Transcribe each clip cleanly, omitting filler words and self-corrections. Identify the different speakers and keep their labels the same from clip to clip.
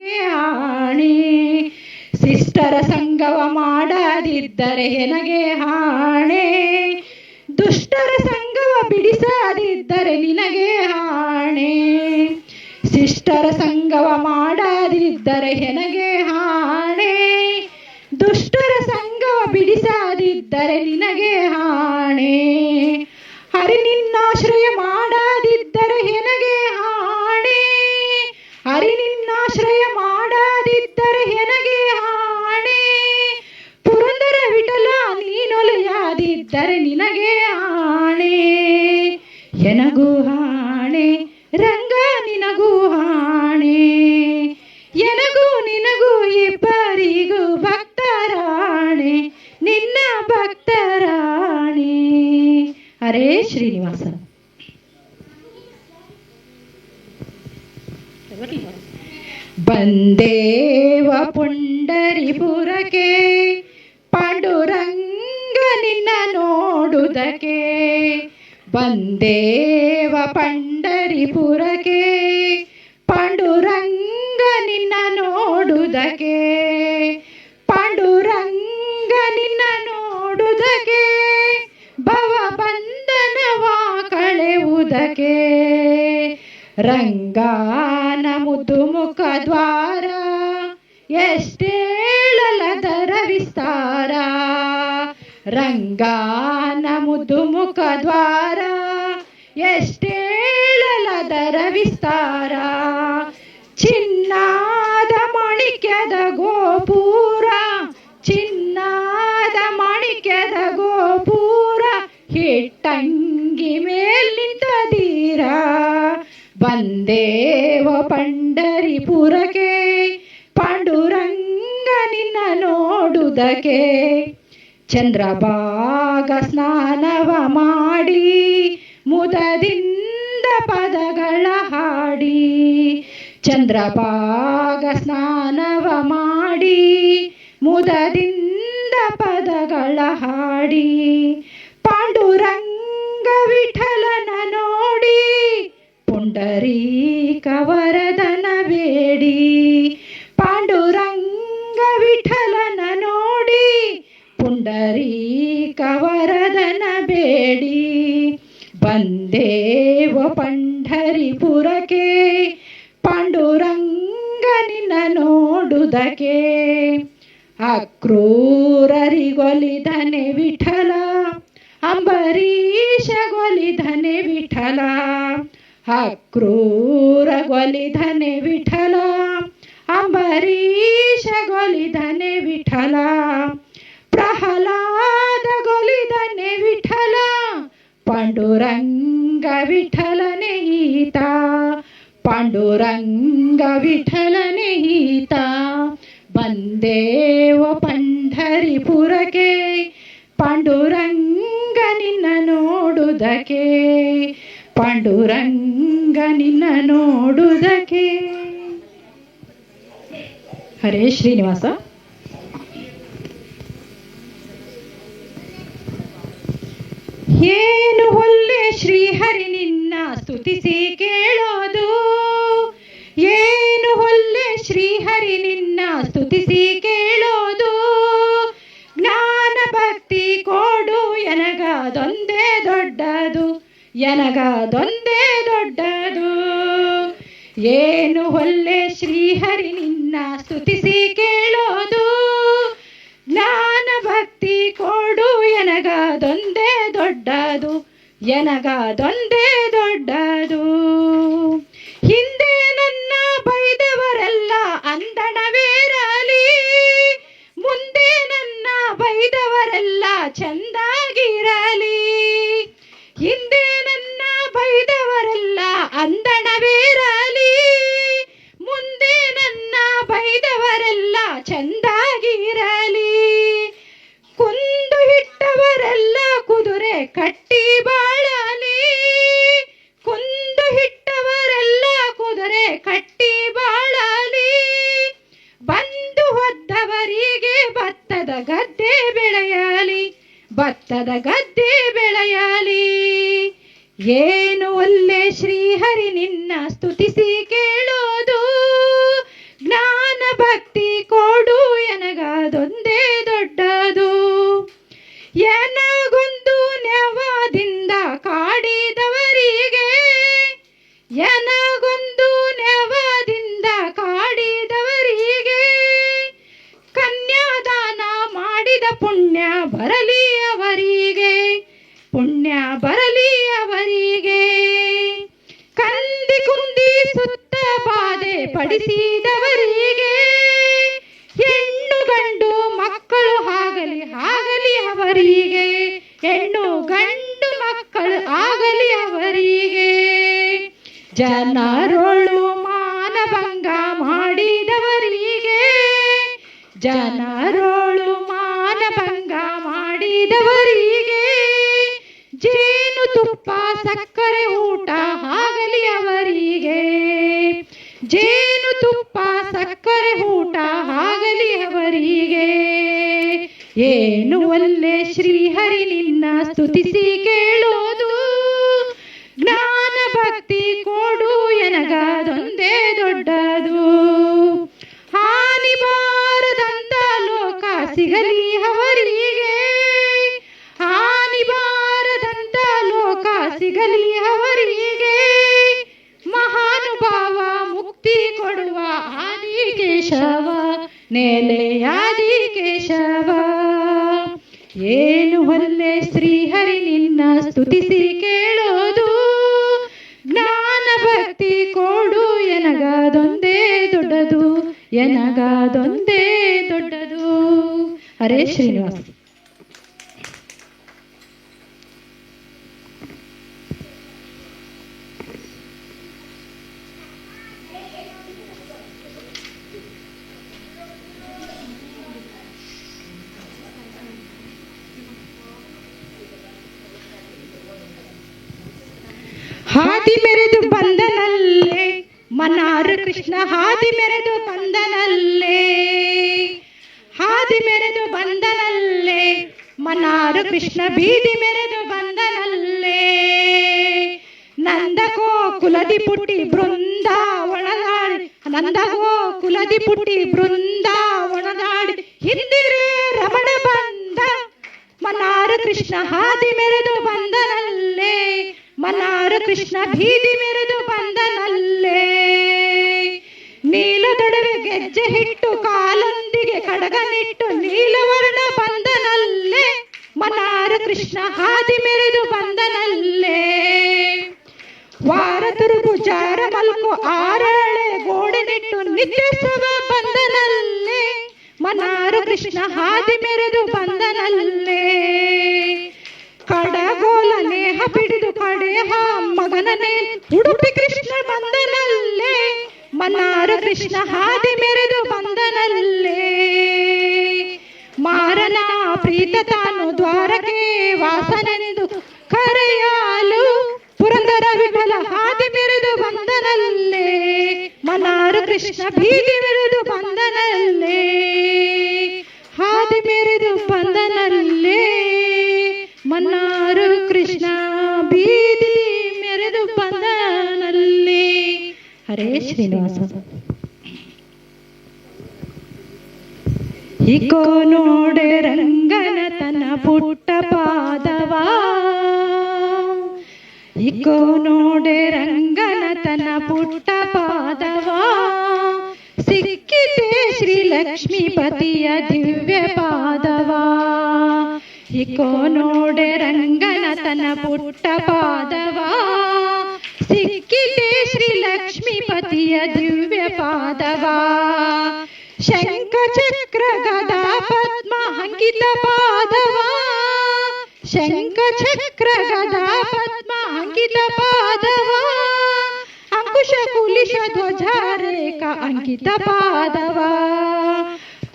Speaker 1: ಹಾಣೆ. ಶಿಷ್ಟರ ಸಂಗವ ಮಾಡದಿದ್ದರೆ ಎನಗೆ ಹಾಣೆ. ದುಷ್ಟರ ಸಂಗವ ಬಿಡಿಸದಿದ್ದರೆ ನಿನಗೆ ಹಾಣೆ. ಶಿಷ್ಟರ ಸಂಗವ ಮಾಡದಿದ್ದರೆ ಎನಗೆ ಹಾಣೆ. ದುಷ್ಟರ ಸಂಗವ ಬಿಡಿಸದಿದ್ದರೆ ನಿನಗೆ ಹಾಣೆ. ಹರಿ ನಿನ್ನಾಶ್ರಯ ಮಾಡದಿದ್ದರೆ ಎನಗೆ ಹಾಣೆ. ಹರಿ ನಿನ್ನಾಶ್ರಯ ಮಾಡದಿದ್ದರೆ ಎನಗೆ ಹಾಣೆ. ಪುರಂದರ ವಿಠಲ ನೀನೊಲೆಯಾದಿದ್ದರೆ ನಿನಗೆ ಹಾಣೆ. ಎನಗೂ ಹಾಣೆ ರಂಗ ನಿನಗೂ ಹಾಣೆ. ಎನಗೂ ನಿನಗೂ ಇಬ್ಬರಿಗೂ ಭಕ್ತರಾಣೆ, ನಿನ್ನ ಭಕ್ತರಾಣೆ. ಹರೇ ಶ್ರೀನಿವಾಸ. ಬಂದೇವ ಪುಂಡರಿಪುರಕ್ಕೆ ಪಾಂಡುರಂಗ ನಿನ್ನ ನೋಡುವುದಕ್ಕೆ. ಬಂದೇವ ಪಂಡರಿಪುರಕ್ಕೆ ಪಾಂಡುರಂಗ ನಿನ್ನ ನೋಡುವುದಕ್ಕೆ. ಪಾಂಡುರಂಗ ನಿನ್ನ ನೋಡುವುದಕ್ಕೆ. ಭವ ಬಂಧನವ ಕಳೆಯುವುದಕ್ಕೆ. ರಂಗಾನ ಮುದು ಮುಖ ದ್ವಾರ ಎಷ್ಟೇಳಲದರ ವಿಸ್ತಾರ. ರಂಗಾನ ಮುದು ಮುಖ ದ್ವಾರ ಎಷ್ಟೇಳಲದರ ವಿಸ್ತಾರ. ಚಿನ್ನಾದ ಮಾಣಿಕ್ಯದ ಗೋಪುರ, ಚಿನ್ನಾದ ಮಾಣಿಕ್ಯದ ಗೋಪುರ, ಹಿಟ್ಟಂಗಿ ಮೇಲ್ ನಿಂತದೀರ. ಬಂದೇವ ಪಂಡರಿಪುರಕ್ಕೆ ಪಾಂಡುರಂಗ ನಿನ್ನ ನೋಡುವುದಕ್ಕೆ. ಚಂದ್ರಭಾಗ ಸ್ನಾನವ ಮಾಡಿ ಮುದದಿಂದ ಪದಗಳ ಹಾಡಿ. ಚಂದ್ರಭಾಗ ಸ್ನಾನವ ಮಾಡಿ ಮುದದಿಂದ ಪದಗಳ ಹಾಡಿ. ಪಾಂಡುರಂಗ ವಿಠಲನ ನೋಡಿ ಪುಂಡರೀಕ ವರದನ ಬೇಡಿ. ಪಾಂಡುರಂಗ ವಿಠಲನ ನೋಡಿ ಪುಂಡರೀಕ ವರದನ ಬೇಡಿ. ಬಂದೇವ ಪಂಢರಿಪುರಕ್ಕೆ ಪಾಂಡುರಂಗ ನಿನ್ನ ನೋಡುವುದಕ್ಕೆ. ಅಕ್ರೂರರಿಗೊಲಿದನೆ ವಿಠಲ, ಅಂಬರೀಷಗೊಲಿದನೆ ವಿಠಲ. ಅಕ್ರೂರಗೊಲಿದನೆ ವಿಠಲ, ಅಂಬರೀಷಗೊಲಿದನೆ ವಿಠಲ. ಪ್ರಹ್ಲಾದಗೊಲಿದನೆ ವಿಠಲ, ಪಾಂಡುರಂಗ ವಿಠಲನೆ ಈತ. ಪಾಂಡುರಂಗ ವಿಠಲನೆ ಈತ. ಬಂದೇವ ಪಂಢರಿಪುರಕ್ಕೆ ಪಾಂಡುರಂಗ ನಿನ್ನ ನೋಡುವುದಕ್ಕೆ. ಪಾಂಡುರಂಗ ನಿನ್ನ ನೋಡುವುದಕ್ಕೆ. ಹರೇ ಶ್ರೀನಿವಾಸ. ಏನು ಒಲ್ಲೆ ಶ್ರೀಹರಿ ನಿನ್ನ ಸ್ತುತಿಸಿ ಕೇಳೋದು. ಏನು ಒಲ್ಲೆ ಶ್ರೀಹರಿ ನಿನ್ನ ಸ್ತುತಿಸಿ ಕೇಳೋದು. ಜ್ಞಾನ ಭಕ್ತಿ ಕೊಡು ಎನಗದೊಂದೇ ದೊಡ್ಡದು, ಎನಗದೊಂದೇ ದೊಡ್ಡದು. ಏನು ಒಲ್ಲೆ ಶ್ರೀಹರಿ ನಿನ್ನ ಸ್ತುತಿಸಿ ಕೇಳೋದು. ಜ್ಞಾನ ಭಕ್ತಿ ಕೊಡು ಎನಗದೊಂದೇ ದೊಡ್ಡದು, ಎನಗದೊಂದೇ ದೊಡ್ಡದು. ಹಿಂದೆ ನನ್ನ ಬೈದವರೆಲ್ಲ ಅಂದಣವೇರಲಿ, ಮುಂದೆ ನನ್ನ ಬೈದವರೆಲ್ಲ ಚಂದಾಗಿರಲಿ. ಹಿಂದೆ ನನ್ನ ಬೈದವರೆಲ್ಲ ಅಂದಣವೇರಲಿ, ಮುಂದೆ ನನ್ನ ಬೈದವರೆಲ್ಲ ಚಂದಾಗಿರಲಿ. ಕುಂದು ಹಿಟ್ಟವರೆಲ್ಲ ಕುದುರೆ ಕಟ್ಟಿ ಬಾಳಲಿ, ಕುಂದು ಹಿಟ್ಟವರೆಲ್ಲ ಕುದುರೆ ಕಟ್ಟಿ ಬಾಳಲಿ. ಬಂದು ಹೊದ್ದವರಿಗೆ ಭತ್ತದ ಗದ್ದೆ ಬೆಳೆಯಲಿ, ಭತ್ತದ ಗದ್ದೆ ಬೆಳೆಯಲಿ. ಏನು ಒಲ್ಲೆ ಶ್ರೀಹರಿ ನಿನ್ನ ಸ್ತುತಿಸಿ ಕೇಳೋದು. ಜ್ಞಾನ ಭಕ್ತಿ ಕೊಡು ಎನಗದೊಂದೇ ದೊಡ್ಡದು. ಎನಗೊಂದು ನೆವದಿಂದ ಕಾಡಿದವರಿಗೆ, ಎನಗೊಂದು ನೆವದಿಂದ ಕಾಡಿದವರಿಗೆ ಕನ್ಯಾದಾನ ಮಾಡಿದ ಪುಣ್ಯ ಬರಲಿ ಅವರಿಗೆ, ಪುಣ್ಯ ಬರಲಿ ಅವರಿಗೆ. ಕಂದಿ ಕುಂದಿ ಸುತ್ತ ಬಾಧೆ ಪಡಿಸಿದವರಿಗೆ ಹೆಣ್ಣು ಗಂಡು ಮಕ್ಕಳು ಆಗಲಿ ಆಗಲಿ ಅವರಿಗೆ, ಹೆಣ್ಣು ಗಂಡು ಮಕ್ಕಳು ಆಗಲಿ ಅವರಿಗೆ. ಜನರೊಳು ಮಾನಭಂಗ ಮಾಡಿದವರಿಗೆ, ಜನರೊಳು ಮಾನಭಂಗ ಮಾಡಿದವರಿಗೆ ಜೇನು ತುಪ್ಪ ಸಕ್ಕರೆ ಊಟ ಆಗಲಿ ಅವರಿಗೆ, ಜೇನು ತುಪ್ಪ ಸಕ್ಕರೆ ಊಟ ಆಗಲಿ ಅವರಿಗೆ. ಏನು ಒಲ್ಲೆ ಶ್ರೀಹರಿ ನಿನ್ನ ಸ್ತುತಿಸಿ ಕೇಳೋದು, ಜ್ಞಾನ ಭಕ್ತಿ ಕೊಡು ಎನಗದೊಂದೇ ದೊಡ್ಡದು. ಹಾನಿ ಬಾರದಂತ ಲೋಕ ಸಿಗಲಿ ಅವರಿಗೆ, ಹಾನಿ ಬಾರದಂತ ಲೋಕ ಸಿಗಲಿ ಅವರಿಗೆ. ಮಹಾನುಭಾವ ಮುಕ್ತಿ ಕೊಡುವ ಆದಿಕೇಶವ, ನೆಲೆಯಾದಿ ಕೇಶವ. ಏನು ಒಲ್ಲೆ ಶ್ರೀಹರಿ ನಿನ್ನ ಸ್ತುತಿಸಿ ಕೇಳೋದು, ಜ್ಞಾನ ಭಕ್ತಿ ಕೊಡು ಎನಗದೊಂದೇ ದೊಡ್ಡದು, ಎನಗದೊಂದೇ ದೊಡ್ಡದು. ಹರೇ ಶ್ರೀನಿವಾಸ. ಹಾದಿ ಮೆರೆದು ಬಂದನಲ್ಲೇ ಮನಾರು ಕೃಷ್ಣ, ಹಾದಿ ಮೆರೆದು ಬಂದನಲ್ಲೇ, ಹಾದಿ ಮೆರೆದು ಬಂದನಲ್ಲೇ ಮನಾರು ಕೃಷ್ಣ, ಬೀದಿ ಮೆರೆದು ಬಂದನಲ್ಲೇ. ನಂದಗೋ ಕುಲದಿ ಪುಟ್ಟಿ ಬೃಂದಾವನದಾಡಿ, ನಂದಗೋ ಕುಲದಿ ಪುಟ್ಟಿ ಬೃಂದಾವನದಾಡಿ ಹಿಂದಿರೇ ರಮಣ ಬಂದ. ಮನಾರು ಕೃಷ್ಣ ಹಾದಿ ಮೆರೆದು ಬಂದನಲ್ಲೇ, ಮನಾರು ಕೃಷ್ಣ ಬೀದಿ ಮೆರೆದು ಬಂದನಲ್ಲೇ. ನೀಲದೊಡವೆ ಗೆಜ್ಜೆ ಹಿಟ್ಟು ಕಾಲೊಂದಿಗೆ ಕಡಗನಿಟ್ಟು ನೀಲವರ್ಣ ಬಂದನಲ್ಲೇ. ಮನಾರು ಕೃಷ್ಣ ಹಾದಿ ಮೆರೆದು ಬಂದನಲ್ಲೇ. ವಾರ ತುರುಬು ಜಾರ ಮಲ್ಕು ಆರಳೆ ಗೋಡೆನಿಟ್ಟು ನಿತ್ಯೋತ್ಸವ ಬಂದನಲ್ಲೇ. ಮನಾರು ಕೃಷ್ಣ ಹಾದಿ ಮೆರೆದು ಬಂದನಲ್ಲೇ. ಕಡಗೋಲ ನೇಹ ಬಿಡಿದು ಕಡೆಯ ಮಗನನೇ ಉಡುಪಿ ಕೃಷ್ಣ ಬಂದನಲ್ಲೇ. ಮನಾರು ಕೃಷ್ಣ ಹಾದಿ ಮೆರೆದು ಬಂದನಲ್ಲೇ. ಮಾರನ ಪ್ರೀತ ತಾನು ದ್ವಾರಕೆ ವಾಸನೆಂದು ಕರೆಯಲು ಪುರಂದರ ವಿಠಲ ಹಾದಿ ಮೆರೆದು ಬಂದನಲ್ಲೇ. ಮನಾರು ಕೃಷ್ಣ ಬೀದಿ ಮೆರೆದು ಬಂದನಲ್ಲೇ, ಹಾದಿ ಮೆರೆದು ಬಂದನಲ್ಲೇ. ಮನಾರು ಕೃಷ್ಣ ಬೀದಿ ಮೆರೆದು ಬಂದನಲ್ಲೇ. ಹರೇ ಶ್ರೀನಿವಾಸ. ಇಕೋ ನೋಡೆ ರಂಗನ ತನ ಪುಟ್ಟ ಪಾದವ, ಇಕೋ ನೋಡೆ ರಂಗನ ತನ ಪುಟ್ಟ ಪಾದವ. ಸಿಕ್ಕಿತೆ ಶ್ರೀ ಲಕ್ಷ್ಮೀಪತಿಯ ದಿವ್ಯ ಪಾದವ. ಇಕೋ ನೋಡೆ ರಂಗನ ತನ ಪುಟ್ಟ ಪಾದವ. ಸಿಕ್ಕಿತೆ ಶ್ರೀ ಲಕ್ಷ್ಮೀಪತಿಯ ದಿವ್ಯ ಪಾದವ. ಶಂಖ ಚಕ್ರ ಗದಾ ಪದ್ಮ ಅಂಕಿತ ಪಾದವ. ಶಂಖ ಚಕ್ರ ಗದಾ ಪದ್ಮ ಅಂಕಿತ ಪಾದವ. ಅಂಕುಶ ಕುಲಿಶ ಧ್ವಜ ರೇಖ ಅಂಕಿತ ಪಾದವ.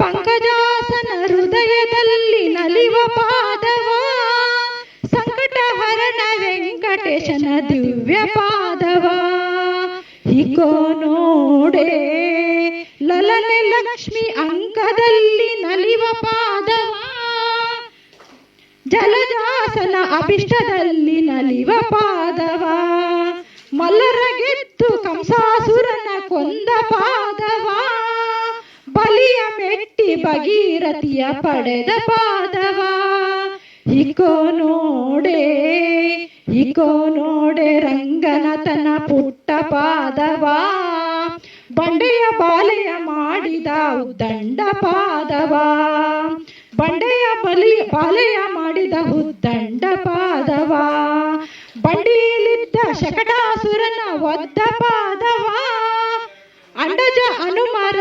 Speaker 1: ಪಂಕಜಾಸನ ಹೃದಯದಲ್ಲಿ ನಲಿವ ಪಾದವ. ಸಂಕಟ ಹರಣ ವೆಂಕಟೇಶನ ದಿವ್ಯ ಪಾದವ. ಇಕೋ ನೋಡೆ ಲಲನೆ ಲಕ್ಷ್ಮಿ ಅಂಕದಲ್ಲಿ ನಲಿವ ಪಾದವ. ಜಲಜಾಸನ ಅಭಿಷ್ಟದಲ್ಲಿ ನಲಿವ ಪಾದವ. ಮಲ್ಲರ ಗೆದ್ದು ಕಂಸಾಸುರನ ಕೊಂದ ಪಾದವ. ಬಲಿ ಭಗೀರಥಿಯ ಪಡೆದ ಪಾದವ. ಇಕೋ ನೋಡೆ ರಂಗನಾಥನ ಪುಟ್ಟ ಪಾದವ. ಬಂಡೆಯ ಬಾಲೆಯ ಮಾಡಿದ ಉದ್ದಂಡ ಪಾದವ. ಬಂಡೆಯ ಬಾಲೆಯ ಮಾಡಿದ ಉದ್ದಂಡ ಪಾದವ. ಬಂಡಿಯಲ್ಲಿದ್ದ ಶಕಟಾಸುರನ ಒದ್ದ ಪಾದವ. ಅಂಡಜ ಹನುಮರ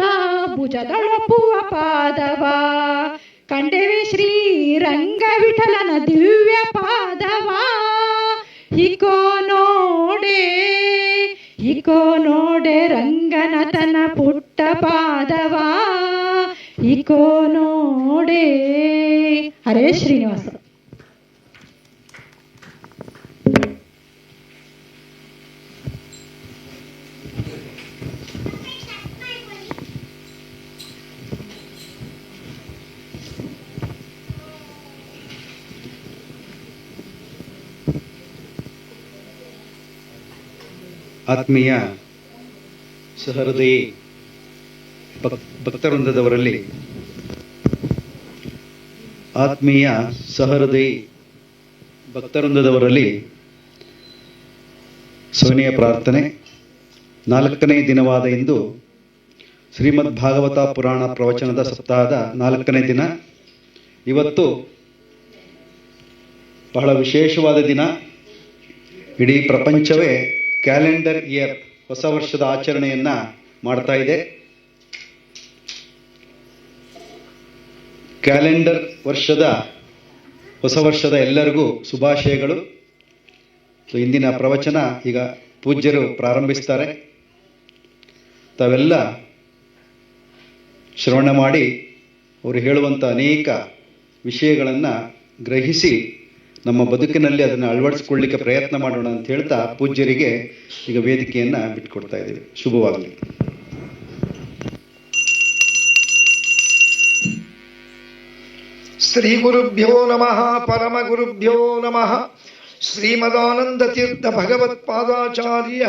Speaker 1: ಭುಜದೊಳಪುವ ಪಾದವ. ಕಂಡೆವೆ ಶ್ರೀರಂಗ ವಿಠಲನ ದಿವ್ಯ ಪಾದವ. ಇಕೋ ನೋಡೆ ರಂಗನಾಥನ ಪುಟ್ಟ ಪಾದವ. ಇಕೋ ನೋಡೆ. ಹರೇ ಶ್ರೀನಿವಾಸ.
Speaker 2: ಆತ್ಮೀಯ ಸಹೃದಯಿ ಭಕ್ತವೃಂದದವರಲ್ಲಿ ಸವಿನಯ ಪ್ರಾರ್ಥನೆ. 4ನೇ ದಿನವಾದ ಇಂದು ಶ್ರೀಮದ್ ಭಾಗವತ ಪುರಾಣ ಪ್ರವಚನದ ಸಪ್ತಾಹದ 4ನೇ ದಿನ. ಇವತ್ತು ಬಹಳ ವಿಶೇಷವಾದ ದಿನ. ಇಡೀ ಪ್ರಪಂಚವೇ ಕ್ಯಾಲೆಂಡರ್ ಇಯರ್, ಹೊಸ ವರ್ಷದ ಆಚರಣೆಯನ್ನು ಮಾಡ್ತಾ ಇದೆ. ಕ್ಯಾಲೆಂಡರ್ ಹೊಸ ವರ್ಷದ ಎಲ್ಲರಿಗೂ ಶುಭಾಶಯಗಳು. ಇಂದಿನ ಪ್ರವಚನ ಈಗ ಪೂಜ್ಯರು ಪ್ರಾರಂಭಿಸ್ತಾರೆ. ತಾವೆಲ್ಲ ಶ್ರವಣ ಮಾಡಿ ಅವರು ಹೇಳುವಂಥ ಅನೇಕ ವಿಷಯಗಳನ್ನು ಗ್ರಹಿಸಿ ನಮ್ಮ ಬದುಕಿನಲ್ಲಿ ಅದನ್ನು ಅಳವಡಿಸಿಕೊಳ್ಳಿಕ್ಕೆ ಪ್ರಯತ್ನ ಮಾಡೋಣ ಅಂತ ಹೇಳ್ತಾ ಪೂಜ್ಯರಿಗೆ ಈಗ ವೇದಿಕೆಯನ್ನು ಬಿಟ್ಟುಕೊಡ್ತಾ ಇದ್ದೀವಿ. ಶುಭವಾಗಲಿ.
Speaker 3: ಶ್ರೀ ಗುರುಭ್ಯೋ ನಮಃ. ಪರಮ ಗುರುಭ್ಯೋ ನಮಃ. ಶ್ರೀಮದಾನಂದ ತೀರ್ಥ ಭಗವತ್ಪಾದಾಚಾರ್ಯ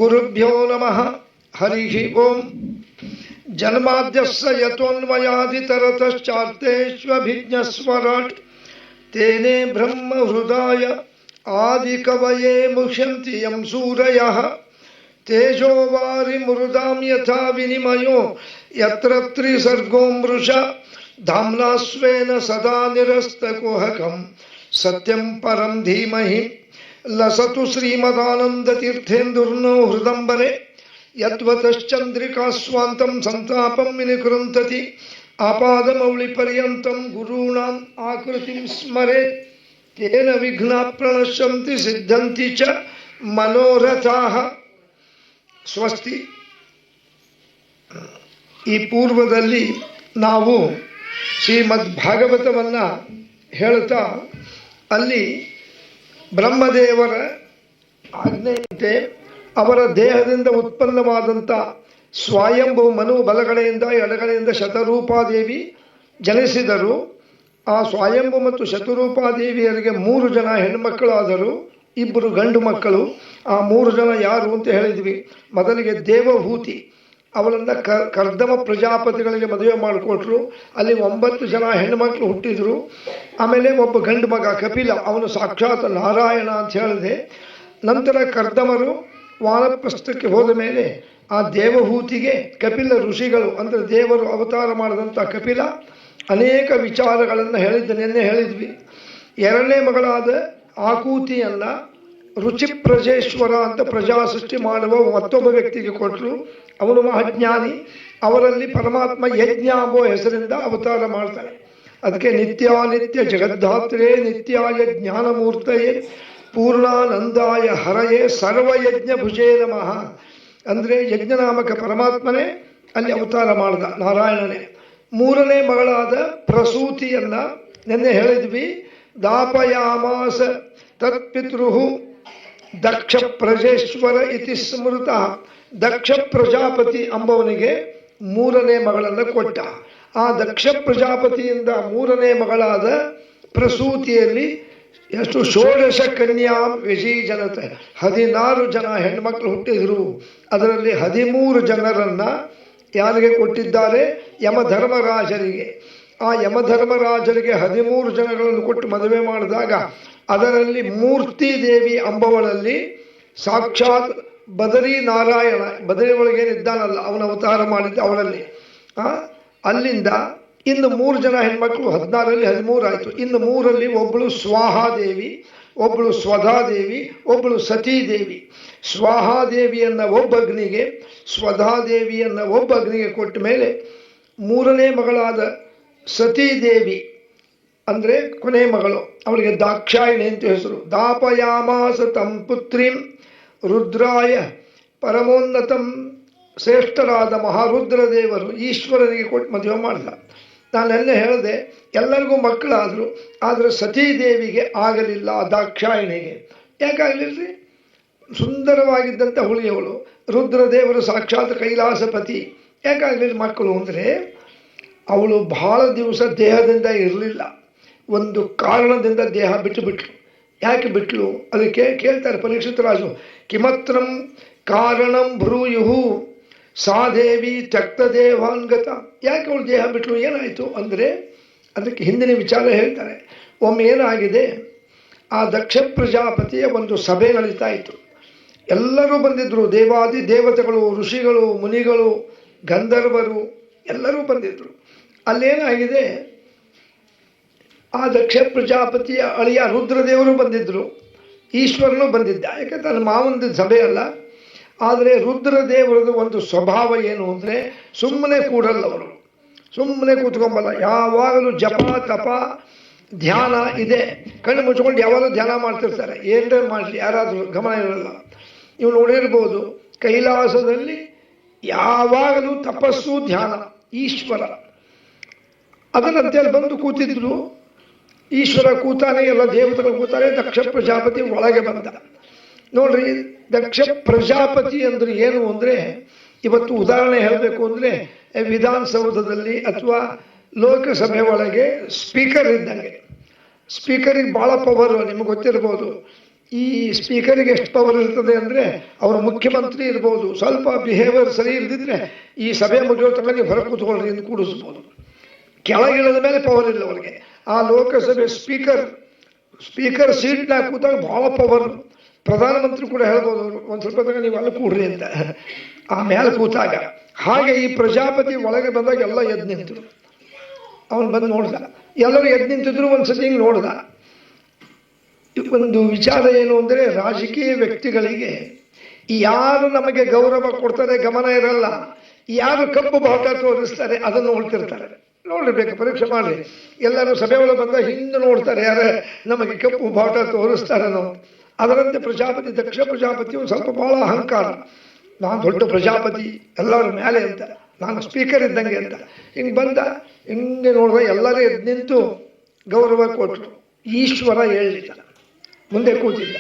Speaker 3: ಗುರುಭ್ಯೋ ನಮಃ. ಹರಿ ಓಂ. ಜನ್ಮಾದ್ಯಸ್ಯ ಯತೋನ್ಮಯಾದಿತರತಶ್ಚಾರ್ಥೇಷ್ವಭಿಜ್ಞಸ್ವರಾಟ್ ತೇನೇ ಬ್ರಹ್ಮ ಹೃದಯ ಆದಿಕವಯೇ ಮುಹ್ಯಂತಿ ಯಂ ಸೂರಯಃ. ತೇಜೋ ವಾರಿ ಮೃದಾಂ ಯಥಾ ವಿನಿಮಯೋ ಯತ್ರ ತ್ರಿಸರ್ಗೋ ಮೃಷಾ ಧಾಮ್ನಾ ಸ್ವೇನ ಸದಾ ನಿರಸ್ತಕುಹಕಂ ಸತ್ಯಂ ಪರಂ ಧೀಮಹಿ. ಲಸತು ಶ್ರೀಮದಾನಂದತೀರ್ಥೇಂದುರ್ನೋ ಹೃದಂಬರೆ ಯದ್ವತಶ್ಚಂದ್ರಿಕಾ ಸ್ವಾಂತಂ ಸಂತಾಪಂ ವಿನಿಕೃಂತತಿ. ಆಪಾದಮೌಳಿಪರ್ಯಂತಂ ಗುರುಣಾಂ ಆಕೃತಿಂ ಸ್ಮರೇತ್. ತೇನ ವಿಘ್ನಾ ಪ್ರಣಶ್ಯಂತಿ ಸಿದ್ಧಂತಿ ಚ ಮನೋರಥಾಃ. ಸ್ವಸ್ತಿ. ಈ ಪೂರ್ವದಲ್ಲಿ ನಾವು ಶ್ರೀಮದ್ ಭಾಗವತವನ್ನು ಹೇಳುತ್ತಾ ಅಲ್ಲಿ ಬ್ರಹ್ಮದೇವರ ಆಜ್ಞೆಯಂತೆ ಅವರ ದೇಹದಿಂದ ಉತ್ಪನ್ನವಾದಂಥ ಸ್ವಯಂಭೂ ಮನು ಬಲಗಡೆಯಿಂದ ಎಡಗಡೆಯಿಂದ ಶತರೂಪಾದೇವಿ ಜನಿಸಿದರು. ಆ ಸ್ವಯಂಭೂ ಮತ್ತು ಶತರೂಪಾದೇವಿಯರಿಗೆ 3 ಜನ ಹೆಣ್ಮಕ್ಕಳಾದರು, 2 ಗಂಡು ಮಕ್ಕಳು. ಆ 3 ಜನ ಯಾರು ಅಂತ ಹೇಳಿದ್ವಿ. ಮೊದಲಿಗೆ ದೇವಭೂತಿ, ಅವಳನ್ನು ಕರ್ದಮ ಪ್ರಜಾಪತಿಗಳಿಗೆ ಮದುವೆ ಮಾಡಿಕೊಟ್ರು. ಅಲ್ಲಿ 9 ಜನ ಹೆಣ್ಣುಮಕ್ಕಳು ಹುಟ್ಟಿದ್ರು. ಆಮೇಲೆ ಒಬ್ಬ ಗಂಡು ಮಗ ಕಪಿಲ, ಅವನು ಸಾಕ್ಷಾತ್ ನಾರಾಯಣ ಅಂತ ಹೇಳಿದೆ. ನಂತರ ಕರ್ದಮರು ವಾನಪ್ರಸ್ಥಕ್ಕೆ ಹೋದ ಮೇಲೆ ಆ ದೇವಹೂತಿಗೆ ಕಪಿಲ ಋಷಿಗಳು ಅಂದರೆ ದೇವರು ಅವತಾರ ಮಾಡಿದಂಥ ಕಪಿಲ ಅನೇಕ ವಿಚಾರಗಳನ್ನು ನಿನ್ನೆ ಹೇಳಿದ್ವಿ. 2ನೇ ಮಗಳಾದ ಆಕೂತಿಯನ್ನು ರುಚಿಪ್ರಜೇಶ್ವರ ಅಂತ ಪ್ರಜಾ ಸೃಷ್ಟಿ ಮಾಡುವ ಮತ್ತೊಬ್ಬ ವ್ಯಕ್ತಿಗೆ ಕೊಟ್ಟರು. ಅವನು ಮಹಾಜ್ಞಾನಿ. ಅವರಲ್ಲಿ ಪರಮಾತ್ಮ ಯಜ್ಞ ಎಂಬ ಹೆಸರಿಂದ ಅವತಾರ ಮಾಡ್ತಾನೆ. ಅದಕ್ಕೆ ನಿತ್ಯಾನಿತ್ಯ ಜಗದ್ಧಾತ್ರೇ ನಿತ್ಯಾಯ ಜ್ಞಾನಮೂರ್ತಯೇ ಪೂರ್ಣಾನಂದಾಯ ಹರಯೇ ಸರ್ವಯಜ್ಞ ಭುಜೇ ನಮಃ. ಅಂದರೆ ಯಜ್ಞನಾಮಕ ಪರಮಾತ್ಮನೇ ಅಲ್ಲಿ ಅವತಾರ ಮಾಡಿದ, ನಾರಾಯಣನೇ. 3ನೇ ಮಗಳಾದ ಪ್ರಸೂತಿಯನ್ನ ನಿನ್ನೆ ಹೇಳಿದ್ವಿ. ದಾಪಯಾಮಾಸ ತತ್ಪಿತೃಹು ದಕ್ಷ ಪ್ರಜೇಶ್ವರ ಇತಿ ಸ್ಮೃತ. ದಕ್ಷ ಪ್ರಜಾಪತಿ ಅಂಬವನಿಗೆ 3ನೇ ಮಗಳನ್ನು ಕೊಟ್ಟ. ಆ ದಕ್ಷ ಪ್ರಜಾಪತಿಯಿಂದ 3ನೇ ಮಗಳಾದ ಪ್ರಸೂತಿಯಲ್ಲಿ ಎಷ್ಟು 16 ಕನ್ಯಾಂ ವಿಜೀಜನತೆ 16 ಜನ ಹೆಣ್ಮಕ್ಳು ಹುಟ್ಟಿದ್ರು. ಅದರಲ್ಲಿ 13 ಜನರನ್ನ ಯಾರಿಗೆ ಕೊಟ್ಟಿದ್ದಾರೆ? ಯಮಧರ್ಮರಾಜರಿಗೆ. ಆ ಯಮಧರ್ಮರಾಜರಿಗೆ 13 ಜನಗಳನ್ನು ಕೊಟ್ಟು ಮದುವೆ ಮಾಡಿದಾಗ ಅದರಲ್ಲಿ ಮೂರ್ತಿ ದೇವಿ ಅಂಬವಳಲ್ಲಿ ಸಾಕ್ಷಾತ್ ಬದರಿ ನಾರಾಯಣ, ಬದರಿ ಒಳಗೇನಿದ್ದಾನಲ್ಲ ಅವನ ಅವತಾರ ಮಾಡಿದ್ದ ಅವಳಲ್ಲಿ. ಅಲ್ಲಿಂದ ಇನ್ನು 3 ಜನ ಹೆಣ್ಮಕ್ಳು, 16ರಲ್ಲಿ 13 ಆಯಿತು. ಇನ್ನು 3ರಲ್ಲಿ ಒಬ್ಬಳು ಸ್ವಾಹಾದೇವಿ, ಒಬ್ಬಳು ಸ್ವಧಾದೇವಿ, ಒಬ್ಬಳು ಸತೀದೇವಿ. ಸ್ವಾಹಾದೇವಿಯನ್ನ ಒಬ್ಬ ಅಗ್ನಿಗೆ, ಸ್ವಧಾದೇವಿಯನ್ನ ಒಬ್ಬ ಅಗ್ನಿಗೆ ಕೊಟ್ಟ ಮೇಲೆ 3ನೇ ಮಗಳಾದ ಸತೀದೇವಿ ಅಂದರೆ ಕೊನೆ ಮಗಳು, ಅವಳಿಗೆ ದಾಕ್ಷಾಯಿಣಿ ಅಂತ ಹೆಸರು. ದಾಪಯಾಮಾಸ ತಂ ಪುತ್ರಿಂ ರುದ್ರಾಯ ಪರಮೋನ್ನತಂ, ಶ್ರೇಷ್ಠರಾದ ಮಹಾರುದ್ರದೇವರು ಈಶ್ವರನಿಗೆ ಕೊಟ್ಟು ಮದುವೆ ಮಾಡಿದ. ನಾನೆಲ್ಲ ಹೇಳಿದೆ, ಎಲ್ಲರಿಗೂ ಮಕ್ಕಳಾದರು, ಆದರೆ ಸತೀದೇವಿಗೆ ಆಗಲಿಲ್ಲ, ದಾಕ್ಷಾಯಿಣಿಗೆ. ಯಾಕಾಗಲಿಲ್ಲರಿ? ಸುಂದರವಾಗಿದ್ದಂಥ ಹುಳಿಯವಳು, ರುದ್ರದೇವರು ಸಾಕ್ಷಾತ್ ಕೈಲಾಸಪತಿ. ಯಾಕಾಗಲಿಲ್ಲ ಮಕ್ಕಳು ಅಂದರೆ ಅವಳು ಬಹಳ ದಿವಸ ದೇಹದಿಂದ ಇರಲಿಲ್ಲ. ಒಂದು ಕಾರಣದಿಂದ ದೇಹ ಬಿಟ್ಟುಬಿಟ್ಲು. ಯಾಕೆ ಬಿಟ್ಲು? ಅದಕ್ಕೆ ಕೇಳ್ತಾರೆ ಪರೀಕ್ಷಿತ ರಾಜು, ಕಿಮತ್ರಂ ಕಾರಣಂ ಭ್ರೂಯುಹು ಸಾದೇವಿ ತ್ಯಕ್ತದೇವಾನ್ಗತ. ಯಾಕೆ ಅವಳು ದೇಹ ಬಿಟ್ಲು, ಏನಾಯಿತು ಅಂದರೆ ಅದಕ್ಕೆ ಹಿಂದಿನ ವಿಚಾರ ಹೇಳ್ತಾರೆ. ಒಮ್ಮೆ ಏನಾಗಿದೆ, ಆ ದಕ್ಷ ಪ್ರಜಾಪತಿಯ ಒಂದು ಸಭೆ ನಡೀತಾ ಇತ್ತು. ಎಲ್ಲರೂ ಬಂದಿದ್ದರು, ದೇವಾದಿ ದೇವತೆಗಳು, ಋಷಿಗಳು, ಮುನಿಗಳು, ಗಂಧರ್ವರು ಎಲ್ಲರೂ ಬಂದಿದ್ದರು. ಅಲ್ಲೇನಾಗಿದೆ, ಆ ದಕ್ಷ ಪ್ರಜಾಪತಿಯ ಅಳಿಯ ರುದ್ರದೇವರು ಬಂದಿದ್ದರು, ಈಶ್ವರನು ಬಂದಿದ್ದ. ಯಾಕೆ ತನ್ನ ಮಾವಂದ ಸಭೆ ಅಲ್ಲ. ಆದರೆ ರುದ್ರದೇವರದು ಒಂದು ಸ್ವಭಾವ ಏನು ಅಂದರೆ ಸುಮ್ಮನೆ ಕೂಡಲ್ಲ, ಅವರು ಸುಮ್ಮನೆ ಕೂತ್ಕೊಂಬಲ್ಲ. ಯಾವಾಗಲೂ ಜಪ ತಪ ಧ್ಯಾನ ಇದೆ. ಕಣ್ಣು ಮುಚ್ಕೊಂಡು ಯಾವಾಗಲೂ ಧ್ಯಾನ ಮಾಡ್ತಿರ್ತಾರೆ. ಏನೇ ಮಾಡಲಿ ಯಾರಾದರೂ ಗಮನ ಇರಲ್ಲ. ನೀವು ನೋಡಿರ್ಬೋದು, ಕೈಲಾಸದಲ್ಲಿ ಯಾವಾಗಲೂ ತಪಸ್ಸು ಧ್ಯಾನ, ಈಶ್ವರ. ಅದರಂತೆ ಅಲ್ಲಿ ಬಂದು ಕೂತಿದ್ರು. ಈಶ್ವರ ಕೂತಾನೆ, ಎಲ್ಲ ದೇವತೆಗಳು ಕೂತಾರೆ. ದಕ್ಷ ಪ್ರಜಾಪತಿ ಒಳಗೆ ಬಂದ. ನೋಡ್ರಿ, ದಕ್ಷ ಪ್ರಜಾಪತಿ ಅಂದ್ರೆ ಏನು ಅಂದರೆ, ಇವತ್ತು ಉದಾಹರಣೆ ಹೇಳಬೇಕು ಅಂದರೆ ವಿಧಾನಸೌಧದಲ್ಲಿ ಅಥವಾ ಲೋಕಸಭೆ ಒಳಗೆ ಸ್ಪೀಕರ್ ಇದ್ದಂಗೆ. ಸ್ಪೀಕರಿಗೆ ಭಾಳ ಪವರ್, ನಿಮಗೆ ಗೊತ್ತಿರ್ಬೋದು. ಈ ಸ್ಪೀಕರಿಗೆ ಎಷ್ಟು ಪವರ್ ಇರ್ತದೆ ಅಂದರೆ, ಅವರು ಮುಖ್ಯಮಂತ್ರಿ ಇರ್ಬೋದು, ಸ್ವಲ್ಪ ಬಿಹೇವಿಯರ್ ಸರಿ ಇಲ್ದಿದ್ರೆ ಈ ಸಭೆ ಮುಗಿಯೋ ತನಕ ನೀವು ಹೊರ ಕೂತ್ಕೊಳ್ರಿ ಎಂದು ಕೂಡಿಸ್ಬೋದು. ಕೆಳಗಿಳಿದ ಮೇಲೆ ಪವರ್ ಇಲ್ಲ ಅವರಿಗೆ. ಆ ಲೋಕಸಭೆ ಸ್ಪೀಕರ್ ಸೀಟ್ನಾಗ ಕೂತಾಗ ಭಾಳ ಪವರ್. ಪ್ರಧಾನಮಂತ್ರಿ ಕೂಡ ಹೇಳ್ಬೋದು, ಅವರು ಒಂದು ಸ್ವಲ್ಪ ತನಕ ನೀವು ಅಲ್ಲಿ ಕೂಡ್ರಿ ಅಂತ, ಆ ಮೇಲೆ ಕೂತಾಗ. ಹಾಗೆ ಈ ಪ್ರಜಾಪತಿ ಒಳಗೆ ಬಂದಾಗ ಎಲ್ಲ ಎದ್ದು ನಿಂತರು. ಅವನು ಬಂದು ನೋಡ್ದ, ಎಲ್ಲರೂ ಎದ್ದು ನಿಂತಿದ್ರು. ಒಂದ್ಸತಿ ಹಿಂಗೆ ನೋಡ್ದ. ಒಂದು ವಿಚಾರ ಏನು ಅಂದರೆ, ರಾಜಕೀಯ ವ್ಯಕ್ತಿಗಳಿಗೆ ಯಾರು ನಮಗೆ ಗೌರವ ಕೊಡ್ತಾರೆ ಗಮನ ಇರಲ್ಲ, ಯಾರು ಕಪ್ಪು ಬಾವುಟ ತೋರಿಸ್ತಾರೆ ಅದನ್ನು ನೋಡ್ತಿರ್ತಾರೆ. ನೋಡ್ಬೇಕು, ಪರೀಕ್ಷೆ ಮಾಡಿ. ಎಲ್ಲರೂ ಸಭೆ ಒಳಗೆ ಬಂದ ಹಿಂದೆ ನೋಡ್ತಾರೆ, ಯಾರು ನಮಗೆ ಕಪ್ಪು ಬಾವುಟ ತೋರಿಸ್ತಾರೇನೋ. ಅದರಂತೆ ಪ್ರಜಾಪತಿ, ದಕ್ಷ ಪ್ರಜಾಪತಿ ಒಂದು ಸ್ವಲ್ಪ ಭಾಳ ಅಹಂಕಾರ. ನಾನು ದೊಡ್ಡ ಪ್ರಜಾಪತಿ, ಎಲ್ಲರ ಮೇಲೆ ಅಂತ, ನಾನು ಸ್ಪೀಕರ್ ಇದ್ದಂಗೆ ಅಂತ. ಹಿಂಗೆ ಬಂದ, ಹಿಂಗೆ ನೋಡಿದ್ರೆ ಎಲ್ಲರೂ ಎದ್ದು ನಿಂತು ಗೌರವ ಕೊಟ್ಟರು. ಈಶ್ವರ ಹೇಳಲಿಲ್ಲ, ಮುಂದೆ ಕೂತಿದ್ದ.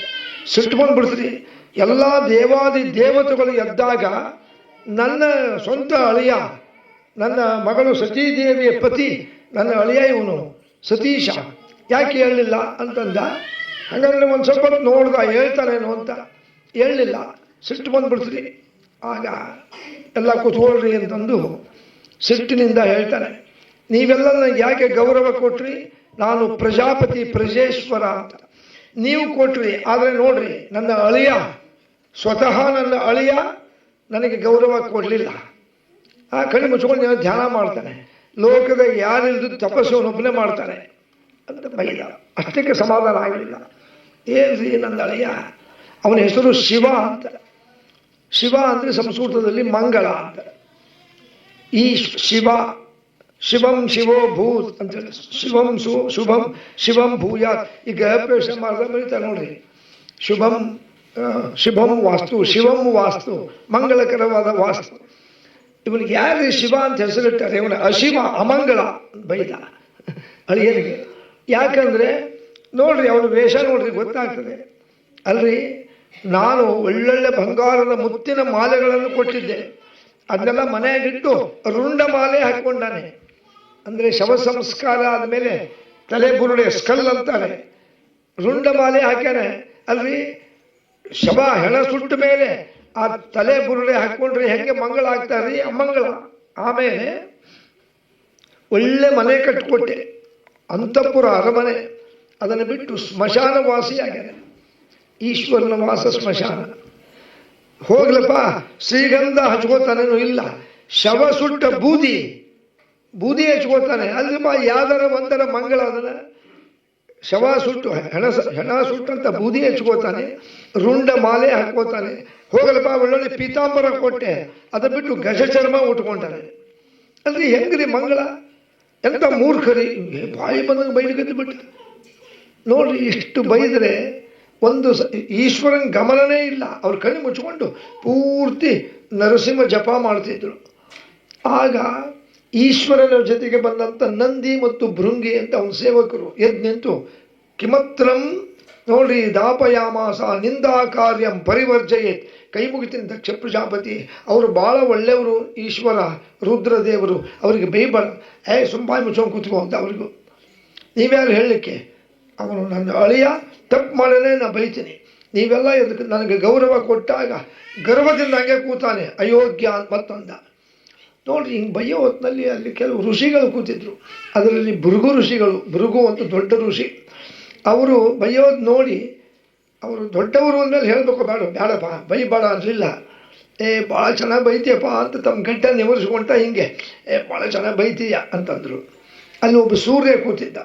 Speaker 3: ಸಿಟ್ಕೊಂಡು ಬಿಡ್ತೀರಿ. ಎಲ್ಲ ದೇವಾದಿ ದೇವತೆಗಳು ಎದ್ದಾಗ ನನ್ನ ಸ್ವಂತ ಅಳಿಯ, ನನ್ನ ಮಗಳು ಸತೀದೇವಿಯ ಪತಿ, ನನ್ನ ಅಳಿಯ ಇವನು ಸತೀಶ, ಯಾಕೆ ಹೇಳಲಿಲ್ಲ ಅಂತಂದ. ಹಾಗಾದ್ರೆ ಒಂದು ಸ್ವಲ್ಪ ನೋಡ್ದ, ಹೇಳ್ತಾನೇನೋ ಅಂತ. ಹೇಳಲಿಲ್ಲ, ಸಿಟ್ಟು ಬಂದ್ಬಿಡ್ತೀರಿ. ಆಗ ಎಲ್ಲ ಕೂತ್ಕೊಳ್ರಿ ಅಂತಂದು ಸಿಟ್ಟಿನಿಂದ ಹೇಳ್ತಾನೆ, ನೀವೆಲ್ಲ ನನಗೆ ಯಾಕೆ ಗೌರವ ಕೊಟ್ರಿ? ನಾನು ಪ್ರಜಾಪತಿ ಪ್ರಜೇಶ್ವರ ಅಂತ ನೀವು ಕೊಟ್ರಿ. ಆದರೆ ನೋಡ್ರಿ, ನನ್ನ ಅಳಿಯ, ಸ್ವತಃ ನನ್ನ ಅಳಿಯ ನನಗೆ ಗೌರವ ಕೊಡಲಿಲ್ಲ. ಆ ಕಣ್ಣು ಮುಚ್ಕೊಂಡು ಧ್ಯಾನ ಮಾಡ್ತಾನೆ. ಲೋಕದ ಯಾರಿಲ್ದು ತಪಸ್ಸವನ್ನೊಬ್ಬನೇ ಮಾಡ್ತಾನೆ ಅಂತ ಬೈದ. ಅಷ್ಟಕ್ಕೆ ಸಮಾಧಾನ ಆಗಲಿಲ್ಲ. ಏನ್ರಿ ನನ್ನ ಅಳಿಯ, ಅವನ ಹೆಸರು ಶಿವ ಅಂತ. ಶಿವ ಅಂದರೆ ಸಂಸ್ಕೃತದಲ್ಲಿ ಮಂಗಳ ಅಂತ. ಈ ಶಿವ, ಶಿವಂ ಶಿವೋ ಭೂತ್ ಅಂತ, ಶಿವಂ ಶುಭಂ ಶಿವಂ ಭೂಯಾತ್. ಈಗ ಪ್ರವೇಶ ಮಾಡಿದ ಬರೀತಾರೆ ನೋಡ್ರಿ, ಶುಭಂ ವಾಸ್ತು, ಶಿವಂ ವಾಸ್ತು, ಮಂಗಳಕರವಾದ ವಾಸ್ತು. ಇವನಿಗೆ ಯಾರು ಶಿವ ಅಂತ ಹೆಸರಿಟ್ಟಾರೆ? ಇವನ ಅಶಿವ, ಅಮಂಗಳ ಬೈದ ಅಳಿಯನಿಗೆ. ಯಾಕಂದ್ರೆ ನೋಡ್ರಿ, ಅವನ ವೇಷ ನೋಡ್ರಿ ಗೊತ್ತಾಗ್ತದೆ ಅಲ್ರಿ. ನಾನು ಒಳ್ಳೊಳ್ಳೆ ಬಂಗಾರದ ಮುತ್ತಿನ ಮಾಲೆಗಳನ್ನು ಕೊಟ್ಟಿದ್ದೆ, ಅದನ್ನೆಲ್ಲ ಮನೆಯಾಗಿಟ್ಟು ರುಂಡ ಮಾಲೆ ಹಾಕೊಂಡಾನೆ. ಅಂದರೆ ಶವ ಸಂಸ್ಕಾರ ಆದಮೇಲೆ ತಲೆ ಬುರುಡೆ, ಸ್ಕಲ್ ಅಂತಾನೆ, ರುಂಡ ಮಾಲೆ ಹಾಕ್ಯಾನೆ ಅಲ್ರಿ. ಶವ ಹೆಣ ಸುಟ್ಟ ಮೇಲೆ ಆ ತಲೆ ಬುರುಡೆ ಹಾಕೊಂಡ್ರೆ ಹೆಂಗೆ ಮಂಗಳ ಆಗ್ತಾರ್ರಿ? ಅಮಂಗಳ. ಆಮೇಲೆ ಒಳ್ಳೆ ಮನೆ ಕಟ್ಟಿಕೊಟ್ಟೆ, ಅಂತಃಪುರ ಅರಮನೆ. ಅದನ್ನು ಬಿಟ್ಟು ಸ್ಮಶಾನ ವಾಸಿಯಾಗ್ಯಾನೆ. ಈಶ್ವರನ ವಾಸ ಸ್ಮಶಾನ. ಹೋಗ್ಲಪ್ಪ, ಶ್ರೀಗಂಧ ಹಚ್ಕೋತಾನೇನು ಇಲ್ಲ, ಶವ ಸುಟ್ಟ ಬೂದಿ ಹಚ್ಕೋತಾನೆ. ಅಲ್ಲಪ್ಪ ಯಾವ್ದಾರ ಒಂದರ ಮಂಗಳ ಅದನ್ನ ಶವ ಸುಟ್ಟು ಹೆಣ ಸುಟ್ಟಂತ ಬೂದಿ ಹಚ್ಕೋತಾನೆ, ರುಂಡ ಮಾಲೆ ಹಾಕೋತಾನೆ. ಹೋಗಲಪ್ಪ, ಒಳ್ಳೊಳ್ಳೆ ಪೀತಾಂಬರ ಕೊಟ್ಟೆ, ಅದ ಬಿಟ್ಟು ಗಜ ಚರ್ಮ ಉಟ್ಕೊಂತಾನೆ. ಅಲ್ರಿ ಹೆಂಗ್ರಿ ಮಂಗಳ? ಎಂತ ಮೂರ್ಖರಿ, ಬಾಯಿ ಬಂದಂಗೆ ಬೈಲಿಕ್ಕೆ ಬಿಟ್ಟು ನೋಡ್ರಿ. ಇಷ್ಟು ಬೈದ್ರೆ ಒಂದು ಈಶ್ವರನ ಗಮನನೇ ಇಲ್ಲ. ಅವ್ರ ಕಣ್ಣು ಮುಚ್ಕೊಂಡು ಪೂರ್ತಿ ನರಸಿಂಹ ಜಪ ಮಾಡ್ತಿದ್ರು. ಆಗ ಈಶ್ವರನ ಜೊತೆಗೆ ಬಂದಂಥ ನಂದಿ ಮತ್ತು ಭೃಂಗಿ ಅಂತ ಅವನ ಸೇವಕರು ಎದ್ದು ನಿಂತು ಕಿಮತ್ರಂ ನೋಡ್ರಿ ದಾಪಯಾಮಾಸ ನಿಂದಾ ಕಾರ್ಯಂ ಪರಿವರ್ಜಯೇ, ಕೈ ಮುಗಿತೀನಿ ದಕ್ಷ ಪ್ರಜಾಪತಿ. ಅವರು ಭಾಳ ಒಳ್ಳೆಯವರು, ಈಶ್ವರ ರುದ್ರದೇವರು, ಅವರಿಗೆ ಬೈಬಾರ. ಸುಂಬಾಯಿ ಮುಚ್ಕೊಂಡು ಕೂತ್ಕೋ ಅಂತ ಅವ್ರಿಗೂ. ನೀವ್ಯಾರು ಹೇಳಲಿಕ್ಕೆ? ಅವನು ನನ್ನ ಅಳಿಯ, ತಪ್ಪು ಮಾಡಲೇ ನಾನು ಬೈತೀನಿ. ನೀವೆಲ್ಲ ಇದಕ್ಕೆ ನನಗೆ ಗೌರವ ಕೊಟ್ಟಾಗ ಗರ್ವದಿಂದ ಹಂಗೆ ಕೂತಾನೆ, ಅಯೋಗ್ಯ ಮತ್ತೊಂದ. ನೋಡ್ರಿ, ಹಿಂಗೆ ಬೈಯೋ ಹೊತ್ತಿನಲ್ಲಿ ಅಲ್ಲಿ ಕೆಲವು ಋಷಿಗಳು ಕೂತಿದ್ರು. ಅದರಲ್ಲಿ ಭೃಗು ಋಷಿಗಳು, ಭೃಗು ಅಂತ ದೊಡ್ಡ ಋಷಿ. ಅವರು ಬೈಯೋದು ನೋಡಿ, ಅವರು ದೊಡ್ಡವರು ಅಂದಮೇಲೆ ಹೇಳಬೇಕು, ಬೇಡಪ್ಪ ಬೈಬೇಡ ಅನ್ನಲಿಲ್ಲ. ಭಾಳ ಚೆನ್ನಾಗಿ ಬೈತೀಯಪ್ಪ ಅಂತ ತಮ್ಮ ಗಂಟ ನಿವರಿಸ್ಕೊಂಡ ಹಿಂಗೆ, ಭಾಳ ಚೆನ್ನಾಗಿ ಬೈತೀಯ ಅಂತಂದರು. ಅಲ್ಲಿ ಒಬ್ಬ ಸೂರ್ಯ ಕೂತಿದ್ದ.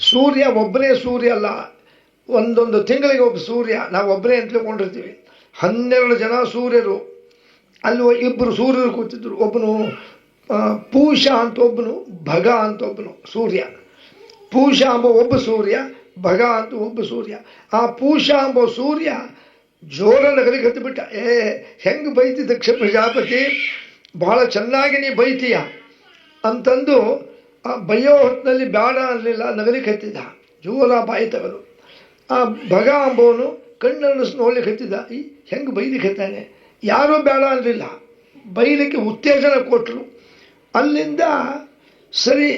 Speaker 3: ಸೂರ್ಯ ಒಬ್ಬನೇ ಸೂರ್ಯ ಅಲ್ಲ, ಒಂದೊಂದು ತಿಂಗಳಿಗೆ ಒಬ್ಬ ಸೂರ್ಯ. ನಾವು ಒಬ್ಬನೇ ಅಂತ ತಿಳ್ಕೊಂಡಿರ್ತೀವಿ. 12 ಜನ ಸೂರ್ಯರು. ಅಲ್ಲಿ ಇಬ್ಬರು ಸೂರ್ಯರು ಕೂತಿದ್ರು. ಒಬ್ಬನು ಪೂಷ ಅಂತ, ಒಬ್ಬನು ಭಗ ಅಂತ ಒಬ್ಬನು ಸೂರ್ಯ. ಪೂಷ ಎಂಬ ಒಬ್ಬ ಸೂರ್ಯ, ಭಗ ಅಂತ ಒಬ್ಬ ಸೂರ್ಯ. ಆ ಪೂಷ ಎಂಬ ಸೂರ್ಯ ಜೋರ ನಗರಿಗೆ ಹತ್ತಿಬಿಟ್ಟ. ಹೆಂಗೆ ಬೈತಿ ದಕ್ಷ ಪ್ರಜಾಪತಿ, ಬಹಳ ಚೆನ್ನಾಗಿ ನೀ ಬೈತೀಯ ಅಂತಂದು ಆ ಬೈಯೋ ಹೊತ್ತಿನಲ್ಲಿ ಬೇಡ ಅನ್ನಲಿಲ್ಲ, ನಗರಿಗೆ ಹತ್ತಿದ್ದ. ಜೋರ ಬಾಯಿ ತೆಗೆದು ಆ ಭಗ ಅಂಬೋನು ಕಣ್ಣನ್ನು ನೋಡ್ಲಿಕ್ಕೆ ಹತ್ತಿದ್ದ. ಹೆಂಗೆ ಬೈಲಿಕ್ಕೆ ಹತ್ತಾನೆ? ಯಾರೂ ಬೇಡ ಅನ್ನಲಿಲ್ಲ, ಬೈಲಿಕ್ಕೆ ಉತ್ತೇಜನ ಕೊಟ್ಟರು. ಅಲ್ಲಿಂದ ಸರಿ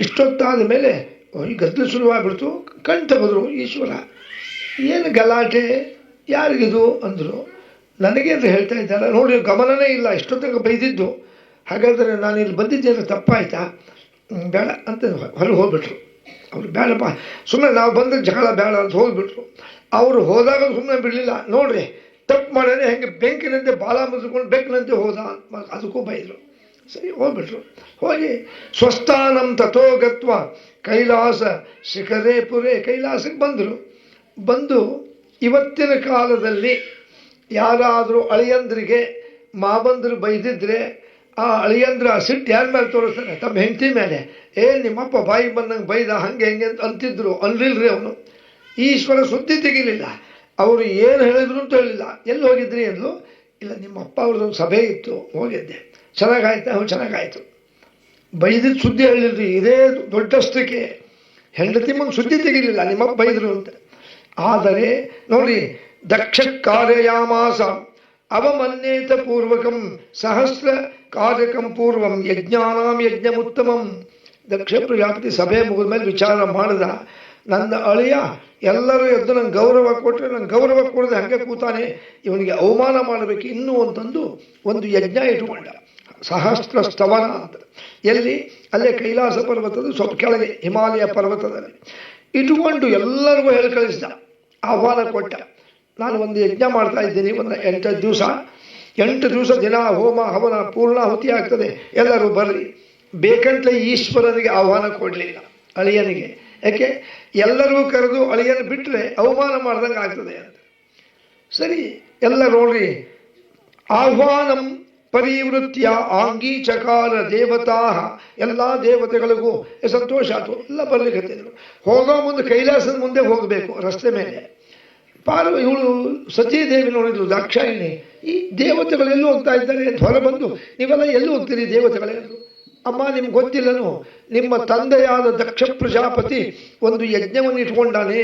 Speaker 3: ಇಷ್ಟೊತ್ತಾದ ಮೇಲೆ ಗದ್ದಲು ಶುರುವಾಗಿಬಿಡ್ತು. ಕಣ್ ತೆಗೆದ್ರು. ಈಶ್ವರ, ಏನು ಗಲಾಟೆ, ಯಾರಿಗಿದು ಅಂದರು. ನನಗೆ ಅಂತ ಹೇಳ್ತಾ ಇದ್ದಾರೆ. ನೋಡಿ, ಗಮನನೇ ಇಲ್ಲ, ಇಷ್ಟೊತ್ತಂಗೆ ಬೈದಿದ್ದು. ಹಾಗಾದರೆ ನಾನು ಇಲ್ಲಿ ಬಂದಿದ್ದೇನೆ ತಪ್ಪಾಯ್ತಾ? ಬೇಡ ಅಂತ ಹೊರಗೆ ಹೋಗ್ಬಿಟ್ರು. ಅವರು ಬೇಡಪ್ಪ, ಸುಮ್ಮನೆ ನಾವು ಬಂದರೆ ಜಗಳ ಬೇಡ ಅಂತ ಹೋಗಿಬಿಟ್ರು. ಅವರು ಹೋದಾಗ ಸುಮ್ಮನೆ ಬಿಡಲಿಲ್ಲ. ನೋಡ್ರಿ, ತಪ್ಪು ಮಾಡಿದ್ರೆ ಹೆಂಗೆ ಬೆಂಕಿನಂತೆ ಬಾಲ ಮುದ್ಕೊಂಡು ಬೆಂಕಿನಂತೆ ಹೋದ, ಅದಕ್ಕೂ ಬೈದರು. ಸರಿ, ಹೋಗ್ಬಿಟ್ರು. ಹೋಗಿ ಸ್ವಸ್ಥಾನಂ ತಥೋಗತ್ವ ಕೈಲಾಸ ಶಿಖರೇ ಪುರೇ, ಕೈಲಾಸಕ್ಕೆ ಬಂದರು. ಬಂದು ಇವತ್ತಿನ ಕಾಲದಲ್ಲಿ ಯಾರಾದರೂ ಅಳಿಯಂದ್ರಿಗೆ ಮಾವಂದರು ಬೈದಿದ್ರೆ ಆ ಅಳಿಯಂದ್ರ ಸಿಟ್ಟು ಯಾರ ಮೇಲೆ ತೋರಿಸ್ತಾನೆ? ತಮ್ಮ ಹೆಂಡತಿ ಮೇಲೆ. ನಿಮ್ಮಪ್ಪ ಬಾಯಿಗೆ ಬಂದಂಗೆ ಬೈದ, ಹಂಗೆ ಹೆಂಗೆ ಅಂತ ಅಂತಿದ್ರು. ಅನ್ಲಿಲ್ರಿ ಅವನು. ಈಶ್ವರ ಸುದ್ದಿ ತೆಗಿಲಿಲ್ಲ. ಅವರು ಏನು ಹೇಳಿದ್ರು ಅಂತ ಹೇಳಿಲ್ಲ. ಎಲ್ಲಿ ಹೋಗಿದ್ರಿ ಅಂದ್ಲು. ಇಲ್ಲ, ನಿಮ್ಮಪ್ಪ ಅವ್ರದ್ದೊಂದು ಸಭೆ ಇತ್ತು, ಹೋಗಿದ್ದೆ. ಚೆನ್ನಾಗಾಯ್ತು. ಅವ್ನು ಚೆನ್ನಾಗಾಯ್ತು. ಬೈದಿದ್ದು ಸುದ್ದಿ ಹೇಳಿಲ್ರಿ. ಇದೇ ದೊಡ್ಡಷ್ಟಕ್ಕೆ ಹೆಂಡತಿ ಮುಂದೆ ಸುದ್ದಿ ತೆಗಿಲಿಲ್ಲ, ನಿಮ್ಮಪ್ಪ ಬೈದರು ಅಂತ. ಆದರೆ ನೋಡಿ, ದಕ್ಷ ಕಾರ್ಯಯಾಮಾಸ ಅವಮನ್ಯೇತ ಪೂರ್ವಕಂ ಸಹಸ್ರ ಕಾರ್ಯಕಂ ಪೂರ್ವಂ ಯಜ್ಞಾನಾಂ ಯಜ್ಞಮುತ್ತಮಂ. ದಕ್ಷ ಪ್ರಜಾಪತಿ ಸಭೆ ಮುಗಿದ ಮೇಲೆ ವಿಚಾರ ಮಾಡಿದ, ನನ್ನ ಅಳಿಯ ಎಲ್ಲರೂ ಎದ್ದು ನಂಗೆ ಗೌರವ ಕೊಟ್ಟರೆ ನಂಗೆ ಗೌರವ ಕೊಡದೆ ಹಾಗೆ ಕೂತಾನೆ, ಇವನಿಗೆ ಅವಮಾನ ಮಾಡಬೇಕು ಇನ್ನೂ ಅಂತಂದು ಒಂದು ಯಜ್ಞ ಇಟ್ಟುಕೊಂಡ. ಸಹಸ್ರ ಸ್ತವನ ಅಂತ. ಎಲ್ಲಿ? ಅಲ್ಲೇ ಕೈಲಾಸ ಪರ್ವತದ ಸ್ವಲ್ಪ ಕೆಳಗೆ ಹಿಮಾಲಯ ಪರ್ವತದಲ್ಲಿ ಇಟ್ಟುಕೊಂಡು ಎಲ್ಲರಿಗೂ ಹೇಳಿ ಕಳಿಸಿದ, ಆಹ್ವಾನ ಕೊಟ್ಟ. ನಾನು ಒಂದು ಯಜ್ಞ ಮಾಡ್ತಾ ಇದ್ದೀನಿ, ಒಂದು 8 ದಿವಸ. 8 ದಿವಸ ದಿನ ಹೋಮ ಹವನ ಪೂರ್ಣಾಹುತಿ ಆಗ್ತದೆ, ಎಲ್ಲರೂ ಬರ್ರಿ. ಬೇಕಂತಲೇ ಈಶ್ವರನಿಗೆ ಆಹ್ವಾನ ಕೊಡಲಿಲ್ಲ, ಅಳಿಯನಿಗೆ. ಯಾಕೆ? ಎಲ್ಲರೂ ಕರೆದು ಅಳಿಯನ ಬಿಟ್ಟರೆ ಅವಮಾನ ಮಾಡ್ದಂಗೆ ಆಗ್ತದೆ ಅಂತ. ಸರಿ, ಎಲ್ಲ ನೋಡ್ರಿ. ಆಹ್ವಾನಂ ಪರಿವೃತ್ಯ ಆಂಗೀ ಚಕಾರ ದೇವತಾ, ಎಲ್ಲ ದೇವತೆಗಳಿಗೂ ಸಂತೋಷ ಆಯಿತು. ಎಲ್ಲ ಬರ್ಲಿಕ್ಕೆ ಹತ್ತಿದ್ರು. ಹೋಗೋ ಮುಂದೆ ಕೈಲಾಸದ ಮುಂದೆ ಹೋಗಬೇಕು, ರಸ್ತೆ ಮೇಲೆ. ಇವಳು ಸತೀದೇವಿ ನೋಡಿದ್ಲು, ದಾಕ್ಷಾಯಿಣಿ, ಈ ದೇವತೆಗಳು ಎಲ್ಲೂ ಹೋಗ್ತಾ ಇದ್ದಾರೆ ಅಂತ ಹೊರ ಬಂದು, ನೀವೆಲ್ಲ ಎಲ್ಲೂ ಹೋಗ್ತೀರಿ ದೇವತೆಗಳೇ? ಅಮ್ಮ, ನಿಮ್ಗೆ ಗೊತ್ತಿಲ್ಲನು, ನಿಮ್ಮ ತಂದೆಯಾದ ದಕ್ಷ ಪ್ರಜಾಪತಿ ಒಂದು ಯಜ್ಞವನ್ನು ಇಟ್ಕೊಂಡಾನೆ,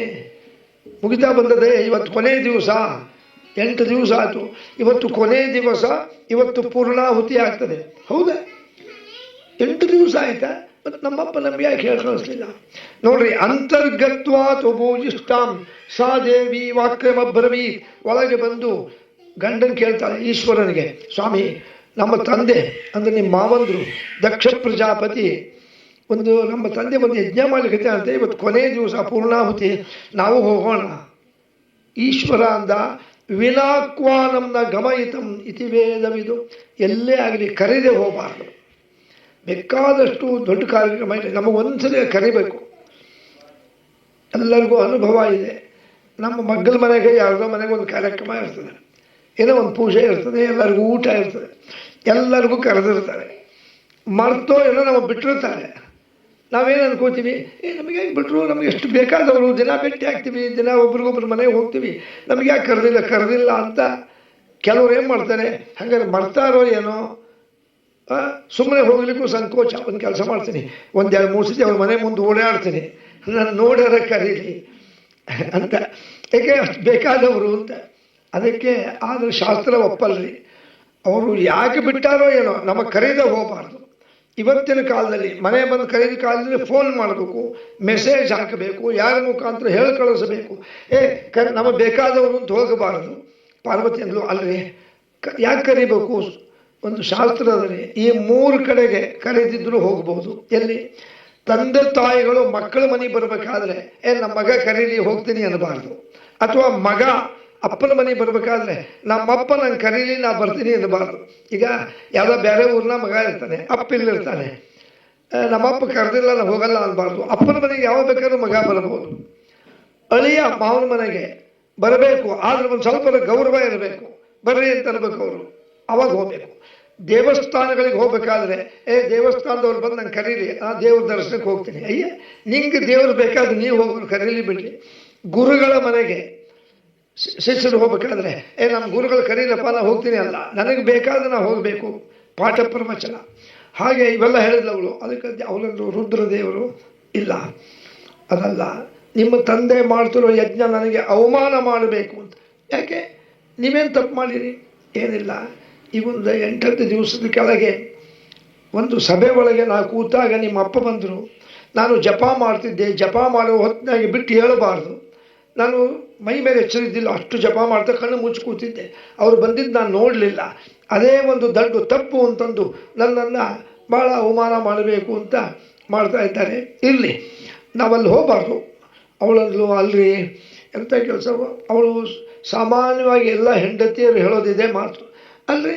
Speaker 3: ಮುಗಿತಾ ಬಂದದೆ. ಇವತ್ತು ಕೊನೆ ದಿವಸ, 8 ದಿವಸ ಆಯಿತು. ಇವತ್ತು ಕೊನೆ ದಿವಸ, ಇವತ್ತು ಪೂರ್ಣಾಹುತಿ ಆಗ್ತದೆ. ಹೌದಾ? 8 ದಿವಸ ಆಯ್ತಾ? ಮತ್ತು ನಮ್ಮಪ್ಪ ನಮ್ಗೆ ಯಾಕೆ ಹೇಳಿ ಕಳಿಸ್ಲಿಲ್ಲ? ನೋಡ್ರಿ, ಅಂತರ್ಗತ್ವಾತ್ ಉಭೂಜಿಷ್ಟಾಂ ಸಾ ದೇವಿ ವಾಕ್ಯಮಬ್ರವೀತ್. ಒಳಗೆ ಬಂದು ಗಂಡನ್ ಕೇಳ್ತಾಳೆ ಈಶ್ವರನಿಗೆ, ಸ್ವಾಮಿ ನಮ್ಮ ತಂದೆ ಅಂದರೆ ನಿಮ್ಮ ಮಾವಂದರು ದಕ್ಷ ಪ್ರಜಾಪತಿ ನಮ್ಮ ತಂದೆ ಒಂದು ಯಜ್ಞ ಮಾಡಲಿಕ್ಕೆ ಅಂತ ಇವತ್ತು ಕೊನೆಯ ದಿವಸ ಪೂರ್ಣಾಹುತಿ ನಾವು ಹೋಗೋಣ. ಈಶ್ವರ ಅಂದ ವಿನಾಕ್ವಾನಂನ ಗಮಯಿತಂ ಇತಿ ವೇದವಿದು. ಎಲ್ಲೇ ಆಗಲಿ ಕರೆದೇ ಹೋಗಬಾರ್ದು. ಬೇಕಾದಷ್ಟು ದೊಡ್ಡ ಕಾರ್ಯಕ್ರಮ ಇದೆ, ನಮಗೆ ಒಂದ್ಸಲ ಕರಿಬೇಕು. ಎಲ್ಲರಿಗೂ ಅನುಭವ ಇದೆ. ನಮ್ಮ ಮಗ್ಗಲ ಮನೆಗೆ ಯಾರ್ದೋ ಮನೆಗೆ ಒಂದು ಕಾರ್ಯಕ್ರಮ ಇರ್ತದೆ, ಏನೋ ಒಂದು ಪೂಜೆ ಇರ್ತದೆ, ಎಲ್ಲರಿಗೂ ಊಟ ಇರ್ತದೆ, ಎಲ್ಲರಿಗೂ ಕರೆದಿರ್ತಾರೆ. ಮರ್ತೋ ಏನೋ ನಮಗೆ ಬಿಟ್ಟಿರ್ತಾರೆ. ನಾವೇನು ಅನ್ಕೋತೀವಿ, ನಮಗೆ ಯಾಕೆ ಬಿಟ್ಟರು, ನಮಗೆ ಎಷ್ಟು ಬೇಕಾದವರು, ದಿನ ಭೇಟಿ ಆಗ್ತೀವಿ, ದಿನ ಒಬ್ರಿಗೊಬ್ರು ಮನೆಗೆ ಹೋಗ್ತೀವಿ, ನಮಗೆ ಯಾಕೆ ಕರೆದಿಲ್ಲ ಅಂತ ಕೆಲವ್ರು ಏನು ಮಾಡ್ತಾರೆ. ಹಾಗಾದ್ರೆ ಮರ್ತಾರೋ ಏನೋ, ಸುಮ್ಮನೆ ಹೋಗ್ಲಿಕ್ಕೂ ಸಂಕೋಚ. ಒಂದು ಕೆಲಸ ಮಾಡ್ತೀನಿ, ಒಂದು 2-3 ಸತಿ ಅವ್ರ ಮನೆ ಮುಂದೆ ಓಡಾಡ್ತೀನಿ, ನಾನು ನೋಡೋರ ಕರೀಲಿ ಅಂತ. ಯಾಕೆ ಅಷ್ಟು ಬೇಕಾದವರು ಅಂತ. ಅದಕ್ಕೆ ಆದ್ರೆ ಶಾಸ್ತ್ರ ಒಪ್ಪಲ್ರಿ. ಅವರು ಯಾಕೆ ಬಿಟ್ಟಾರೋ ಏನೋ, ನಮಗೆ ಕರೀದ ಹೋಗಬಾರ್ದು. ಇವತ್ತಿನ ಕಾಲದಲ್ಲಿ ಮನೆ ಬಂದು ಕರೀದ ಕಾಲದಲ್ಲಿ ಫೋನ್ ಮಾಡಬೇಕು, ಮೆಸೇಜ್ ಹಾಕಬೇಕು, ಯಾರ ಮುಖಾಂತರ ಹೇಳಿ ಕಳಿಸಬೇಕು. ನಮಗೆ ಬೇಕಾದವರು ಅಂತ ಹೋಗಬಾರದು. ಪಾರ್ವತಿ ಅಂದ್ಲು, ಅಲ್ರಿ ಯಾಕೆ ಕರಿಬೇಕು, ಒಂದು ಶಾಸ್ತ್ರದಲ್ಲಿ ಈ 3 ಕಡೆಗೆ ಕರೆದಿದ್ರು ಹೋಗ್ಬೋದು. ಎಲ್ಲಿ ತಂದೆ ತಾಯಿಗಳು ಮಕ್ಕಳ ಮನೆಗೆ ಬರಬೇಕಾದ್ರೆ ನಮ್ಮ ಮಗ ಕರೀಲಿ ಹೋಗ್ತೀನಿ ಅನ್ನಬಾರ್ದು. ಅಥವಾ ಮಗ ಅಪ್ಪನ ಮನೆಗೆ ಬರಬೇಕಾದ್ರೆ ನಮ್ಮಪ್ಪ ನಂಗೆ ಕರೀಲಿ ನಾ ಬರ್ತೀನಿ ಅನ್ನಬಾರ್ದು. ಈಗ ಯಾವುದೋ ಬೇರೆ ಊರಿನ ಮಗ ಇರ್ತಾನೆ, ಅಪ್ಪ ಇಲ್ಲಿರ್ತಾನೆ, ನಮ್ಮಪ್ಪ ಕರೆದಿಲ್ಲ ನಾನು ಹೋಗಲ್ಲ ಅನ್ನಬಾರ್ದು. ಅಪ್ಪನ ಮನೆಗೆ ಯಾವ ಬೇಕಾದ್ರೂ ಮಗ ಬರಬಹುದು. ಅಳಿಯ ಮಾವನ ಮನೆಗೆ ಬರಬೇಕು, ಆದ್ರೆ ಒಂದು ಸ್ವಲ್ಪ ಗೌರವ ಇರಬೇಕು. ಬರ್ರಿ ಅಂತ ಅನ್ಬೇಕು ಅವರು, ಅವಾಗ ಹೋಗ್ಬೇಕು. ದೇವಸ್ಥಾನಗಳಿಗೆ ಹೋಗ್ಬೇಕಾದ್ರೆ ದೇವಸ್ಥಾನದವ್ರು ಬಂದು ನಂಗೆ ಕರೀಲಿ, ಆ ದೇವ್ರ ದರ್ಶನಕ್ಕೆ ಹೋಗ್ತೀನಿ. ಅಯ್ಯ, ನಿಂಗೆ ದೇವ್ರು ಬೇಕಾದ್ರೆ ನೀವು ಹೋಗೋರು, ಕರೀಲಿ ಬಿಡ್ಲಿ. ಗುರುಗಳ ಮನೆಗೆ ಶಿಷ್ಯರು ಹೋಗ್ಬೇಕಾದ್ರೆ ನಮ್ಮ ಗುರುಗಳು ಕರೀಲಪ್ಪ ನಾ ಹೋಗ್ತೀನಿ ಅಲ್ಲ, ನನಗೆ ಬೇಕಾದ್ರೆ ನಾವು ಹೋಗಬೇಕು. ಪಾಠ ಪ್ರವಚನ ಹಾಗೆ ಇವೆಲ್ಲ ಹೇಳಿದ್ಲವಳು. ಅದಕ್ಕೆ ಅವಳೊಂದು ರುದ್ರದೇವರು ಇಲ್ಲ, ಅದಲ್ಲ, ನಿಮ್ಮ ತಂದೆ ಮಾಡ್ತಿರೋ ಯಜ್ಞ ನನಗೆ ಅವಮಾನ ಮಾಡಬೇಕು ಅಂತ. ಯಾಕೆ, ನೀವೇನು ತಪ್ಪು ಮಾಡಿರಿ? ಏನಿಲ್ಲ, ಈ ಒಂದು 8-10 ದಿವಸದ ಕೆಳಗೆ ಒಂದು ಸಭೆ ಒಳಗೆ ನಾ ಕೂತಾಗ ನಿಮ್ಮ ಅಪ್ಪ ಬಂದರು. ನಾನು ಜಪ ಮಾಡ್ತಿದ್ದೆ, ಜಪ ಮಾಡೋ ಹೊತ್ತಿನಾಗಿ ಬಿಟ್ಟು ಹೇಳಬಾರ್ದು. ನಾನು ಮೈ ಮೇಲೆ ಎಚ್ಚರಿದ್ದಿಲ್ಲ, ಅಷ್ಟು ಜಪ ಮಾಡ್ತಾ ಕಣ್ಣು ಮುಚ್ಚಿ ಕೂತಿದ್ದೆ. ಅವರು ಬಂದಿದ್ದು ನಾನು ನೋಡಲಿಲ್ಲ. ಅದೇ ಒಂದು ದೊಡ್ಡ ತಪ್ಪು ಅಂತಂದು ನನ್ನನ್ನು ಭಾಳ ಅವಮಾನ ಮಾಡಬೇಕು ಅಂತ ಮಾಡ್ತಾ ಇದ್ದಾರೆ. ಇರಲಿ, ನಾವಲ್ಲಿ ಹೋಗಬಾರ್ದು. ಅವಳಂದ್ಲು, ಅಲ್ರಿ ಎಂಥ ಕೆಲಸ. ಅವಳು ಸಾಮಾನ್ಯವಾಗಿ ಎಲ್ಲ ಹೆಂಡತಿಯರು ಹೇಳೋದಿದೆ ಮಾತು. ಅಲ್ರಿ,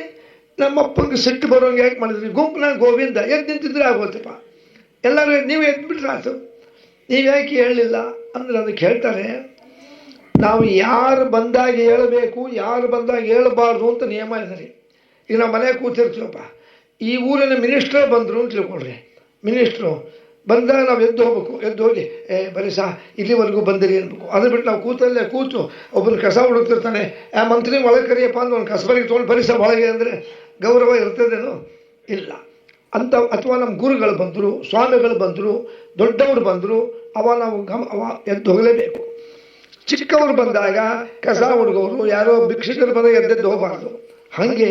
Speaker 3: ನಮ್ಮಪ್ಪಂಗೆ ಸಿಟ್ಟು ಬರೋಂಗೆ ಯಾಕೆ ಮಾಡಿದ್ರಿ? ಗುಂಪಿನಾಗ ಗೋವಿಂದ ಎದ್ದು ನಿಂತಿದ್ರೆ ಆಗೋತ್ತಪ್ಪ, ಎಲ್ಲರೂ ನೀವು ಎದ್ಬಿಟ್ರೆ ಆಯ್ತು, ನೀವು ಯಾಕೆ ಹೇಳಲಿಲ್ಲ ಅಂದ್ರೆ ಅದಕ್ಕೆ ಹೇಳ್ತಾರೆ, ನಾವು ಯಾರು ಬಂದಾಗ ಹೇಳಬೇಕು, ಯಾರು ಬಂದಾಗ ಹೇಳಬಾರ್ದು ಅಂತ ನಿಯಮ ಇದೆ ರೀ. ಈಗ ನಾವು ಮನೆಗೆ ಕೂತಿರ್ತೀವಪ್ಪ, ಈ ಊರಿನ ಮಿನಿಸ್ಟ್ರೇ ಬಂದರು ಅಂತ ತಿಳ್ಕೊಳ್ರಿ. ಮಿನಿಸ್ಟ್ರು ಬಂದಾಗ ನಾವು ಎದ್ದು ಹೋಗ್ಬೇಕು. ಎದ್ದು ಹೋಗಿ ಬರೀ ಇಲ್ಲಿವರೆಗೂ ಬಂದಿರಿ ಅನ್ಬೇಕು. ಅದು ಬಿಟ್ಟು ನಾವು ಕೂತಲ್ಲೇ ಕೂತು ಒಬ್ಬನ ಕಸ ಹುಡುಕ್ತಿರ್ತಾನೆ, ಆ ಮಂತ್ರಿ ಒಳಗೆ ಕರಿಯಪ್ಪ ಅಂದ್ರೆ ಒಂದು ಕಸಬರಿಗೆ ತೊಗೊಂಡು ಬರೀ ಒಳಗೆ ಅಂದರೆ ಗೌರವ ಇರ್ತದೇನೋ? ಇಲ್ಲ ಅಂತ. ಅಥವಾ ನಮ್ಮ ಗುರುಗಳು ಬಂದರು, ಸ್ವಾಮಿಗಳು ಬಂದರು, ದೊಡ್ಡವರು ಬಂದರು, ನಾವು ಎದ್ದು ಹೋಗಲೇಬೇಕು. ಚಿಕ್ಕವರು ಬಂದಾಗ ಕಸ ಹುಡುಗವರು ಯಾರೋ ಭಿಕ್ಷಕರು ಬಂದಾಗ ಎದ್ದೆದ್ದು ಹೋಗಬಾರ್ದು. ಹಾಗೆ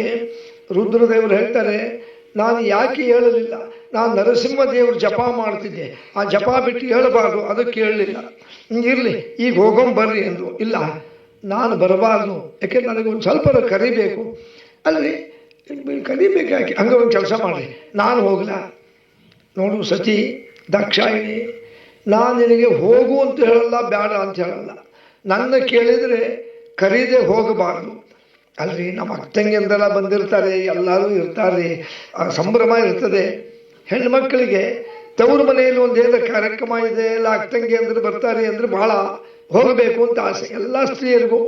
Speaker 3: ರುದ್ರದೇವರು ಹೇಳ್ತಾರೆ, ನಾನು ಯಾಕೆ ಹೇಳಲಿಲ್ಲ, ನಾನು ನರಸಿಂಹದೇವರು ಜಪ ಮಾಡ್ತಿದ್ದೆ, ಆ ಜಪ ಬಿಟ್ಟು ಹೇಳಬಾರ್ದು, ಅದಕ್ಕೆ ಹೇಳಲಿಲ್ಲ. ಇರಲಿ, ಈಗ ಹೋಗೋಂಬರ್ರಿ ಅಂದರು. ಇಲ್ಲ, ನಾನು ಬರಬಾರ್ದು, ಯಾಕೆಂದ್ರೆ ನನಗೆ ಒಂದು ಸ್ವಲ್ಪ ಕರಿಬೇಕು. ಅಲ್ಲರಿ, ಕರಿಬೇಕು ಯಾಕೆ? ಹಂಗೆ ಒಂದು ಕೆಲಸ ಮಾಡಿ, ನಾನು ಹೋಗಲ್ಲ. ನೋಡು ಸತಿ ದಾಕ್ಷಾಯಿಣಿ, ನಾನು ನಿನಗೆ ಹೋಗು ಅಂತ ಹೇಳಲ್ಲ, ಬೇಡ ಅಂತ ಹೇಳಲ್ಲ. ನನ್ನ ಕೇಳಿದರೆ ಕರೀದೆ ಹೋಗಬಾರ್ದು. ಅಲ್ರಿ, ನಮ್ಮ ಅಕ್ಕಂಗೆಂದೆಲ್ಲ ಬಂದಿರ್ತಾರೆ, ಎಲ್ಲರೂ ಇರ್ತಾರೆ, ಸಂಭ್ರಮ ಇರ್ತದೆ. ಹೆಣ್ಮಕ್ಕಳಿಗೆ ತವರು ಮನೆಯಲ್ಲಿ ಒಂದೇನೋ ಕಾರ್ಯಕ್ರಮ ಇದೆ, ಎಲ್ಲ ಅಕ್ಕಂಗೆ ಅಂದ್ರೆ ಬರ್ತಾರೆ ಅಂದರೆ ಭಾಳ ಹೋಗಬೇಕು ಅಂತ ಆಸೆ ಎಲ್ಲ ಸ್ತ್ರೀಯರಿಗೂ.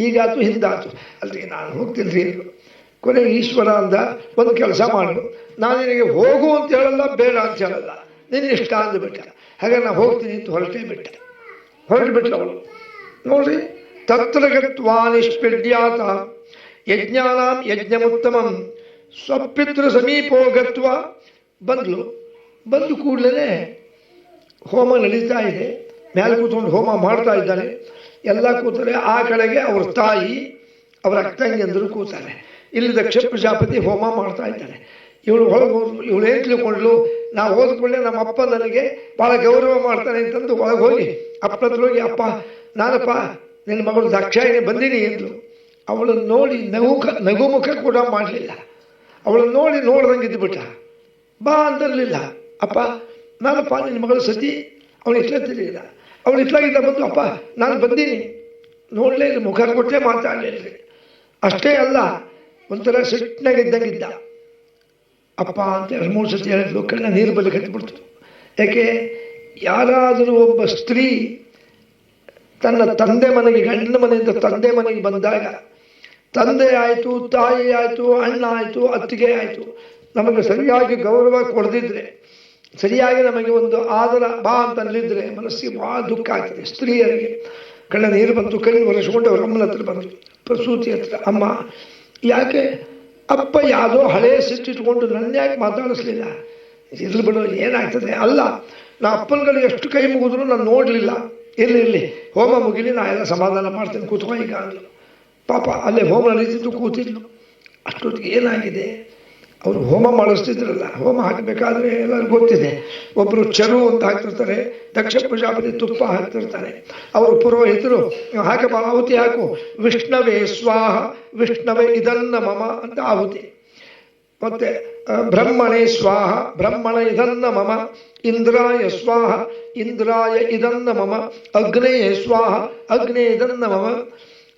Speaker 3: ಈಗಾತು ಹಿಂದಾತು. ಅಲ್ರಿ, ನಾನು ಹೋಗ್ತೀನಿ ರೀ. ಕೊನೆಗೆ ಈಶ್ವರ ಅಂದ, ಒಂದು ಕೆಲಸ ಮಾಡು, ನಾನು ನಿನಗೆ ಹೋಗು ಅಂತ ಹೇಳಲ್ಲ, ಬೇಡ ಅಂತ ಹೇಳಲ್ಲ, ನಿನ್ನ ಇಷ್ಟ ಅಂದುಬಿಟ್ಟ. ಹಾಗೆ ನಾನು ಹೋಗ್ತೀನಿ ಅಂತ ಹೊರಟು ಬಿಟ್ಟ ಅವಳು. ನೋಡ್ರಿ, ತತ್ರ ಗತ್ವಾ ನಿಷ್ಪಿಡ್ಯಾತ ಯಜ್ಞಾನಾಂ ಯಜ್ಞಮುತ್ತಮಂ ಸ್ವಪಿತೃ ಸಮೀಪೋ ಗತ್ವ. ಬಂದು ಕೂಡಲೇ ಹೋಮ ನಡೀತಾ ಇದೆ. ಮೇಲೆ ಕೂತ್ಕೊಂಡು ಹೋಮ ಮಾಡ್ತಾ ಇದ್ದಾನೆ. ಎಲ್ಲ ಕೂತಾರೆ. ಆ ಕಡೆಗೆ ಅವ್ರ ತಾಯಿ, ಅವರ ಅಕ್ಕಂಗೆಂದರು ಕೂತಾರೆ. ಇಲ್ಲಿ ದಕ್ಷ ಪ್ರಜಾಪತಿ ಹೋಮ ಮಾಡ್ತಾ ಇದ್ದಾನೆ. ಇವಳು ಹೊರಗೆ ಹೋದ್ರು. ಇವಳು ಏನು ತಿಳ್ಕೊಂಡ್ಲು, ನಾವು ಹೋದ್ಕೊಳ್ಳೆ ನಮ್ಮ ಅಪ್ಪ ನನಗೆ ಭಾಳ ಗೌರವ ಮಾಡ್ತಾನೆ ಅಂತಂದು ಒಳಗೆ ಹೋಗಿ ಅಪ್ಪನ ಹೋಗಿ, ಅಪ್ಪ ನಾನಪ್ಪ ನಿನ್ನ ಮಗಳು ದಾಕ್ಷಾಯಿಣಿ ಬಂದೀನಿ ಎಂದ್ಲು. ಅವಳನ್ನು ನೋಡಿ ನಗುಮುಖ ಕೂಡ ಮಾಡಲಿಲ್ಲ. ಅವಳನ್ನು ನೋಡ್ದಂಗೆ ಇದ್ದುಬಿಟ್ಟ. ಬಾ ಅಂತರಲಿಲ್ಲ. ಅಪ್ಪ ನಾನಪ್ಪ ನಿನ್ನ ಮಗಳು ಸತಿ. ಅವಳು ಇಟ್ಲತ್ತಿರಲಿಲ್ಲ. ಅವಳು ಇಟ್ಲಾಗಿದ್ದ ಬಂದು ಅಪ್ಪ ನಾನು ಬಂದೀನಿ ನೋಡಲೇ ಇಲ್ಲ, ಮುಖ ಕೊಟ್ಟೆ ಮಾತಾಡಲಿಲ್ಲ. ಅಷ್ಟೇ ಅಲ್ಲ, ಒಂಥರ ಸಿಟ್ಟಿನಾಗಿದ್ದಂಗಿದ್ದ. ಅಪ್ಪ ಅಂತ 2-3 ಸತಿ ಹೇಳಿದ್ಲು. ಕಣ್ಣ ನೀರು ಬಲ್ಲಿ ಕಟ್ಟಿಬಿಡ್ತು. ಯಾಕೆ ಯಾರಾದರೂ ಒಬ್ಬ ಸ್ತ್ರೀ ತನ್ನ ತಂದೆ ಮನೆಗೆ, ಗಂಡನ ಮನೆಯಿಂದ ತಂದೆ ಮನೆಗೆ ಬಂದಾಗ, ತಂದೆ ಆಯಿತು, ತಾಯಿ ಆಯಿತು, ಅಣ್ಣ ಆಯಿತು, ಅತ್ತಿಗೆ ಆಯಿತು, ನಮಗೆ ಸರಿಯಾಗಿ ಗೌರವ ಕೊಡದಿದ್ರೆ, ಸರಿಯಾಗಿ ನಮಗೆ ಒಂದು ಆದರ ಬಾ ಅಂತ ಅಲ್ಲಿದ್ರೆ ಮನಸ್ಸಿಗೆ ಭಾಳ ದುಃಖ ಆಗ್ತದೆ. ಸ್ತ್ರೀಯರಿಗೆ ಕಣ್ಣ ನೀರು ಬಂತು. ಕಣ್ಣು ಒರೆಸ್ಕೊಂಡು ಅವ್ರ ಅಮ್ಮನ ಹತ್ರ ಬಂದರು, ಪ್ರಸೂತಿ ಹತ್ರ. ಅಮ್ಮ ಯಾಕೆ ಅಪ್ಪ ಯಾವುದೋ ಹಳೇ ಸಿಟ್ಟಿಟ್ಕೊಂಡು ನನ್ನ ಯಾಕೆ ಮಾತಾಡಿಸ್ಲಿಲ್ಲ? ಇರ್ಲಿ ಬಿಡೋ, ಏನಾಗ್ತದೆ? ಅಲ್ಲ, ನಾ ಅಪ್ಪನ ಕಡೆ ಎಷ್ಟು ಕೈ ಮುಗಿದ್ರು ನಾನು ನೋಡಲಿಲ್ಲ. ಇರಲಿ ಹೋಮ ಮುಗಿಲಿ, ನಾ ಎಲ್ಲ ಸಮಾಧಾನ ಮಾಡ್ತೇನೆ, ಕೂತ್ಕೊ ಈಗ ಅಂದ್ಲು. ಪಾಪ ಅಲ್ಲೇ ಹೋಮ ನಡೀತಿದ್ದು ಕೂತಿದ್ಲು. ಅಷ್ಟೊತ್ತಿಗೆ ಏನಾಗಿದೆ, ಅವರು ಹೋಮ ಮಾಡಿಸ್ತಿದ್ರಲ್ಲ, ಹೋಮ ಹಾಕಬೇಕಾದ್ರೆ ಎಲ್ಲರಿಗೂ ಗೊತ್ತಿದೆ. ಒಬ್ಬರು ಚರು ಅಂತ ಹಾಕ್ತಿರ್ತಾರೆ, ದಕ್ಷ ಪ್ರಜಾಪತಿ ತುಪ್ಪ ಹಾಕ್ತಿರ್ತಾರೆ. ಅವರು ಪುರೋಹಿತರು ಹಾಕಪ್ಪ ಆಹುತಿ ಹಾಕು, ವಿಷ್ಣವೇ ಸ್ವಾಹ ವಿಷ್ಣವೇ ಇದನ್ನ ಮಮ ಅಂತ ಆಹುತಿ. ಮತ್ತೆ ಬ್ರಹ್ಮಣೇ ಸ್ವಾಹ ಬ್ರಹ್ಮಣ ಇದನ್ನ ಮಮ, ಇಂದ್ರಾಯ ಸ್ವಾಹ ಇಂದ್ರಾಯ ಇದನ್ನ ಮಮ, ಅಗ್ನೇಯ ಸ್ವಾಹ ಅಗ್ನೇ ಇದನ್ನ ಮಮ,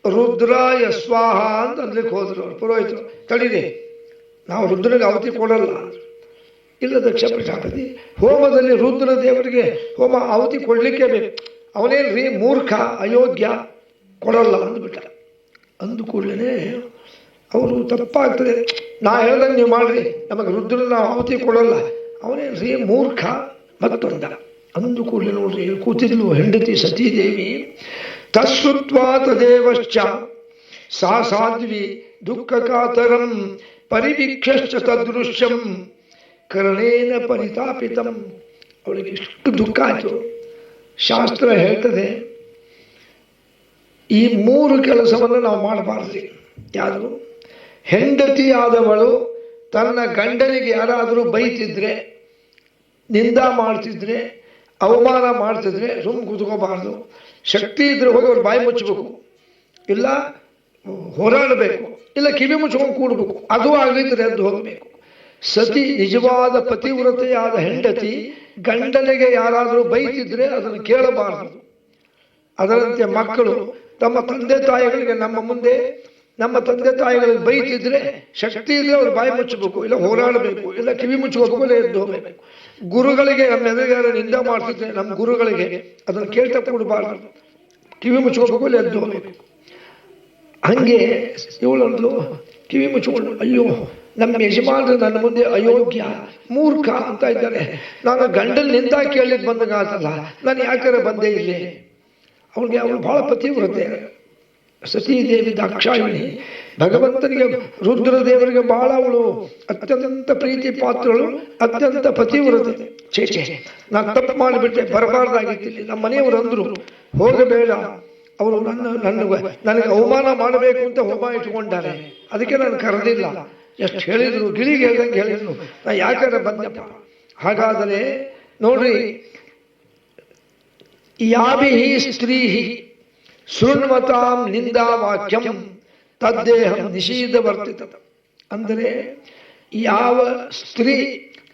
Speaker 3: ರುದ್ರಾಯ ಸ್ವಾಹ ಅಂತ ಅನ್ಲಿಕ್ಕೆ ಹೋದ್ರು ಪುರೋಹಿತರು. ತಡೀರಿ, ನಾವು ರುದ್ರನಿಗೆ ಆಹುತಿ ಕೊಡಲ್ಲ. ಇಲ್ಲ ದಕ್ಷ ಪ್ರಜಾಪತಿ, ಹೋಮದಲ್ಲಿ ರುದ್ರ ದೇವರಿಗೆ ಹೋಮ ಆಹುತಿ ಕೊಡ್ಲಿಕ್ಕೆ ಬೇಕು. ಅವನೇನ್ರಿ ಮೂರ್ಖ, ಅಯೋಗ್ಯ, ಕೊಡಲ್ಲ ಅಂದ್ಬಿಟ್ಟ. ಅಂದು ಕೂಡಲೇ ಅವರು ತಪ್ಪಾಗ್ತದೆ, ನಾ ಹೇಳ್ದಂಗೆ ನೀವು ಮಾಡ್ರಿ, ನಮಗೆ ರುದ್ರನ ಆಹುತಿ ಕೊಡಲ್ಲ. ಅವನೇನ್ರಿ ಮೂರ್ಖ ಮತ್ತೊಂದ. ಅಂದು ಕೂಡಲೇ ನೋಡ್ರಿ ಕೂತಿದ್ಲು ಹೆಂಡತಿ ಸತೀದೇವಿ. ತಶ್ರುತ್ವಾ ತದೇವಶ್ಚ ಸಾ ಸಾಧ್ವಿ ದುಃಖ ಕಾತರಂ ಪರಿವೀಕ್ಷಶ್ಚ ತದೃಶ್ಯಂ ಕರ್ಣೇನ ಪರಿತಾಪಿತಂ. ಅವಳಿಗೆ ಇಷ್ಟು ದುಃಖ ಆಯಿತು. ಶಾಸ್ತ್ರ ಹೇಳ್ತದೆ, ಈ 3 ಕೆಲಸವನ್ನು ನಾವು ಮಾಡಬಾರ್ದು. ಯಾರು? ಹೆಂಡತಿಯಾದವಳು ತನ್ನ ಗಂಡನಿಗೆ ಯಾರಾದರೂ ಬೈತಿದ್ರೆ, ನಿಂದ ಮಾಡ್ತಿದ್ರೆ, ಅವಮಾನ ಮಾಡ್ತಿದ್ರೆ ಸುಮ್ಮನೆ ಕೂತ್ಕೋಬಾರ್ದು. ಶಕ್ತಿ ಇದ್ರೆ ಹೋಗಿ ಅವ್ರು ಬಾಯಿ ಮುಚ್ಚಬೇಕು, ಇಲ್ಲ ಹೋರಾಡಬೇಕು, ಇಲ್ಲ ಕಿವಿ ಮುಚ್ಕೊಂಡು ಕೂಡಬೇಕು. ಅದು ಆಗಲಿದ್ರೆ ಎದ್ದು ಹೋಗಬೇಕು. ಸತಿ ನಿಜವಾದ ಪತಿವ್ರತೆಯಾದ ಹೆಂಡತಿ ಗಂಡನಿಗೆ ಯಾರಾದರೂ ಬೈತಿದ್ರೆ ಅದನ್ನು ಕೇಳಬಾರದು. ಅದರಂತೆ ಮಕ್ಕಳು ತಮ್ಮ ತಂದೆ ತಾಯಿಗಳಿಗೆ, ನಮ್ಮ ತಂದೆ ತಾಯಿಗಳಿಗೆ ಬೈತಿದ್ರೆ ಶಕ್ತಿ ಇದ್ರೆ ಅವ್ರು ಬಾಯಿ ಮುಚ್ಚಬೇಕು, ಇಲ್ಲ ಹೋರಾಡಬೇಕು, ಇಲ್ಲ ಕಿವಿ ಮುಚ್ಚಬೇಕು, ಇಲ್ಲ ಎದ್ದು ಹೋಗಬೇಕು. ಗುರುಗಳಿಗೆ ನಮ್ಮ ಎದುರುಗಾರ ನಿಂದ ಮಾಡ್ತಿದ್ರೆ ನಮ್ಮ ಗುರುಗಳಿಗೆ ಅದನ್ನು ಕೇಳ್ತಾ ಕೊಡಬಾರ್ದು, ಕಿವಿ ಮುಚ್ಕೋಬೇಕು, ಇಲ್ಲ ಎದ್ದು ಹೋಗಬೇಕು. ಹಂಗೆ ಇವಳೊಂದು ಕಿವಿ ಮುಚ್ಚಿಕೊಂಡು, ಅಯ್ಯೋ ನಮ್ಮ ಯಜಮಾನರು ನನ್ನ ಮುಂದೆ ಅಯೋಗ್ಯ ಮೂರ್ಖ ಅಂತ ಇದ್ದಾರೆ, ನಾನು ಗಂಡನಿಂದ ಕೇಳಲಿಕ್ಕೆ ಬಂದಾಗ ಆತಲ್ಲ, ನಾನು ಯಾಕಂದ್ರೆ ಬಂದೇ ಇಲ್ಲಿ. ಅವಳು ಬಹಳ ಪತಿವ್ರತೆ ಸತೀದೇವಿ ದಾಕ್ಷಾಯಿಣಿ. ಭಗವಂತನಿಗೆ ರುದ್ರದೇವರಿಗೆ ಬಹಳ ಅವಳು ಅತ್ಯಂತ ಪ್ರೀತಿ ಪಾತ್ರಳು, ಅತ್ಯಂತ ಪತಿವ್ರತೆ. ಚೇಚೆ ನಾನು ತಪ್ಪು ಮಾಡಿಬಿಟ್ಟೆ, ಬರಬಾರ್ದಾಗಿತ್ತು. ನಮ್ಮ ಮನೆಯವರು ಅಂದ್ರು ಹೋಗಬೇಡ, ಅವರು ನನಗೆ ಅವಮಾನ ಮಾಡಬೇಕು ಅಂತ ಹೋಮ ಇಟ್ಕೊಂಡಾರೆ, ಅದಕ್ಕೆ ನಾನು ಕರೆದಿಲ್ಲ. ಎಷ್ಟು ಹೇಳಿದ್ರು, ಗಿಳಿಗೆ ಹೇಳ್ದಂಗೆ ಹೇಳಿದ್ರು, ನಾ ಯಾಕಂದ್ರೆ ಬಂದಪ್ಪ. ಹಾಗಾದರೆ ನೋಡ್ರಿ, ಯಾಭಿ ಸ್ತ್ರೀ ಶೃಣ್ವತಾಂ ನಿಂದಾ ವಾಕ್ಯಂ ತದ್ದೇಹಂ ನಿಷೀದ ವರ್ತಿತ. ಅಂದರೆ ಯಾವ ಸ್ತ್ರೀ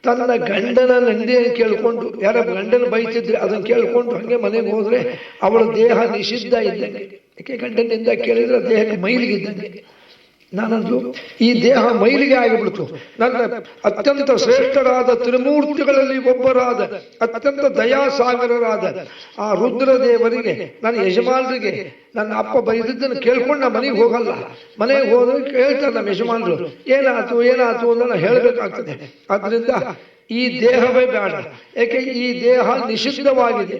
Speaker 3: ತನ್ನ ಗಂಡನ ನಿಂದೆ ಕೇಳಿಕೊಂಡು, ಯಾರ ಗಂಡನ ಬೈತಿದ್ರೆ ಅದನ್ನು ಕೇಳಿಕೊಂಡು ಹಂಗೆ ಮನೆಗೆ ಹೋದ್ರೆ ಅವಳ ದೇಹ ನಿಷಿದ್ಧ ಇದ್ದಂಗೆ. ಯಾಕೆ ಗಂಡನಿಂದ ಕೇಳಿದ್ರೆ ದೇಹಕ್ಕೆ ಮೈಲಿಗಿದ್ದಂಗೆ. ನಾನಂದು ಈ ದೇಹ ಮೈಲಿಗೆ ಆಗಿಬಿಡ್ತು. ನನ್ನ ಅತ್ಯಂತ ಶ್ರೇಷ್ಠರಾದ ತ್ರಿಮೂರ್ತಿಗಳಲ್ಲಿ ಒಬ್ಬರಾದ ಅತ್ಯಂತ ದಯಾಸಾಗರರಾದ ಆ ರುದ್ರದೇವರಿಗೆ, ನನ್ನ ಯಜಮಾನರಿಗೆ ನನ್ನ ಅಪ್ಪ ಬೈದಿದ್ದನ್ನು ಕೇಳ್ಕೊಂಡು ನಾ ಮನೆಗೆ ಹೋಗಲ್ಲ. ಮನೆಗೆ ಹೋದ್ರೆ ಕೇಳ್ತಾರೆ ನಮ್ಮ ಯಜಮಾನರು, ಏನಾಯ್ತು ಅಂತ ನಾನು ಹೇಳಬೇಕಾಗ್ತದೆ. ಆದ್ರಿಂದ ಈ ದೇಹವೇ ಬೇಡ. ಯಾಕೆ ಈ ದೇಹ ನಿಷಿದ್ಧವಾಗಿದೆ.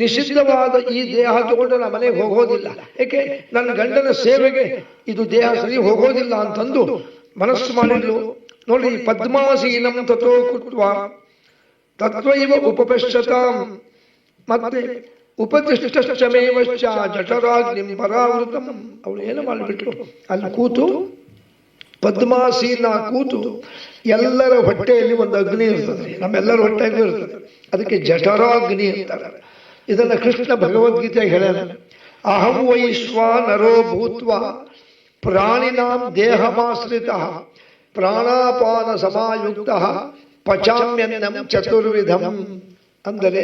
Speaker 3: ನಿಷಿದ್ಧವಾದ ಈ ದೇಹ ತಗೊಂಡು ನಾನು ಮನೆಗೆ ಹೋಗೋದಿಲ್ಲ. ಏಕೆ ನನ್ನ ಗಂಡನ ಸೇವೆಗೆ ಇದು ದೇಹ ಸರಿ ಹೋಗೋದಿಲ್ಲ ಅಂತಂದು ಮನಸ್ಸು ಮಾಡಿದ್ಲು. ನೋಡಿ, ಪದ್ಮಾಸೀನಂ ತಥೋ ಕೃತ್ವಾ ತತ್ವೈವ ಉಪಪಶ್ಯತಾಂ, ಮತ್ತೆ ಉಪತಿಷ್ಠಶ್ಚಮೇವಶ್ಚ ಜಠರಾಗ್ನಿಂ ಪರಾವೃತಂ. ಅವಳು ಏನು ಮಾಡಿಬಿಟ್ರು, ಅಲ್ಲಿ ಕೂತು ಪದ್ಮಾಸೀನ ಕೂತು ಎಲ್ಲರ ಹೊಟ್ಟೆಯಲ್ಲಿ ಒಂದು ಅಗ್ನಿ ಇರ್ತದೆ, ನಮ್ಮೆಲ್ಲರ ಹೊಟ್ಟೆಗೂ ಇರ್ತದೆ. ಅದಕ್ಕೆ ಜಠರಾಗ್ನಿ ಅಂತಾರೆ. ಇದನ್ನ ಕೃಷ್ಣ ಭಗವದ್ಗೀತೆಗೆ ಹೇಳ್ಯಾನ. ಅಹಂ ವೈಶ್ವಾನರೋ ಭೂತ್ವ ಪ್ರಾಣಿನಾಂ ದೇಹಮಾಶ್ರಿತ ಪ್ರಾಣಾಪಾನ ಸಮಾಯುಕ್ತ ಪಚಾಮ್ಯನ್ನಂ ಚತುರ್ವಿಧಂ. ಅಂದರೆ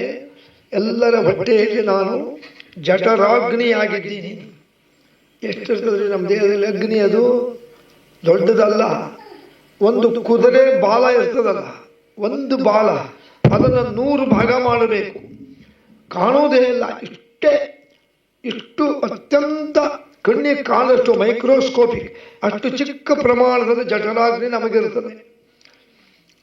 Speaker 3: ಎಲ್ಲರ ಹೊಟ್ಟೆಯಲ್ಲಿ ನಾನು ಜಠರಾಗ್ನಿಯಾಗಿದ್ದೀನಿ. ಎಷ್ಟಿರ್ತದ್ರಿ ನಮ್ಮ ದೇಹದಲ್ಲಿ ಅಗ್ನಿ? ಅದು ದೊಡ್ಡದಲ್ಲ. ಒಂದು ಕುದುರೆ ಬಾಲ ಇರ್ತದಲ್ಲ, ಒಂದು ಬಾಲ ಅದನ್ನು 100 ಭಾಗ ಮಾಡಬೇಕು, ಕಾಣೋದೇ ಇಲ್ಲ. ಇಷ್ಟು ಅತ್ಯಂತ ಕಣ್ಣಿಗೆ ಕಾಣಷ್ಟು ಮೈಕ್ರೋಸ್ಕೋಪಿಕ್, ಅಷ್ಟು ಚಿಕ್ಕ ಪ್ರಮಾಣದಲ್ಲಿ ಜಠರಾಗ್ನಿ ನಮಗಿರ್ತದೆ.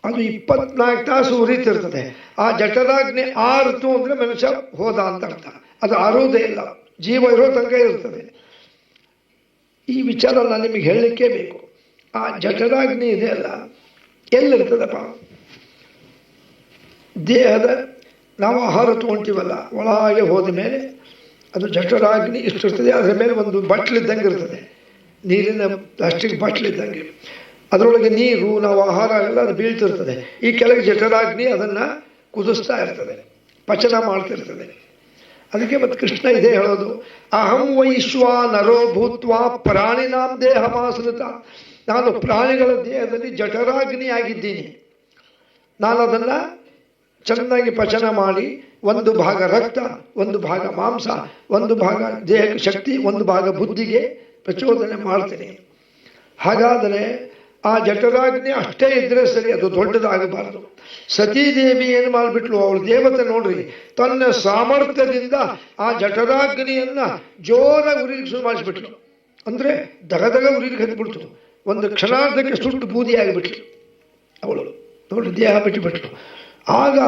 Speaker 3: ಅದು 24 ತಾಸು ಉರಿತಿರ್ತದೆ. ಆ ಜಠರಾಗ್ನಿ ಆರಿತು ಅಂದರೆ ಮನುಷ್ಯ ಹೋದ ಅಂತ ಅರ್ಥ. ಅದು ಆರೋದೇ ಇಲ್ಲ, ಜೀವ ಇರೋ ತನಕ ಇರ್ತದೆ. ಈ ವಿಚಾರ ನಾನು ನಿಮಗೆ ಹೇಳಲಿಕ್ಕೆ ಬೇಕು. ಆ ಜಠರಾಗ್ನಿ ಇದೆ ಅಲ್ಲ, ಎಲ್ಲಿರ್ತದಪ್ಪ? ದೇಹದ ನಾವು ಆಹಾರ ತಗೊಂತೀವಲ್ಲ, ಒಳಗೆ ಹೋದ ಮೇಲೆ ಅದು ಜಠರಾಗ್ನಿ ಇಷ್ಟಿರ್ತದೆ. ಅದರ ಮೇಲೆ ಒಂದು ಬಟ್ಲಿದ್ದಂಗೆ ಇರ್ತದೆ, ನೀರಿನ ಪ್ಲಾಸ್ಟಿಕ್ ಬಾಟ್ಲಿದ್ದಂಗೆ. ಅದರೊಳಗೆ ನೀರು, ನಾವು ಆಹಾರ ಎಲ್ಲ ಅದು ಬೀಳ್ತಿರ್ತದೆ. ಈ ಕೆಳಗೆ ಜಠರಾಗ್ನಿ ಅದನ್ನು ಕುದಿಸ್ತಾ ಇರ್ತದೆ, ಪಚನ ಮಾಡ್ತಿರ್ತದೆ. ಅದಕ್ಕೆ ಮತ್ತೆ ಕೃಷ್ಣ ಇದೇ ಹೇಳೋದು, ಅಹಂ ವೈಶ್ವ ನರೋ ಭೂತ್ವ ಪ್ರಾಣಿನಾಂ ದೇಹಮಾಶ್ರಿತ. ನಾನು ಪ್ರಾಣಿಗಳ ದೇಹದಲ್ಲಿ ಜಠರಾಗ್ನಿ ಆಗಿದ್ದೀನಿ. ನಾನು ಅದನ್ನು ಚೆನ್ನಾಗಿ ಪಚನ ಮಾಡಿ, ಒಂದು ಭಾಗ ರಕ್ತ, ಒಂದು ಭಾಗ ಮಾಂಸ, ಒಂದು ಭಾಗ ದೇಹಕ್ಕೆ ಶಕ್ತಿ, ಒಂದು ಭಾಗ ಬುದ್ಧಿಗೆ ಪ್ರಚೋದನೆ ಮಾಡ್ತೀನಿ. ಹಾಗಾದರೆ ಆ ಜಠರಾಗ್ನಿ ಅಷ್ಟೇ ಇದ್ರೆ ಸರಿ, ಅದು ದೊಡ್ಡದಾಗಬಾರದು. ಸತೀದೇವಿ ಏನು ಮಾಡಿಬಿಟ್ಲು, ಅವಳು ದೇವತೆ ನೋಡ್ರಿ, ತನ್ನ ಸಾಮರ್ಥ್ಯದಿಂದ ಆ ಜಠರಾಗ್ನಿಯನ್ನ ಜೋರಾಗಿ ಉರಿಲಿಕ್ಕೆ ಶುರು ಮಾಡಿಸ್ಬಿಟ್ಲು. ಅಂದ್ರೆ ದಗದಗ ಉರಿಲಿಕ್ಕೆ ಹತ್ಬಿಡ್ತು. ಒಂದು ಕ್ಷಣಾರ್ಧಕ್ಕೆ ಸುಟ್ಟು ಬೂದಿ ಆಗಿಬಿಟ್ಲು ಅವಳು. ನೋಡಿ, ದೇಹ ಬಿಟ್ಟುಬಿಟ್ಲು. ಆಗ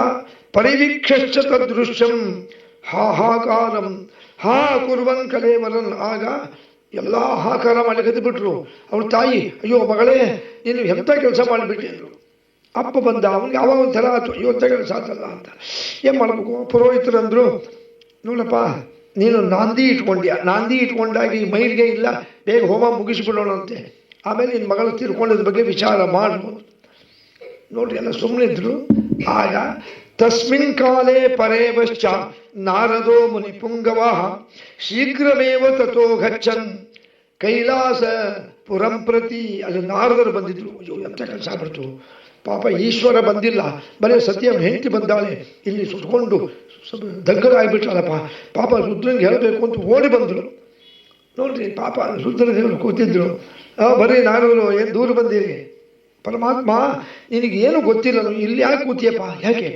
Speaker 3: ಪರಿವೀಕ್ಷಶ್ಚ ತದೃಶ್ಯಂ ಹಾಹಾಕಾರಂ ಹಾ ಕುರ್ವನ್ ಕಲೇವರನ್. ಆಗ ಎಲ್ಲ ಹಾಕಾರ ಮಾಡಿ ಕದ್ದುಬಿಟ್ರು. ಅವಳು ತಾಯಿ, ಅಯ್ಯೋ ಮಗಳೇ, ನೀನು ಎಂಥ ಕೆಲಸ ಮಾಡಿಬಿಟ್ಟೆ ಅಂದರು. ಅಪ್ಪ ಬಂದ, ಅವನಿಗೆ ಯಾವಾಗ ಒಂಥರ ಆಯ್ತು, ಇವತ್ತ ಕೆಲಸ ಆತಲ್ಲ ಅಂತ. ಏನು ಮಾಡಬೇಕು? ಪುರೋಹಿತರಂದ್ರು, ನೋಡಪ್ಪ ನೀನು ನಾಂದಿ ಇಟ್ಕೊಂಡ್ಯಾ, ನಾಂದಿ ಇಟ್ಕೊಂಡಾಗಿ ಮೈಲಿಗೆ ಇಲ್ಲ, ಬೇಗ ಹೋಮ ಮುಗಿಸ್ಬಿಡೋಣಂತೆ, ಆಮೇಲೆ ನಿನ್ನ ಮಗಳು ತೀರ್ಕೊಂಡದ ಬಗ್ಗೆ ವಿಚಾರ ಮಾಡ್ಬೋದು. ನೋಡ್ರಿ, ಎಲ್ಲ ಸುಮ್ಮನಿದ್ರು. ಆಗ ತಸ್ಮಿನ್ ಕಾಲೇ ಪರೇವಶ್ಚ ನಾರದೋ ಮುನಿ ಪುಂಗವ ಶೀಘ್ರಮೇವ ತಥೋ ಗಚ್ಚನ್ ಕೈಲಾಸ ಪುರಂ ಪ್ರತಿ. ಅಲ್ಲಿ ನಾರದರು ಬಂದಿದ್ರು. ಅಯ್ಯೋ ಎಂತ ಕೆಲಸ ಆಗ್ಬಿಡ್ತು, ಪಾಪ ಈಶ್ವರ ಬಂದಿಲ್ಲ, ಬರೀ ಸತ್ಯ ಹೆಂಡತಿ ಬಂದಾಳೆ, ಇಲ್ಲಿ ಸುಟ್ಕೊಂಡು ದಗ್ಗರಾಗ್ಬಿಟ್ರಲ್ಲಪ್ಪ, ಪಾಪ ರುದ್ರನಿಗೆ ಹೇಳಬೇಕು ಅಂತ ಓಡಿ ಬಂದರು. ನೋಡ್ರಿ, ಪಾಪ ರುದ್ರದೇವರು ಕೂತಿದ್ರು. ಬರೀ ನಾರದರು, ಏನು ದೂರ ಬಂದಿರಿ? ಪರಮಾತ್ಮ, ನಿನಗೇನು ಗೊತ್ತಿಲ್ಲ, ಇಲ್ಲಿ ಯಾಕೆ ಕೂತಿಯಪ್ಪ? ಯಾಕೆ?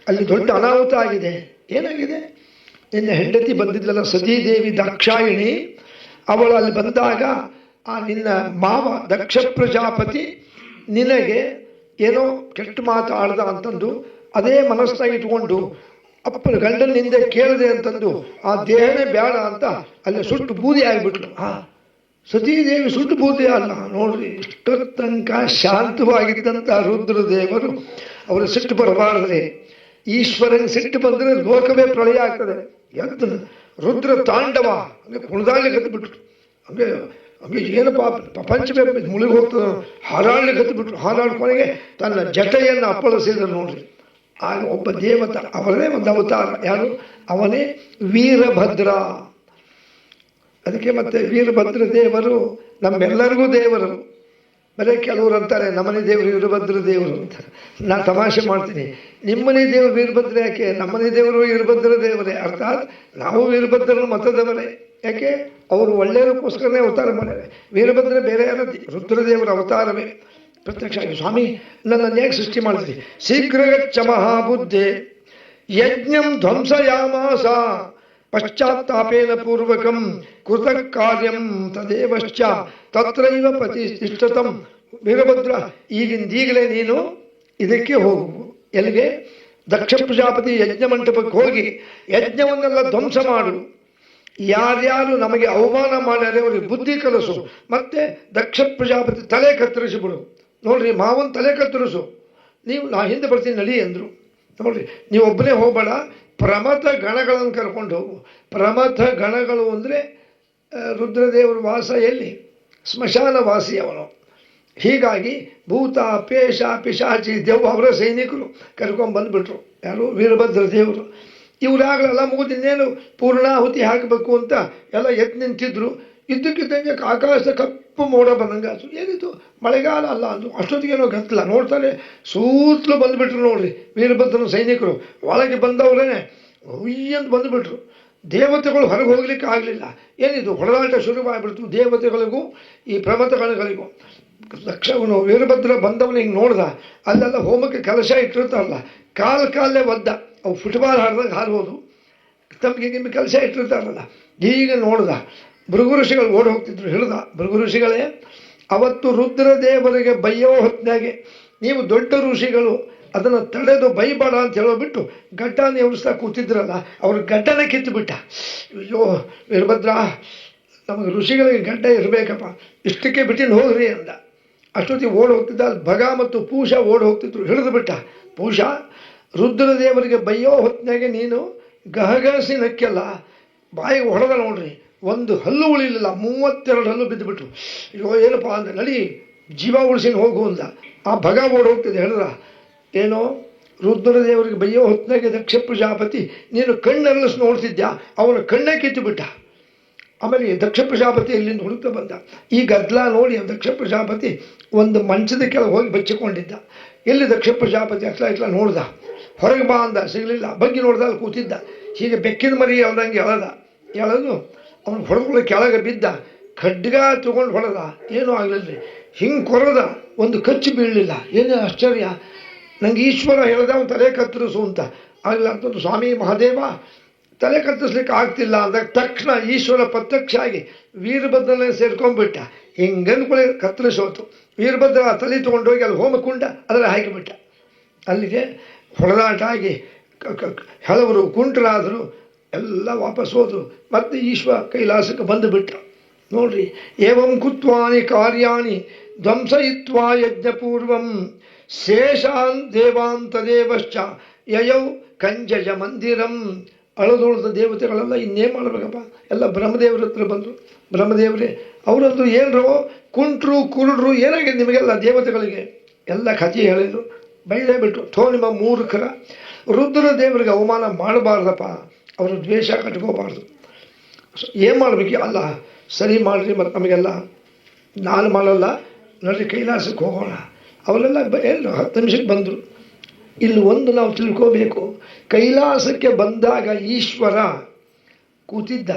Speaker 3: ಅಲ್ಲಿ ದೊಡ್ಡ ಅನಾಹುತ ಆಗಿದೆ. ಏನಾಗಿದೆ? ನಿನ್ನ ಹೆಂಡತಿ ಬಂದಿದ್ದಲ್ಲ, ಸತೀದೇವಿ ದಾಕ್ಷಾಯಿಣಿ, ಅವಳು ಅಲ್ಲಿ ಬಂದಾಗ ಆ ನಿನ್ನ ಮಾವ ದಕ್ಷ ಪ್ರಜಾಪತಿ ನಿನಗೆ ಏನೋ ಕೆಟ್ಟ ಮಾತು ಆಡ್ದ ಅಂತಂದು ಅದೇ ಮನಸ್ಸಾಗಿ ಇಟ್ಕೊಂಡು ಅಪ್ಪನ ಗಂಡನಿಂದ ಕೇಳಿದೆ ಅಂತಂದು ಆ ದೇಹನೇ ಬೇಡ ಅಂತ ಅಲ್ಲಿ ಸುಟ್ಟು ಬೂದಿ ಆಗಿಬಿಟ್ಲು. ಸತೀದೇವಿ ಸುಟ್ಟು ಬೂದಿ ಅಲ್ಲ. ನೋಡ್ರಿ, ಇಷ್ಟರ ತನಕ ಶಾಂತವಾಗಿದ್ದಂಥ ರುದ್ರದೇವರು ಅವರ ಸಿಟ್ಟು ಬರಬಾರದ್ರೆ, ಈಶ್ವರನ ಸಿಟ್ಟು ಬಂದರೆ ಲೋಕವೇ ಪ್ರಳಯ ಆಗ್ತದೆ. ಎದ್ದು ರುದ್ರ ತಾಂಡವ ಹಂಗೆ ಕುಣಿದಾಡ್ಲಿಕ್ಕೆ ಹತ್ಬಿಟ್ರು. ಹಂಗೆ ಹಂಗೆ ಏನಪ್ಪ ಪ್ರಪಂಚವೇ ಮುಳುಗಿ ಹೋಗ್ತದೆ, ಹಾರಾಡ್ಲಿಕ್ಕೆ ಹತ್ಬಿಟ್ರು. ಹಾರಾಡ್ಕೊನೆಗೆ ತನ್ನ ಜಟೆಯನ್ನು ಅಪ್ಪಳಿಸಿದ್ರು. ನೋಡ್ರಿ, ಆಗ ಒಬ್ಬ ದೇವತ, ಅವರೇ ಒಂದು ಅವತಾರ. ಯಾರು? ಅವನೇ ವೀರಭದ್ರ. ಅದಕ್ಕೆ ಮತ್ತೆ ವೀರಭದ್ರ ದೇವರು ನಮ್ಮೆಲ್ಲರಿಗೂ ದೇವರು. ಬರೀ ಕೆಲವರು ಅಂತಾರೆ ನಮ್ಮನೆ ದೇವರು ವೀರಭದ್ರ ದೇವರು ಅಂತ. ನಾನು ತಮಾಷೆ ಮಾಡ್ತೀನಿ, ನಿಮ್ಮನೆ ದೇವರು ವೀರಭದ್ರ ಯಾಕೆ? ನಮ್ಮನೆ ದೇವರು ವೀರಭದ್ರ ದೇವರೇ. ಅರ್ಥಾತ್ ನಾವು ವೀರಭದ್ರನ ಮತದವರೇ. ಯಾಕೆ? ಅವರು ಒಳ್ಳೆಯದಕ್ಕೋಸ್ಕರನೇ ಅವತಾರ ಮಾಡ್ಯಾರೆ. ವೀರಭದ್ರ ಬೇರೆ ಯಾರ? ರುದ್ರದೇವರ ಅವತಾರವೇ ಪ್ರತ್ಯಕ್ಷ ಆಗಿ. ಸ್ವಾಮಿ, ನನ್ನನ್ನು ಹೇಗೆ ಸೃಷ್ಟಿ ಮಾಡಿದ್ರಿ? ಶೀಘ್ರ ಗಚ್ಚ ಮಹಾಬುದ್ಧೆ ಯಜ್ಞಂ ಧ್ವಂಸಯಾಮಾಸ ಪಶ್ಚಾತ್ತಾಪೇನ ಪೂರ್ವಕಂ ಕೃತ ಕಾರ್ಯಂ ತದೇವಶ್ಚ ತತ್ರೈವ ಪ್ರತಿಷ್ಠಿತಂ. ವೀರಭದ್ರ, ಈಗಿಂದೀಗಲೇ ನೀನು ಇದಕ್ಕೆ ಹೋಗು. ಎಲ್ಲಿಗೆ? ದಕ್ಷ ಪ್ರಜಾಪತಿ ಯಜ್ಞ ಮಂಟಪಕ್ಕೆ ಹೋಗಿ ಯಜ್ಞವನ್ನೆಲ್ಲ ಧ್ವಂಸ ಮಾಡು. ಯಾರ್ಯಾರು ನಮಗೆ ಅವಮಾನ ಮಾಡ್ಯಾರೆ ಅವರಿಗೆ ಬುದ್ಧಿ ಕಲಿಸು. ಮತ್ತೆ ದಕ್ಷ ಪ್ರಜಾಪತಿ ತಲೆ ಕತ್ತರಿಸಿಬಿಡು. ನೋಡ್ರಿ, ಮಾವನ್ ತಲೆ ಕತ್ತರಿಸು. ನೀವು ನಾ ಹಿಂದೆ ಬರ್ತೀನಿ ನಡಿ ಅಂದರು. ನೋಡ್ರಿ, ನೀವು ಒಬ್ಬನೇ ಹೋಗಬೇಡ, ಪ್ರಮಥ ಗಣಗಳನ್ನು ಕರ್ಕೊಂಡು ಹೋಗು. ಪ್ರಮಥ ಗಣಗಳು ಅಂದರೆ ರುದ್ರದೇವರ ವಾಸ ಎಲ್ಲಿ? ಸ್ಮಶಾನ ವಾಸಿ ಅವನು. ಹೀಗಾಗಿ ಭೂತ ಪೇಶ ಪಿಶಾಚಿ ದೇವ್ ಅವರ ಸೈನಿಕರು ಕರ್ಕೊಂಡು ಬಂದುಬಿಟ್ರು. ಯಾರು? ವೀರಭದ್ರ ದೇವರು. ಇವರಾಗಲೆಲ್ಲ ಮುಗಿದು ಇನ್ನೇನು ಪೂರ್ಣಾಹುತಿ ಹಾಕಬೇಕು ಅಂತ ಎಲ್ಲ ಎದ್ದು ನಿಂತಿದ್ರು. ಇದ್ದಕ್ಕಿದ್ದಂಗೆ ಆಕಾಶ ಕಪ್ಪು ಮೋಡ ಬಂದಂಗೆ ಆಯ್ತು. ಏನಿದು ಮಳೆಗಾಲ ಅಲ್ಲ ಅಂದು ಅಷ್ಟೊತ್ತಿಗೇನೋ ಗತ್ತಲ ನೋಡ್ತಾರೆ, ಸೂತ್ಲು ಬಂದುಬಿಟ್ರು ನೋಡ್ರಿ ವೀರಭದ್ರನ ಸೈನಿಕರು. ಒಳಗೆ ಬಂದವರೇ ಹುಯ್ಯಂತ ಬಂದುಬಿಟ್ರು. ದೇವತೆಗಳು ಹೊರಗೆ ಹೋಗ್ಲಿಕ್ಕೆ ಆಗಲಿಲ್ಲ. ಏನಿದು ಹೊಡೆದಾಟ ಶುರುವಾಗ್ಬಿಡ್ತು ದೇವತೆಗಳಿಗೂ ಈ ಪ್ರಮಥಗಳಿಗೂ. ಲಕ್ಷವನು ವೀರಭದ್ರ ಬಂದವನು ಹಿಂಗೆ ನೋಡ್ದ, ಅಲ್ಲೆಲ್ಲ ಹೋಮಕ್ಕೆ ಕಲಶ ಇಟ್ಟಿರ್ತಾರಲ್ಲ, ಕಾಲೇ ಒದ್ದ. ಅವು ಫುಟ್ಬಾಲ್ ಹಾಡ್ದಾಗ ಹಾರ್ಬೋದು, ತಮಗೆ ನಿಮಗೆ ಕಲಶ ಇಟ್ಟಿರ್ತಾರಲ್ಲ. ಈಗ ನೋಡ್ದ, ಭೃಗು ಋಷಿಗಳು ಓಡಿ ಹೋಗ್ತಿದ್ರು. ಹಿಡ್ದ, ಭೃಗು ಋಷಿಗಳೇ, ಅವತ್ತು ರುದ್ರದೇವರಿಗೆ ಬೈಯೋ ಹೊತ್ತಿನಾಗೆ ನೀವು ದೊಡ್ಡ ಋಷಿಗಳು ಅದನ್ನು ತಡೆದು ಬೈಬೇಡ ಅಂತ ಹೇಳೋಬಿಟ್ಟು ಗಡ್ಡನ ಎವರಿಸ್ತಾ ಕೂತಿದ್ರಲ್ಲ, ಅವ್ರ ಗಡ್ಡನ ಕಿತ್ತುಬಿಟ್ಟ. ಅಯ್ಯೋ ವೀರಭದ್ರ, ನಮಗೆ ಋಷಿಗಳಿಗೆ ಗಡ್ಡ ಇರಬೇಕಪ್ಪ, ಇಷ್ಟಕ್ಕೆ ಬಿಟ್ಟಿನ ಹೋಗ್ರಿ ಅಂದ. ಅಷ್ಟೊತ್ತಿಗೆ ಓಡಿ ಹೋಗ್ತಿದ್ದ. ಅಲ್ಲಿ ಭಗ ಮತ್ತು ಪೂಷ ಓಡಿ ಹೋಗ್ತಿದ್ರು. ಹಿಡಿದು ಬಿಟ್ಟ. ಪೂಷ, ರುದ್ರದೇವರಿಗೆ ಬೈಯೋ ಹೊತ್ತಿನಾಗೆ ನೀನು ಗಹಗಹಸಿ ನಕ್ಕೆಲ್ಲ ಬಾಯಿಗೆ ಹೊಡೆದ ನೋಡ್ರಿ, ಒಂದು ಹಲ್ಲು ಉಳಿಲಿಲ್ಲ, 32 ಹಲ್ಲು ಬಿದ್ದುಬಿಟ್ರು. ಅಯ್ಯೋ ಏನಪ್ಪ ಅಂದ, ನಡಿ ಜೀವ ಉಳಿಸಿನ ಹೋಗು ಅಂದ. ಆ ಭಗ ಓಡಿ ಹೋಗ್ತಿದ್ದೆ. ಹೇಳಿದ, ಏನೋ ರುದ್ರದೇವರಿಗೆ ಬೈಯೋ ಹೊತ್ತಿನಾಗೆ ದಕ್ಷ ಪ್ರಜಾಪತಿ ನೀನು ಕಣ್ಣೆರಳಿಸಿ ನೋಡ್ತಿದ್ಯಾ, ಅವನ ಕಣ್ಣೇ ಕಿತ್ತು ಬಿಟ್ಟ. ಆಮೇಲೆ ದಕ್ಷ ಪ್ರಜಾಪತಿ ಇಲ್ಲಿಂದ ಹುಡುಕ್ತಾ ಬಂದ. ಈ ಗದ್ದಲ ನೋಡಿ ದಕ್ಷ ಪ್ರಜಾಪತಿ ಒಂದು ಮಂಚದ ಕೆಳಗೆ ಹೋಗಿ ಬಚ್ಚಿಕೊಂಡಿದ್ದ. ಎಲ್ಲಿ ದಕ್ಷ ಪ್ರಜಾಪತಿ ಅಟ್ಲ ನೋಡ್ದ, ಹೊರಗೆ ಬಾ ಅಂದ, ಸಿಗಲಿಲ್ಲ. ಬಗ್ಗೆ ನೋಡ್ದ, ಅಲ್ಲಿ ಕೂತಿದ್ದ. ಹೀಗೆ ಬೆಕ್ಕಿನ ಮರಿ ಅವನಂಗೆ ಎಳೆದು ಅವನು ಹೊಡೆದುಕೊಳ್ಳೋ ಕೆಳಗೆ ಬಿದ್ದ. ಖಡ್ಗ ತಗೊಂಡು ಹೊಡೆದ, ಏನೂ ಆಗಲಿಲ್ಲ. ಹಿಂಗೆ ಕೊರೆದ, ಒಂದು ಕಚ್ಚು ಬೀಳಲಿಲ್ಲ. ಏನೇ ಆಶ್ಚರ್ಯ, ನನಗೆ ಈಶ್ವರ ಹೇಳ್ದ ಅವನು ತಲೆ ಕತ್ತರಿಸು ಅಂತ. ಆಗಲಿಲ್ಲ ಅಂತಂದು, ಸ್ವಾಮಿ ಮಹಾದೇವ ತಲೆ ಕತ್ತರಿಸ್ಲಿಕ್ಕೆ ಆಗ್ತಿಲ್ಲ ಅಂದಾಗ ತಕ್ಷಣ ಈಶ್ವರ ಪ್ರತ್ಯಕ್ಷ ಆಗಿ ವೀರಭದ್ರನೇ ಸೇರ್ಕೊಂಡ್ಬಿಟ್ಟ. ಹಿಂಗೆ ಅಂದ್ಕೊಳ್ಳಿ ಕತ್ತರಿಸೋತು. ವೀರಭದ್ರ ತಲೆ ತೊಗೊಂಡೋಗಿ ಅಲ್ಲಿ ಹೋಮಕುಂಡ ಅದರಲ್ಲಿ ಹಾಕಿಬಿಟ್ಟ. ಅಲ್ಲಿಗೆ ಹೊಡೆದಾಟ ಆಗಿ ಹಲವರು ಕುಂಟರಾದರು, ಎಲ್ಲ ವಾಪಸ್ ಹೋದರು. ಮತ್ತೆ ಈಶ್ವರ ಕೈಲಾಸಕ್ಕೆ ಬಂದುಬಿಟ್ಟ. ನೋಡ್ರಿ, ಏವಂ ಕುತ್ವಾನಿ ಕಾರ್ಯಾಣಿ ಧ್ವಂಸಯಿತ್ವಾ ಯಜ್ಞಪೂರ್ವಂ ಶೇಷಾನ್ ದೇವಾನ್ ತದೇವಶ್ಚ ಯಯೌ ಕಂಜಯ ಮಂದಿರಂ. ಅಳದೊಳ್ದ ದೇವತೆಗಳೆಲ್ಲ ಇನ್ನೇನು ಮಾಡಬೇಕಪ್ಪ, ಎಲ್ಲ ಬ್ರಹ್ಮದೇವ್ರ ಹತ್ರ ಬಂದರು. ಬ್ರಹ್ಮದೇವರೇ ಅವರಂದ್ರು, ಏನರೋ ಕುಂಟ್ರು ಕುರುಡ್ರು ಏನಾಗಿದೆ ನಿಮಗೆಲ್ಲ ದೇವತೆಗಳಿಗೆ ಎಲ್ಲ ಕಥೆ ಹೇಳಿದ್ರು. ಬೈದೇ ಬಿಟ್ಟು, ಥೋ ನಿಮ್ಮ ಮೂರ್ಖರ, ರುದ್ರದೇವರಿಗೆ ಅವಮಾನ ಮಾಡಬಾರ್ದಪ್ಪ, ಅವರು ದ್ವೇಷ ಕಟ್ಕೋಬಾರ್ದು. ಏನು ಮಾಡಬೇಕು, ಅಲ್ಲ ಸರಿ ಮಾಡಿರಿ, ಮತ್ತು ನಮಗೆಲ್ಲ ನಾನು ಮಾಡಲ್ಲ, ನಡ್ರಿ ಕೈಲಾಸಕ್ಕೆ ಹೋಗೋಣ. ಅವರೆಲ್ಲ ಏನು 10 ನಿಮಿಷಕ್ಕೆ ಬಂದರು. ಇಲ್ಲಿ ಒಂದು ನಾವು ತಿಳ್ಕೋಬೇಕು, ಕೈಲಾಸಕ್ಕೆ ಬಂದಾಗ ಈಶ್ವರ ಕೂತಿದ್ದ.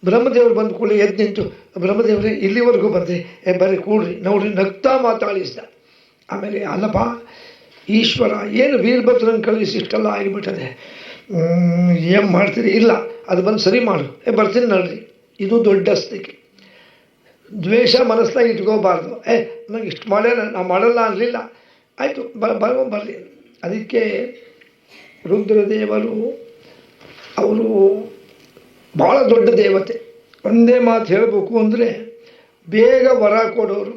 Speaker 3: ಬ್ರಹ್ಮದೇವರು ಬಂದು ಕೂಡ ಎದ್ದು ನಿಂತು, ಬ್ರಹ್ಮದೇವರೇ ಇಲ್ಲಿವರೆಗೂ ಬರ್ದೆ, ಬರೀ ಕೂಡ್ರಿ ನೋಡ್ರಿ ನಗ್ತಾ ಮಾತಾಡಿಸ್ದ. ಆಮೇಲೆ, ಅಲ್ಲಪ್ಪ ಈಶ್ವರ ಏನು ವೀರಭದ್ರನ ಕಳಿಸಿ ಇಷ್ಟೆಲ್ಲ ಆಗಿಬಿಟ್ಟದೆ, ಏನು ಮಾಡ್ತೀರಿ? ಇಲ್ಲ ಅದು ಬಂದು ಸರಿ ಮಾಡು, ಬರ್ತೀನಿ ನೋಡ್ರಿ. ಇದು ದೊಡ್ಡ ಸ್ಥಿತಿ. ದ್ವೇಷ ಮನಸ್ಸಾಗಿ ಇಟ್ಕೋಬಾರ್ದು. ನಂಗೆ ಇಷ್ಟು ಮಾಡ್ಯಾರ, ನಾವು ಮಾಡಲ್ಲ ಅನ್ನಲಿಲ್ಲ, ಆಯಿತು ಬರ್ರಿ. ಅದಕ್ಕೆ ರುದ್ರದೇವರು ಅವರು ಭಾಳ ದೊಡ್ಡ ದೇವತೆ. ಒಂದೇ ಮಾತು ಹೇಳಬೇಕು ಅಂದರೆ ಬೇಗ ವರ ಕೊಡೋರು.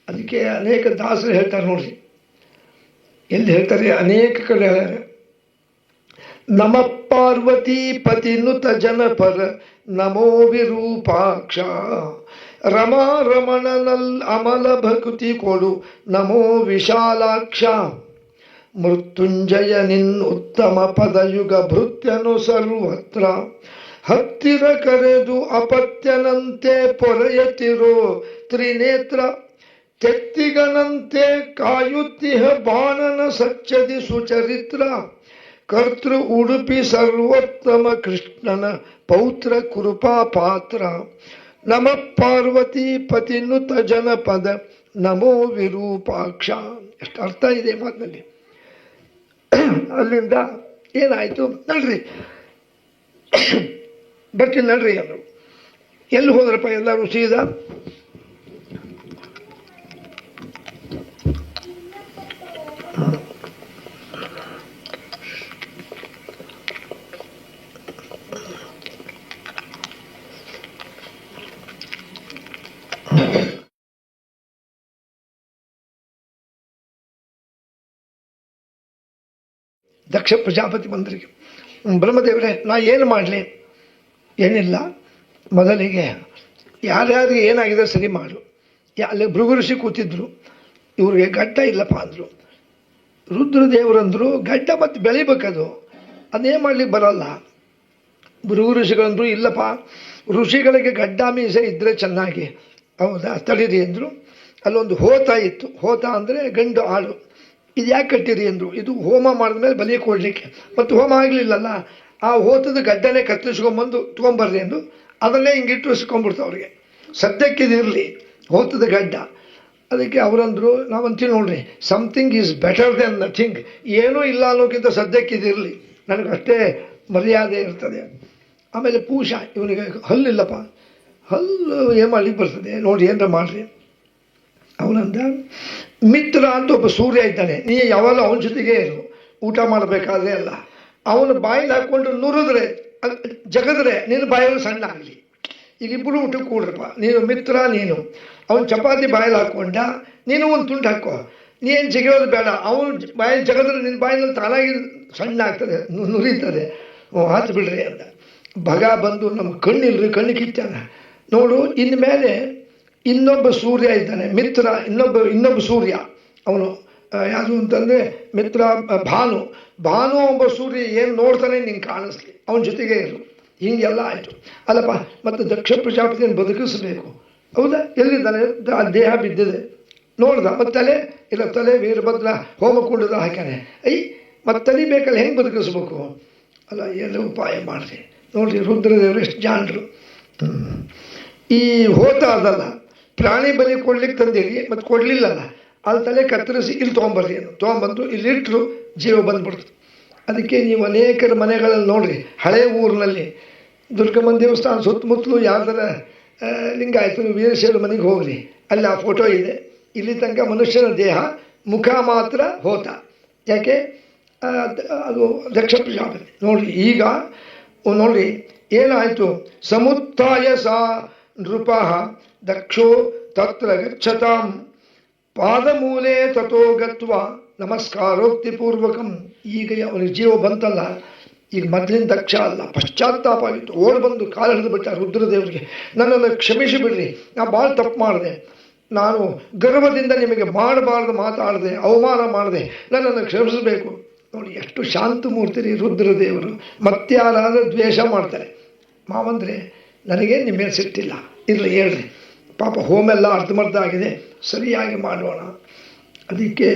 Speaker 3: ಅದಕ್ಕೆ ಅನೇಕ ದಾಸರು ಹೇಳ್ತಾರೆ ನೋಡ್ರಿ, ಎಲ್ಲಿ ಹೇಳ್ತಾರೆ, ಅನೇಕ ಕಡೆ ಹೇಳ್ಯಾರೆ. ನಮ ಪಾರ್ವತಿ ಪತಿನುತ ಜನಪರ ನಮೋ ವಿರೂಪಾಕ್ಷ ರಮಾ ರಮಣನಲ್ ಅಮಲ ಭಕುತಿ ಕೊಡು ನಮೋ ವಿಶಾಲಾಕ್ಷ ಮೃತ್ಯುಂಜಯ ನಿನ್ ಉತ್ತಮ ಪದಯುಗ ಭೃತ್ಯನು ಸರ್ವತ್ರ ಹತ್ತಿರ ಕರೆದು ಅಪತ್ಯನಂತೆ ಪೊರೆಯತಿರೋ ತ್ರಿನೇತ್ರ ತೆತ್ತಿಗನಂತೆ ಕಾಯುತ್ತಿಹ ಬಾಣನ ಸಚ್ಚದಿ ಸುಚರಿತ್ರ ಕರ್ತೃ ಉಡುಪಿ ಸರ್ವೋತ್ತಮ ಕೃಷ್ಣನ ಪೌತ್ರ ಕೃಪಾ ಪಾತ್ರ ನಮ ಪಾರ್ವತಿ ಪತಿನುತ ಜನಪದ ನಮೋ ವಿರೂಪಾಕ್ಷ. ಎಷ್ಟು ಅರ್ಥ ಇದೆ ಮಾತಿನಲ್ಲಿ. ಅಲ್ಲಿಂದ ಏನಾಯಿತು ನಡ್ರಿ, ಬರ್ತೀನಿ ನಡ್ರಿ ಅಂದರು. ಎಲ್ಲಿ ಹೋದ್ರಪ್ಪ ಎಲ್ಲರೂ ಸೀದಾ ದಕ್ಷ ಪ್ರಜಾಪತಿ ಬಂದರಿಗೆ. ಬ್ರಹ್ಮದೇವರೇ ನಾ ಏನು ಮಾಡಲಿ? ಏನಿಲ್ಲ, ಮೊದಲಿಗೆ ಯಾರ್ಯಾರಿಗೆ ಏನಾಗಿದೆ ಸರಿ ಮಾಡು. ಅಲ್ಲಿ ಭೃಗು ಋಷಿ ಕೂತಿದ್ರು, ಇವ್ರಿಗೆ ಗಡ್ಡ ಇಲ್ಲಪ್ಪ ಅಂದರು. ರುದ್ರದೇವರಂದರು ಗಡ್ಡ ಮತ್ತು ಬೆಳಿಬೇಕದು, ಅದೇನು ಮಾಡ್ಲಿಕ್ಕೆ ಬರಲ್ಲ. ಭೃಗು ಋಷಿಗಳಂದ್ರು ಇಲ್ಲಪ್ಪ, ಋಷಿಗಳಿಗೆ ಗಡ್ಡ ಮೀಸೆ ಇದ್ದರೆ ಚೆನ್ನಾಗಿ. ಹೌದಾ, ತಡೀರಿ ಅಂದರು. ಅಲ್ಲೊಂದು ಹೋತ ಇತ್ತು. ಹೋತ ಅಂದರೆ ಗಂಡು ಆಳು. ಇದು ಯಾಕೆ ಕಟ್ಟಿರಿ ಅಂದರು. ಇದು ಹೋಮ ಮಾಡಿದ್ಮೇಲೆ ಬಲಿ ಕೊಡಲಿಕ್ಕೆ. ಮತ್ತು ಹೋಮ ಆಗಲಿಲ್ಲಲ್ಲ, ಆ ಹೋತದ ಗಡ್ಡನೇ ಕತ್ತರಿಸ್ಕೊಂಬಂದು ತೊಗೊಂಬರ್ರಿ ಎಂದು ಅದನ್ನೇ ಹಿಂಗಿಟ್ಟು ಇಸ್ಕೊಂಡ್ಬಿಡ್ತು ಅವ್ರಿಗೆ. ಸದ್ಯಕ್ಕೆ ಇದಿರಲಿ ಹೋತದ ಗಡ್ಡ. ಅದಕ್ಕೆ ಅವರಂದರು, ನಾವಂತೀವಿ ನೋಡ್ರಿ, something is better than nothing. ಏನೂ ಇಲ್ಲ ಅನ್ನೋಕ್ಕಿಂತ ಸದ್ಯಕ್ಕೆ ಇದಿರಲಿ, ನನಗಷ್ಟೇ ಮರ್ಯಾದೆ ಇರ್ತದೆ. ಆಮೇಲೆ ಪೂಷ, ಇವನಿಗೆ ಹಲ್ಲಿಲ್ಲಪ್ಪ, ಹಲ್ಲು ಏನು ಮಾಡ್ಲಿಕ್ಕೆ ಬರ್ತದೆ ನೋಡಿ, ಏನರ ಮಾಡ್ರಿ. ಅವನಂದ, ಮಿತ್ರ ಅಂತ ಒಬ್ಬ ಸೂರ್ಯ ಇದ್ದಾನೆ, ನೀ ಯಾವಾಗ ಅವನ ಜೊತೆಗೆ ಇರು, ಊಟ ಮಾಡಬೇಕಾದ್ರೆ ಅಲ್ಲ. ಅವನು ಬಾಯಲ್ಲಿ ಹಾಕ್ಕೊಂಡು ನುರಿದ್ರೆ ಜಗದ್ರೆ ನಿನ್ನ ಬಾಯಲ್ಲಿ ಸಣ್ಣ ಆಗಲಿ. ಈಗ ಇಬ್ಬರು ಊಟಕ್ಕೆ ಕೂಡ್ರಪ್ಪ, ನೀನು ಮಿತ್ರ, ನೀನು ಅವನು ಚಪಾತಿ ಬಾಯಲ್ಲಿ ಹಾಕ್ಕೊಂಡ, ನೀನು ಒಂದು ತುಂಡು ಹಾಕೋ. ನೀನು ಜಗಿಯೋದು ಬೇಡ, ಅವನು ಬಾಯಲ್ಲಿ ಜಗದ್ರೆ ನಿನ್ನ ಬಾಯಲ್ಲಿ ತಾನಾಗಿ ಸಣ್ಣ ಆಗ್ತದೆ, ನುರಿತದೆ. ಹಾತು ಬಿಡ್ರಿ ಅಂತ. ಭಗ ಬಂದು ನಮ್ಮ ಕಣ್ಣಿಲ್ರಿ, ಕಣ್ಣು ಕಿತ್ತಾನ ನೋಡು. ಇನ್ಮೇಲೆ ಇನ್ನೊಬ್ಬ ಸೂರ್ಯ ಇದ್ದಾನೆ, ಮಿತ್ರ. ಇನ್ನೊಬ್ಬ ಸೂರ್ಯ ಅವನು ಯಾವುದು ಅಂತಂದರೆ ಮಿತ್ರ ಭಾನು ಒಬ್ಬ ಸೂರ್ಯ ಏನು ನೋಡ್ತಾನೆ ನಿಂಗೆ ಕಾಣಿಸ್ಲಿ, ಅವನ ಜೊತೆಗೆ ಇರು. ಹೀಗೆಲ್ಲ ಆಯಿತು ಅಲ್ಲಪ್ಪ. ಮತ್ತು ದಕ್ಷ ಪ್ರಜಾಪತಿಯನ್ನು ಬದುಕಿಸಬೇಕು. ಹೌದಾ, ಎಲ್ಲಿದ್ದಾನೆ? ದೇಹ ಬಿದ್ದಿದೆ ನೋಡ್ದ. ಮತ್ತು ತಲೆ ವೀರಭದ್ರ ಹೋಮಕುಂಡದ ಹಾಕ್ಯಾನೆ. ಮತ್ತು ತಲೆ ಬೇಕಲ್ಲ, ಹೆಂಗೆ ಬದುಕಿಸ್ಬೇಕು? ಅಲ್ಲ, ಎಲ್ಲ ಉಪಾಯ ಮಾಡಿರಿ. ನೋಡಿರಿ, ರುದ್ರದೇವರು ಎಷ್ಟು ಜಾಣರು. ಈ ಹೋತ ಅದಲ್ಲ, ಪ್ರಾಣಿ ಬಲಿ ಕೊಡ್ಲಿಕ್ಕೆ ತಂದಿರಿ, ಮತ್ತು ಕೊಡಲಿಲ್ಲಲ್ಲ, ಅಲ್ಲಿ ತಲೆ ಕತ್ತರಿಸಿ ಇಲ್ಲಿ ತೊಗೊಂಬರ್ರಿ ಏನು ತೊಗೊಂಬಂದು ಇಲ್ಲಿಟ್ಟರು, ಜೀವ ಬಂದ್ಬಿಡ್ತು. ಅದಕ್ಕೆ ನೀವು ಅನೇಕರ ಮನೆಗಳಲ್ಲಿ ನೋಡ್ರಿ, ಹಳೆ ಊರಿನಲ್ಲಿ ದುರ್ಗಮ್ಮನ ದೇವಸ್ಥಾನ ಸುತ್ತಮುತ್ತಲು ಯಾವ್ದಾರ ಲಿಂಗಾಯತರು ವೀರಶೈವ ಮನೆಗೆ ಹೋಗ್ರಿ, ಅಲ್ಲಿ ಆ ಫೋಟೋ ಇದೆ. ಇಲ್ಲಿ ತನಕ ಮನುಷ್ಯನ ದೇಹ, ಮುಖ ಮಾತ್ರ ಹೋತ. ಯಾಕೆ? ಅದು ದಕ್ಷ ಪ್ರಜಾಪತಿ. ನೋಡ್ರಿ, ಈಗ ನೋಡ್ರಿ ಏನಾಯಿತು. ಸಮುತ್ಥಾಯ ಸಾ ನೃಪ ದಕ್ಷೋ ತತ್ರ ಗಚ್ಚತಾಂ ಪಾದಮೂಲೆ ತಥೋ ಗತ್ವ ನಮಸ್ಕಾರೋಕ್ತಿ ಪೂರ್ವಕಂ. ಈಗ ಅವನಿಗೆ ಜೀವ ಬಂತಲ್ಲ, ಈಗ ಮೊದಲಿನ ದಕ್ಷ ಅಲ್ಲ, ಪಶ್ಚಾತ್ತಾಪ ಆಗಿತ್ತು. ಓಡ್ ಬಂದು ಕಾಲು ಹಿಡಿದು ಬಿಟ್ಟ ರುದ್ರದೇವರಿಗೆ, ನನ್ನನ್ನು ಕ್ಷಮಿಸಿ ಬಿಡ್ರಿ, ನಾ ಭಾಳ ತಪ್ಪು ಮಾಡಿದೆ, ನಾನು ಗರ್ವದಿಂದ ನಿಮಗೆ ಮಾಡಬಾರ್ದು ಮಾತಾಡಿದೆ, ಅವಮಾನ ಮಾಡಿದೆ, ನನ್ನನ್ನು ಕ್ಷಮಿಸಬೇಕು. ನೋಡಿ ಎಷ್ಟು ಶಾಂತ ಮೂರ್ತಿ ರೀ ರುದ್ರದೇವರು. ಮತ್ಯಾರಾದ್ರೂ ದ್ವೇಷ ಮಾಡ್ತಾರೆ. ಮಾವಂದ್ರೆ ನನಗೆ ನಿಮ್ಮ ಮೇಲೆ ಸಿಟ್ಟಿಲ್ಲ, ಇರಲಿ ಹೇಳ್ರಿ, ಪಾಪ ಹೋಮೆಲ್ಲ ಅರ್ಧಮರ್ಧ ಆಗಿದೆ, ಸರಿಯಾಗಿ ಮಾಡೋಣ. ಅದಕ್ಕೆ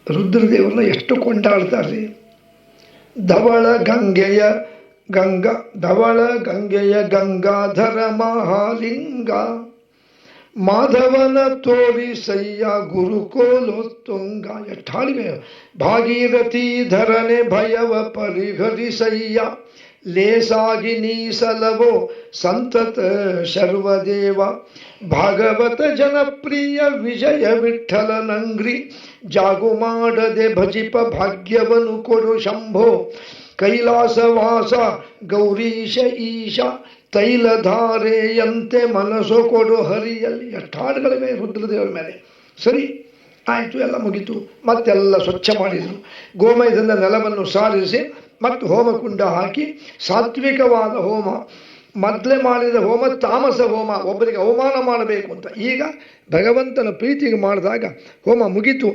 Speaker 3: ರುದ್ರದೇವ್ರನ್ನ ಎಷ್ಟು ಕೊಂಡಾಡ್ತಾರೆ. ಧವಳ ಗಂಗೆಯ ಗಂಗಾಧರ ಮಹಾಲಿಂಗ ಮಾಧವನ ತೋರಿಸಯ್ಯ ಗುರುಕೋಲೋತ್ತುಂಗ. ಎಷ್ಟು ಹಾಡಿವೆ. ಭಾಗೀರಥಿ ಧರನೆ ಭಯವ ಪರಿಹರಿಸಯ್ಯ ಲೇಸಾಗಿ ನೀಸಲವೋ ಸಂತತ ಶರ್ವದೇವ. ಭಾಗವತ ಜನಪ್ರಿಯ ವಿಜಯ ವಿಠಲನಂಗ್ರಿ ಜಾಗು ಮಾಡದೆ ಭಜಿಪ ಭಾಗ್ಯವನ್ನು ಕೊಡು ಶಂಭೋ. ಕೈಲಾಸವಾಸ ಗೌರೀಶ ಈಶ ತೈಲಧಾರೆಯಂತೆ ಮನಸ್ಸು ಕೊಡು ಹರಿಯಲ್ಲಿ. ಎಷ್ಟು ಹಾಡುಗಳಿವೆ ರುದ್ರದೇವರ ಮೇಲೆ. ಸರಿ ಆಯಿತು, ಎಲ್ಲ ಮುಗಿತು. ಮತ್ತೆಲ್ಲ ಸ್ವಚ್ಛ ಮಾಡಿದರು. ಗೋಮಯದಿಂದ ನೆಲವನ್ನು ಸಾರಿಸಿ ಮತ್ತು ಹೋಮಕುಂಡ ಹಾಕಿ ಸಾತ್ವಿಕವಾದ ಹೋಮ. ಮೊದಲೇ ಮಾಡಿದ ಹೋಮ ತಾಮಸ ಹೋಮ, ಒಬ್ಬರಿಗೆ ಅವಮಾನ ಮಾಡಬೇಕು ಅಂತ. ಈಗ ಭಗವಂತನ ಪ್ರೀತಿಗೆ ಮಾಡಿದಾಗ ಹೋಮ ಮುಗಿತು.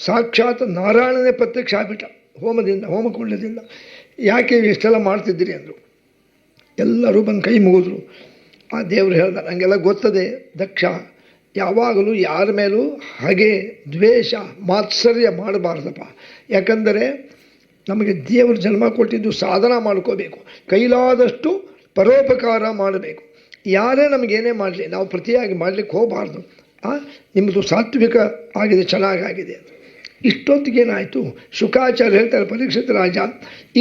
Speaker 3: ಸಾಕ್ಷಾತ್ ನಾರಾಯಣನೇ ಪ್ರತ್ಯಕ್ಷ ಆಗ್ಬಿಟ್ಟ ಹೋಮದಿಂದ, ಹೋಮಕುಂಡದಿಂದ. ಯಾಕೆ ಇಷ್ಟೆಲ್ಲ ಮಾಡ್ತಿದ್ದೀರಿ ಅಂದರು. ಎಲ್ಲರೂ ಬಂದು ಕೈ ಮುಗಿದ್ರು. ಆ ದೇವರು ಹೇಳ್ದ, ನನಗೆಲ್ಲ ಗೊತ್ತದೆ ದಕ್ಷ, ಯಾವಾಗಲೂ ಯಾರ ಮೇಲೂ ಹಾಗೆ ದ್ವೇಷ ಮಾತ್ಸರ್ಯ ಮಾಡಬಾರ್ದಪ್ಪ. ಯಾಕಂದರೆ ನಮಗೆ ದೇವರು ಜನ್ಮ ಕೊಟ್ಟಿದ್ದು ಸಾಧನ ಮಾಡ್ಕೋಬೇಕು, ಕೈಲಾದಷ್ಟು ಪರೋಪಕಾರ ಮಾಡಬೇಕು. ಯಾರೇ ನಮಗೇನೇ ಮಾಡಲಿ ನಾವು ಪ್ರತಿಯಾಗಿ ಮಾಡಲಿಕ್ಕೆ ಹೋಗಬಾರ್ದು. ನಿಮ್ಮದು ಸಾತ್ವಿಕ ಆಗಿದೆ, ಚೆನ್ನಾಗಾಗಿದೆ. ಇಷ್ಟೊತ್ತಿಗೇನಾಯಿತು, ಶುಕಾಚಾರ್ಯ ಹೇಳ್ತಾರೆ, ಪರೀಕ್ಷಿತ ರಾಜ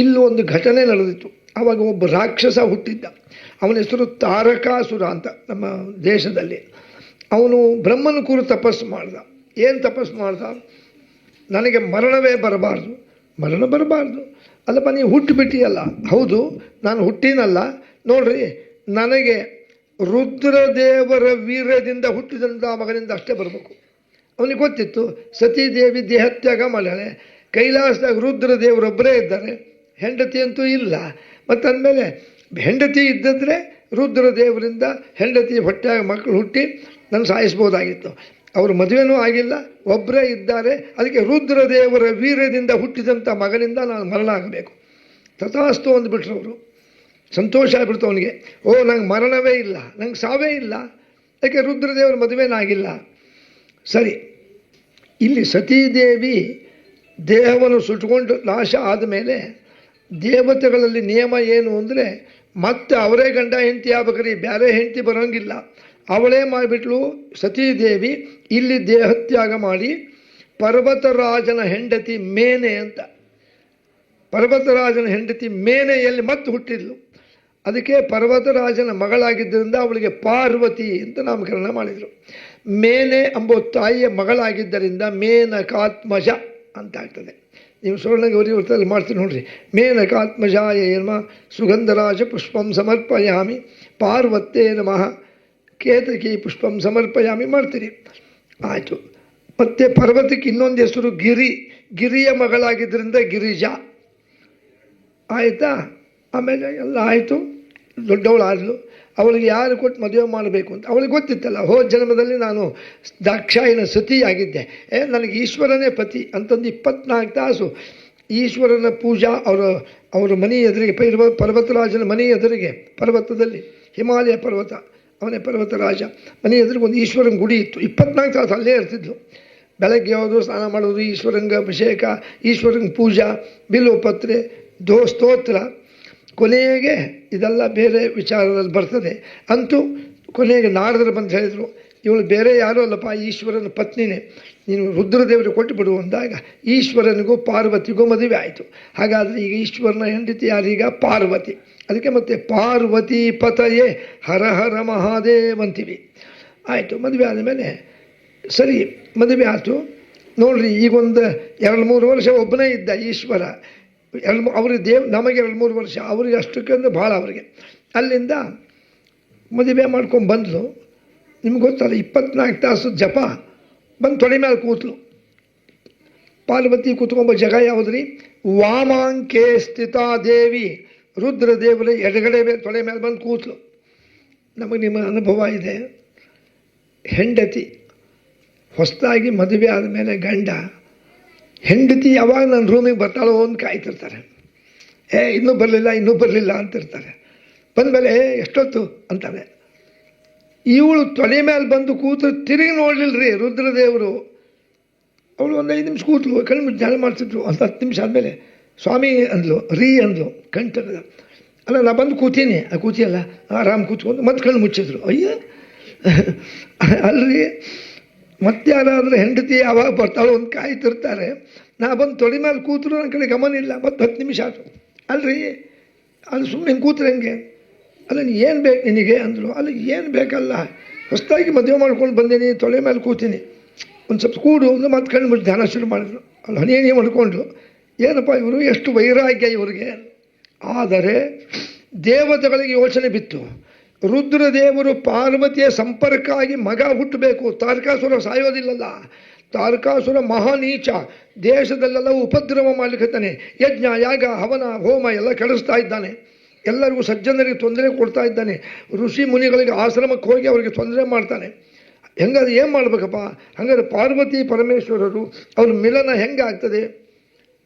Speaker 3: ಇಲ್ಲೂ ಒಂದು ಘಟನೆ ನಡೆದಿತ್ತು. ಆವಾಗ ಒಬ್ಬ ರಾಕ್ಷಸ ಹುಟ್ಟಿದ್ದ. ಅವನ ಹೆಸರು ತಾರಕಾಸುರ ಅಂತ ನಮ್ಮ ದೇಶದಲ್ಲಿ. ಅವನು ಬ್ರಹ್ಮನ ಕೂರು ತಪಸ್ಸು ಮಾಡ್ದ. ಏನು ತಪಸ್ಸು ಮಾಡ್ದ? ನನಗೆ ಮರಣವೇ ಬರಬಾರ್ದು. ಮರಣ ಬರಬಾರ್ದು ಅಲ್ಲಪ್ಪ, ನೀವು ಹುಟ್ಟುಬಿಟ್ಟಿಯಲ್ಲ. ಹೌದು, ನಾನು ಹುಟ್ಟಿನಲ್ಲ. ನೋಡ್ರಿ, ನನಗೆ ರುದ್ರದೇವರ ವೀರ್ಯದಿಂದ ಹುಟ್ಟಿದಂಥ ಮಗನಿಂದ ಅಷ್ಟೇ ಬರಬೇಕು. ಅವನಿಗೆ ಗೊತ್ತಿತ್ತು ಸತೀದೇವಿ ದೇಹತ್ಯಾಗ ಮಾಡ್ಯಾಳೆ, ಕೈಲಾಸದಾಗ ರುದ್ರದೇವರೊಬ್ಬರೇ ಇದ್ದಾರೆ, ಹೆಂಡತಿ ಅಂತೂ ಇಲ್ಲ. ಮತ್ತು ಅಂದಮೇಲೆ ಹೆಂಡತಿ ಇದ್ದಿದ್ರೆ ರುದ್ರದೇವರಿಂದ ಹೆಂಡತಿ ಹೊಟ್ಟೆಯಾಗ ಮಕ್ಕಳು ಹುಟ್ಟಿ ನಾನು ಸಾಯಿಸ್ಬೋದಾಗಿತ್ತು. ಅವರು ಮದುವೆನೂ ಆಗಿಲ್ಲ, ಒಬ್ಬರೇ ಇದ್ದಾರೆ. ಅದಕ್ಕೆ ರುದ್ರದೇವರ ವೀರ್ಯದಿಂದ ಹುಟ್ಟಿದಂಥ ಮಗನಿಂದ ನಾನು ಮರಣ ಆಗಬೇಕು. ತಥಾಸ್ತು ಅಂದ್ಬಿಟ್ರು ಅವರು. ಸಂತೋಷ ಆಗ್ಬಿಡ್ತು ಅವನಿಗೆ. ನಂಗೆ ಮರಣವೇ ಇಲ್ಲ, ನಂಗೆ ಸಾವೇ ಇಲ್ಲ, ಯಾಕೆ ರುದ್ರದೇವರ ಮದುವೆನಾಗಿಲ್ಲ. ಸರಿ, ಇಲ್ಲಿ ಸತೀದೇವಿ ದೇಹವನ್ನು ಸುಟ್ಕೊಂಡು ನಾಶ ಆದಮೇಲೆ ದೇವತೆಗಳಲ್ಲಿ ನಿಯಮ ಏನು ಅಂದರೆ ಮತ್ತೆ ಅವರೇ ಗಂಡ ಹೆಂಡತಿ ಆಗ್ಬೇಕ್ರಿ, ಬೇರೆ ಹೆಂಡತಿ ಬರೋಂಗಿಲ್ಲ. ಅವಳೇ ಮಾಡಿಬಿಟ್ಲು ಸತೀದೇವಿ. ಇಲ್ಲಿ ದೇಹತ್ಯಾಗ ಮಾಡಿ ಪರ್ವತರಾಜನ ಹೆಂಡತಿ ಮೇನೆ ಅಂತ, ಪರ್ವತರಾಜನ ಹೆಂಡತಿ ಮೇನೆಯಲ್ಲಿ ಮತ್ತೆ ಹುಟ್ಟಿದ್ಲು. ಅದಕ್ಕೆ ಪರ್ವತರಾಜನ ಮಗಳಾಗಿದ್ದರಿಂದ ಅವಳಿಗೆ ಪಾರ್ವತಿ ಅಂತ ನಾಮಕರಣ ಮಾಡಿದರು. ಮೇನೆ ಎಂಬ ತಾಯಿಯ ಮಗಳಾಗಿದ್ದರಿಂದ ಮೇನಕಾತ್ಮಜ ಅಂತ ಆಗ್ತದೆ. ನೀವು ಸುವರ್ಣ ಗೌರಿ ವ್ರತದಲ್ಲಿ ಮಾಡ್ತೀರಿ ನೋಡ್ರಿ, ಮೇನಕಾತ್ಮಜಾಯ ನಮಃ ಸುಗಂಧರಾಜ ಪುಷ್ಪಂ ಸಮರ್ಪಯಾಮಿ ಪಾರ್ವತೇ ನಮಃ ಕೇತಕಿ ಪುಷ್ಪಂ ಸಮರ್ಪಯಾಮಿ ಮಾಡ್ತೀರಿ. ಆಯಿತು. ಮತ್ತು ಪರ್ವತಕ್ಕೆ ಇನ್ನೊಂದು ಹೆಸರು ಗಿರಿ, ಗಿರಿಯ ಮಗಳಾಗಿದ್ದರಿಂದ ಗಿರಿಜಾ. ಆಯಿತಾ? ಆಮೇಲೆ ಎಲ್ಲ ಆಯಿತು, ದೊಡ್ಡವಳಾದಳು. ಅವಳಿಗೆ ಯಾರು ಕೊಟ್ಟು ಮದುವೆ ಮಾಡಬೇಕು ಅಂತ ಅವಳಿಗೆ ಗೊತ್ತಿತ್ತಲ್ಲ. ಹೋದ ಜನ್ಮದಲ್ಲಿ ನಾನು ದಾಕ್ಷಾಯಿನ ಸತಿಯಾಗಿದ್ದೆ, ನನಗೆ ಈಶ್ವರನೇ ಪತಿ ಅಂತಂದು 24 ತಾಸು ಈಶ್ವರನ ಪೂಜಾ ಅವರ ಮನೆ ಎದುರಿಗೆ, ಪರ್ವತರಾಜನ ಮನೆ ಎದುರಿಗೆ, ಪರ್ವತದಲ್ಲಿ ಹಿಮಾಲಯ ಪರ್ವತ, ಅವನೇ ಪರ್ವತರಾಜ ಮನೆ ಎದುರಿಗೆ ಒಂದು ಈಶ್ವರನ ಗುಡಿ ಇತ್ತು. 24 ತಾಸು ಅಲ್ಲೇ ಇರ್ತಿದ್ಲು. ಬೆಳಗ್ಗೆ ಯಾವುದು ಸ್ನಾನ ಮಾಡೋದು, ಈಶ್ವರಂಗ ಅಭಿಷೇಕ, ಈಶ್ವರಂಗ ಪೂಜಾ, ಬಿಲ್ವಪತ್ರೆ, ಸ್ತೋತ್ರ. ಕೊನೆಗೆ ಇದೆಲ್ಲ ಬೇರೆ ವಿಚಾರದಲ್ಲಿ ಬರ್ತದೆ. ಅಂತೂ ಕೊನೆಗೆ ನಾರದರು ಬಂದು ಹೇಳಿದರು, ಇವಳು ಬೇರೆ ಯಾರೂ ಅಲ್ಲಪ್ಪ, ಈಶ್ವರನ ಪತ್ನಿನೇ, ನೀನು ರುದ್ರದೇವರಿಗೆ ಕೊಟ್ಟು ಬಿಡು ಅಂದಾಗ ಈಶ್ವರನಿಗೂ ಪಾರ್ವತಿಗೂ ಮದುವೆ ಆಯಿತು. ಹಾಗಾದರೆ ಈಗ ಈಶ್ವರನ ಹೆಂಡತಿ ಯಾರೀಗ? ಪಾರ್ವತಿ. ಅದಕ್ಕೆ ಮತ್ತೆ ಪಾರ್ವತಿ ಪತಯೇ ಹರ ಹರ ಮಹಾದೇವ್ ಅಂತೀವಿ. ಆಯಿತು. ಮದುವೆ ಆದಮೇಲೆ ಸರಿ, ಮದುವೆ ಆಯಿತು. ನೋಡ್ರಿ, ಈಗೊಂದು 2-3 ವರ್ಷ ಒಬ್ಬನೇ ಇದ್ದ ಈಶ್ವರ. ಅವ್ರಿಗೆ ನಮಗೆ 2-3 ವರ್ಷ, ಅವ್ರಿಗೆ ಅಷ್ಟಕ್ಕೊಂದು ಭಾಳ ಅವ್ರಿಗೆ. ಅಲ್ಲಿಂದ ಮದುವೆ ಮಾಡ್ಕೊಂಡು ಬಂದಳು. ನಿಮ್ಗೆ ಗೊತ್ತಲ್ಲ, 24 ತಾಸು ಜಪ. ಬಂದು ತೊಡೆ ಮೇಲೆ ಕೂತಲು. ಪಾರ್ವತಿ ಕೂತ್ಕೊಂಬ ಜಾಗ ಯಾವುದ್ರಿ? ವಾಮಾಂಕೆ ಸ್ಥಿತಾ ದೇವಿ, ರುದ್ರದೇವರ ಎಡಗಡೆ ತೊಡೆ ಮೇಲೆ ಬಂದು ಕೂತಲು. ನಮಗೆ ನಿಮ್ಮ ಅನುಭವ ಇದೆ. ಹೆಂಡತಿ ಹೊಸದಾಗಿ ಮದುವೆ ಆದಮೇಲೆ ಗಂಡ ಹೆಂಡತಿ ಯಾವಾಗ ನನ್ನ ರೂಮಿಗೆ ಬರ್ತಾಳೋ ಅಂತ ಕಾಯ್ತಿರ್ತಾರೆ. ಇನ್ನೂ ಬರಲಿಲ್ಲ ಅಂತಿರ್ತಾರೆ. ಬಂದಮೇಲೆ ಎಷ್ಟೊತ್ತು ಅಂತಾರೆ. ಇವಳು ತೊಡೆ ಮೇಲೆ ಬಂದು ಕೂತು ತಿರುಗಿ ನೋಡಲಿಲ್ಲರಿ ರುದ್ರದೇವರು. ಅವಳು ಒಂದು 5 ನಿಮಿಷ ಕೂತಲು, ಕಣ್ಣು ಧ್ಯಾನ ಮಾಡ್ತಿದ್ರು. ಒಂದು 10 ನಿಮಿಷ ಆದಮೇಲೆ ಸ್ವಾಮಿ ಅಂದ್ಲು, ಅಂದ್ಲು ಕಣ್ತದ. ಅಲ್ಲ, ನಾ ಬಂದು ಕೂತೀನಿ. ಕೂತಿಯಲ್ಲ, ಆರಾಮ್ ಕೂತ್ಕೊಂಡು ಮತ್ತೆ ಕಣ್ಣು ಮುಚ್ಚಿದ್ರು. ಅಯ್ಯ ಅಲ್ರಿ, ಮತ್ತೆ ಯಾರಾದರೂ ಹೆಂಡತಿ ಯಾವಾಗ ಬರ್ತಾಳೋ ಅಂತ ಕಾಯ್ತಿರ್ತಾರೆ. ನಾ ಬಂದು ತೊಡೆ ಮೇಲೆ ಕೂತರು ನನ್ನ ಕಡೆ ಗಮನ ಇಲ್ಲ. ಮತ್ತೆ 10 ನಿಮಿಷ ಆಯಿತು. ಅಲ್ರಿ, ಅಲ್ಲಿ ಸುಮ್ಮನೆ ಕೂತ್ರೆ ಹೆಂಗೆ? ಅಲ್ಲ, ನೀ ಏನು ಬೇಕು ನಿನಗೆ ಅಂದರು. ಅಲ್ಲ, ಏನು ಬೇಕಲ್ಲ, ಹೊಸದಾಗಿ ಮದುವೆ ಮಾಡ್ಕೊಂಡು ಬಂದೀನಿ, ತೊಳೆ ಮೇಲೆ ಕೂತೀನಿ, ಒಂದು ಸ್ವಲ್ಪ ಕೂಡು ಅಂದ್ರೆ ಮತ್ತೆ ಕಣ್ಣು ಮುಚ್ಚಿ ಧ್ಯಾನ ಶುರು ಮಾಡಿದ್ರು. ಅಲ್ಲಿ ಹನಿಯೇ ಮಾಡ್ಕೊಂಡ್ರು. ಏನಪ್ಪ ಇವರು, ಎಷ್ಟು ವೈರಾಗ್ಯ ಇವರಿಗೆ. ಆದರೆ ದೇವತೆಗಳಿಗೆ ಯೋಚನೆ ಬಿತ್ತು. ರುದ್ರದೇವರು ಪಾರ್ವತಿಯ ಸಂಪರ್ಕ ಆಗಿ ಮಗ ಹುಟ್ಟಬೇಕು. ತಾರಕಾಸುರ ಸಾಯೋದಿಲ್ಲಲ್ಲ. ತಾರಕಾಸುರ ಮಹಾನೀಚ, ದೇಶದಲ್ಲೆಲ್ಲ ಉಪದ್ರವ ಮಾಡಲಿಕ್ಕತ್ತಾನೆ. ಯಜ್ಞ, ಯಾಗ, ಹವನ, ಹೋಮ ಎಲ್ಲ ಕೆಡಿಸ್ತಾ ಇದ್ದಾನೆ. ಎಲ್ಲರಿಗೂ ಸಜ್ಜನರಿಗೆ ತೊಂದರೆ ಕೊಡ್ತಾ ಇದ್ದಾನೆ. ಋಷಿ ಮುನಿಗಳಿಗೆ ಆಶ್ರಮಕ್ಕೆ ಹೋಗಿ ಅವರಿಗೆ ತೊಂದರೆ ಮಾಡ್ತಾನೆ. ಹೆಂಗಾದ್ರೆ ಏನು ಮಾಡ್ಬೇಕಪ್ಪ? ಹಾಗಾದ್ರೆ ಪಾರ್ವತಿ ಪರಮೇಶ್ವರರು ಅವ್ರ ಮಿಲನ ಹೆಂಗೆ ಆಗ್ತದೆ?